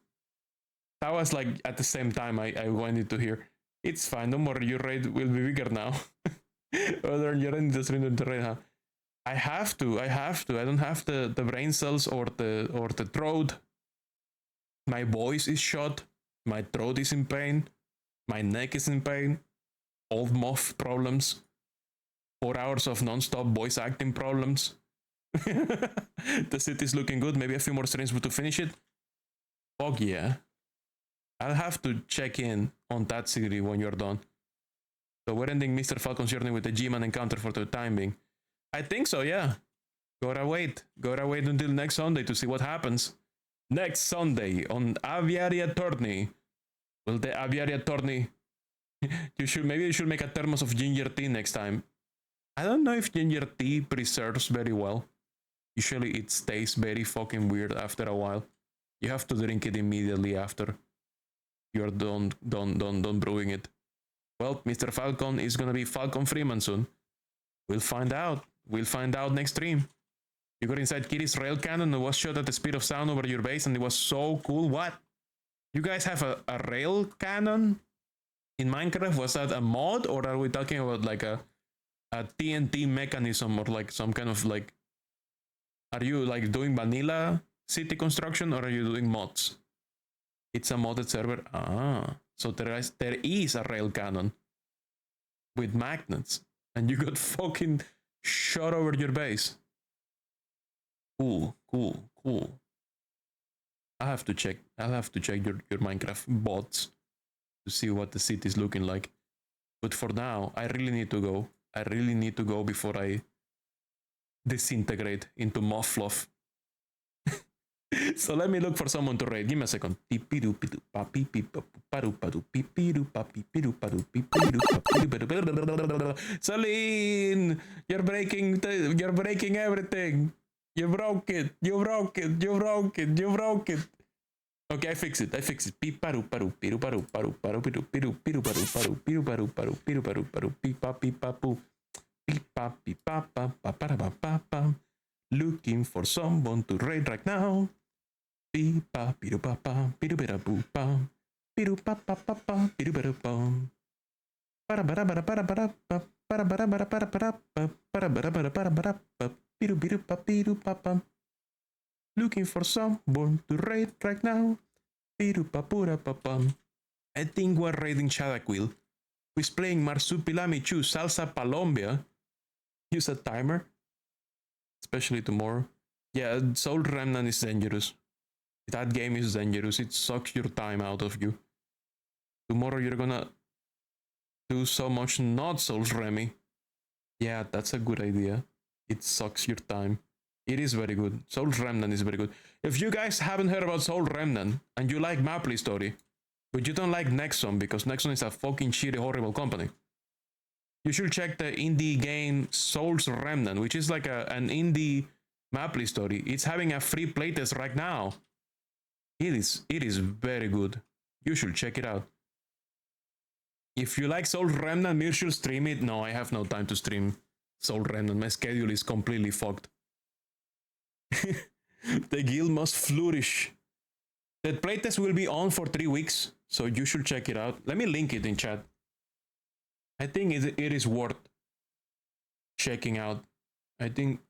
that was like at the same time I wanted to hear. It's fine, don't worry, your rate will be bigger now. Other you're in the stream right now. I have to. I don't have the brain cells or the throat. My voice is shot. My throat is in pain. My neck is in pain. Old moth problems. 4 hours of non-stop voice acting problems. The city's looking good. Maybe a few more streams to finish it. Fuck yeah. I'll have to check in on that city when you're done. So we're ending Mr. Falcon's journey with the G-Man encounter for the time being. I think so, yeah. Gotta wait until next Sunday to see what happens. Next Sunday on Aviary Attorney. Well, the Aviary Attorney... Maybe you should make a thermos of ginger tea next time. I don't know if ginger tea preserves very well. Usually it tastes very fucking weird after a while. You have to drink it immediately after you're done brewing it. Well, Mr. Falcon is gonna be Falcon Freeman soon. We'll find out. We'll find out next stream. You got inside Kitty's rail cannon and was shot at the speed of sound over your base and it was so cool. What? You guys have a rail cannon in Minecraft? Was that a mod or are we talking about like a TNT mechanism or like some kind of like... Are you like doing vanilla city construction or are you doing mods? It's a modded server. Ah, so there is a rail cannon with magnets and you got fucking shot over your base. Cool. I'll have to check your Minecraft bots to see what the city is looking like. But for now, I really need to go. Before I disintegrate into Moth fluff. So let me look for someone to raid. Give me a second. Celine, you're breaking everything. You broke it. Okay, I fix it. Piparu paru piru paru paru paru piru piru piru paru paru piru paru paru piru paru paru pipa pipapu pipa pipa pa para pa pa. Looking for someone to raid right now. Pipa piru pa pa piru piru pa piru pa pa pa pa piru piru pa. Para para para para para para para para para para para para para para para piru piru pa piru pa pa. Looking for someone to raid right now. I think we're raiding Shadaquil, who is playing Marsupilami Chu Salsa Palombia. Use a timer, especially tomorrow. Yeah, Soul Remnant is dangerous. That game is dangerous. It sucks your time out of you. Tomorrow you're gonna do so much not Souls Remy. Yeah, that's a good idea. It sucks your time. It is very good. Soul Remnant is very good. If you guys haven't heard about Soul Remnant and you like Mapley Story, but you don't like Nexon because Nexon is a fucking shitty, horrible company, you should check the indie game Soul's Remnant, which is like an indie Mapley Story. It's having a free playtest right now. It is very good. You should check it out. If you like Soul Remnant, you should stream it. No, I have no time to stream Soul Remnant. My schedule is completely fucked. The guild must flourish. The playtest will be on for 3 weeks, so you should check it out. Let me link it in chat. I think it is worth checking out. I think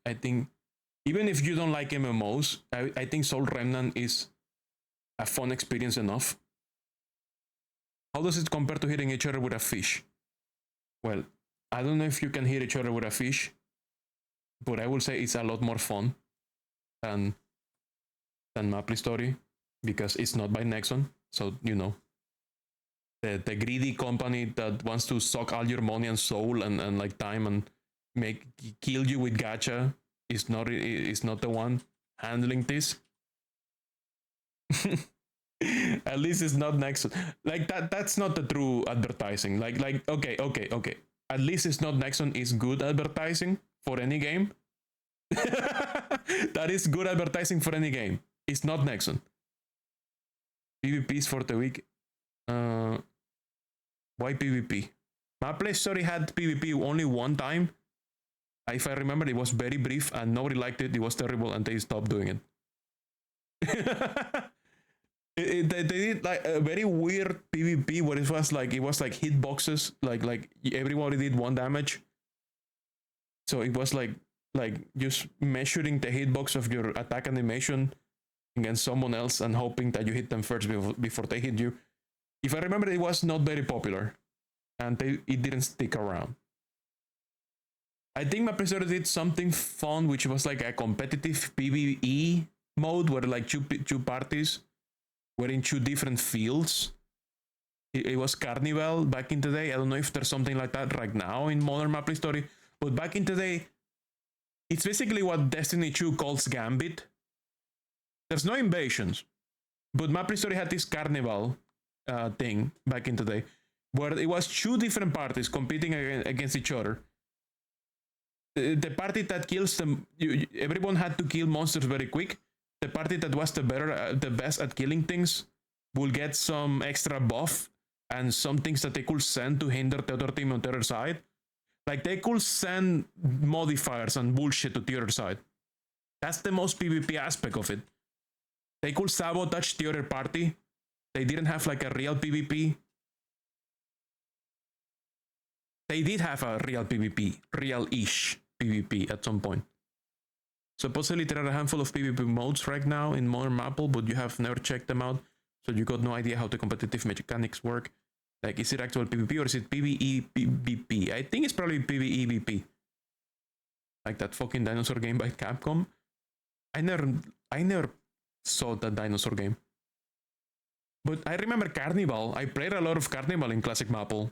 even if you don't like MMOs, I think Soul Remnant is a fun experience enough. How does it compare to hitting each other with a fish? Well, I don't know if you can hit each other with a fish, but I will say it's a lot more fun than Mapley Story, because it's not by Nexon. So, you know, the greedy company that wants to suck all your money and soul and like time and kill you with gacha is not the one handling this. At least it's not Nexon. Like that's not the true advertising. Like okay. At least it's not Nexon is good advertising for any game. That is good advertising for any game. It's not Nexon. PvPs for the week. Why PvP? Mapley Story had PvP only one time. If I remember, it was very brief and nobody liked it. It was terrible and they stopped doing it. They did like a very weird PvP where it was like hitboxes, like everybody did 1 damage. So it was like just measuring the hitbox of your attack animation against someone else and hoping that you hit them first before they hit you. If I remember, it was not very popular and it didn't stick around. I think my professor did something fun, which was like a competitive PvE mode where like two parties were in two different fields. It was Carnival back in the day. I don't know if there's something like that right now in modern Maple Story, but back in the day, it's basically what Destiny 2 calls Gambit. There's no invasions, but Maple Story had this Carnival thing back in the day, where it was two different parties competing against each other. The party that kills them, everyone had to kill monsters very quick. The party that was the best at killing things will get some extra buff and some things that they could send to hinder the other team on the other side. Like they could send modifiers and bullshit to the other side. That's the most PvP aspect of it. They could sabotage the other party. They didn't have like a real PvP. They did have a real PvP, real-ish PvP at some point. Supposedly there are a handful of PvP modes right now in Modern Maple, but you have never checked them out, so you got no idea how the competitive mechanics work. Like, is it actual PvP or is it PvE PvP? I think it's probably PvE PvP. Like that fucking dinosaur game by Capcom. I never saw that dinosaur game. But I remember Carnival. I played a lot of Carnival in Classic Maple.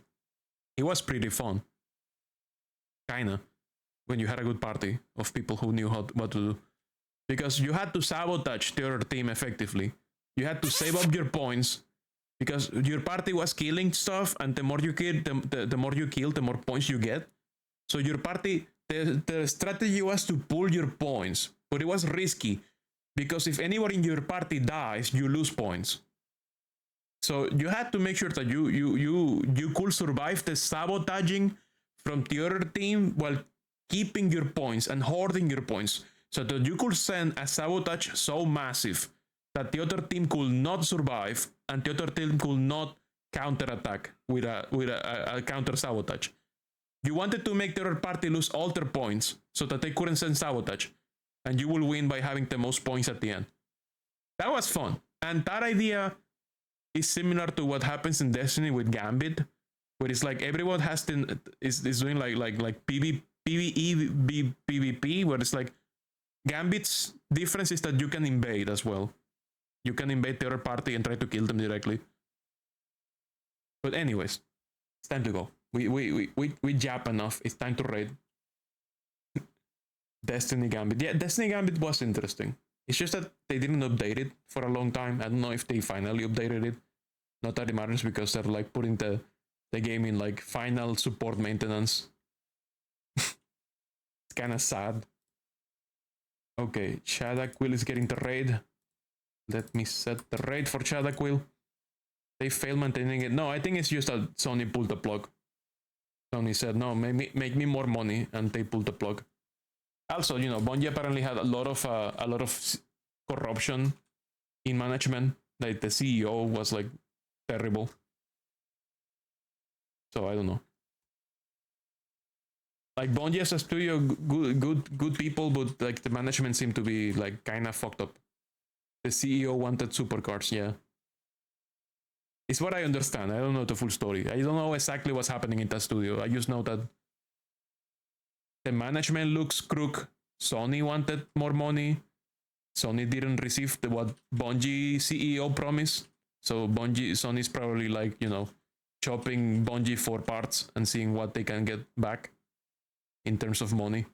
It was pretty fun. Kinda. When you had a good party of people who knew what to do. Because you had to sabotage the other team effectively. You had to save up your points. Because your party was killing stuff, and the more you kill, the more you kill, the more points you get. So your party, the strategy was to pull your points. But it was risky. Because if anyone in your party dies, you lose points. So you had to make sure that you could survive the sabotaging from the other team while keeping your points and hoarding your points, so that you could send a sabotage so massive that the other team could not survive and the other team could not counterattack with a counter sabotage. You wanted to make the other party lose all their points so that they couldn't send sabotage, and you will win by having the most points at the end. That was fun, and that idea is similar to what happens in Destiny with Gambit, where it's like everyone is doing like PvE PvP, where it's like Gambit's difference is that you can invade as well. You can invade the other party and try to kill them directly. But anyways, it's time to go. We jap enough. It's time to raid. Destiny Gambit. Yeah, Destiny Gambit was interesting. It's just that they didn't update it for a long time. I don't know if they finally updated it. Not that it matters, because they're like putting the game in like final support maintenance. It's kind of sad. Okay, Shadaquill is getting the raid. Let me set the raid for Shadaquill. They failed maintaining it. No, I think it's just that Sony pulled the plug. Sony said, no, make me more money, and they pulled the plug. Also, you know, Bungie apparently had a lot of corruption in management. Like the CEO was like terrible. So I don't know. Like Bungie as a studio, good people, but like the management seemed to be like kind of fucked up. The CEO wanted supercars, yeah. It's what I understand. I don't know the full story. I don't know exactly what's happening in that studio. I just know that the management looks crook. Sony wanted more money. Sony didn't receive what Bungie CEO promised. So Sony's probably like, you know, chopping Bungie for parts and seeing what they can get back in terms of money.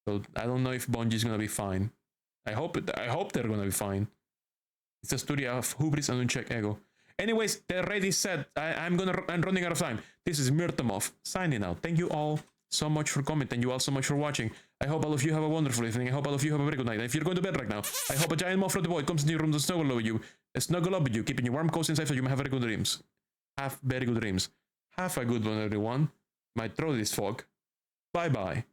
So I don't know if Bungie's gonna be fine. I hope they're gonna be fine. It's a studio of hubris and unchecked ego. Anyways, the raid is set. I'm running out of time. This is Moth signing out. Thank you all so much for commenting. Thank you all so much for watching. I hope all of you have a wonderful evening. I hope all of you have a very good night. And if you're going to bed right now, I hope a giant moth from the void comes into your room to snuggle with you, keeping you warm, cozy, and safe, so you may have very good dreams. Have very good dreams. Have a good one, everyone. My throat is fog. Bye bye.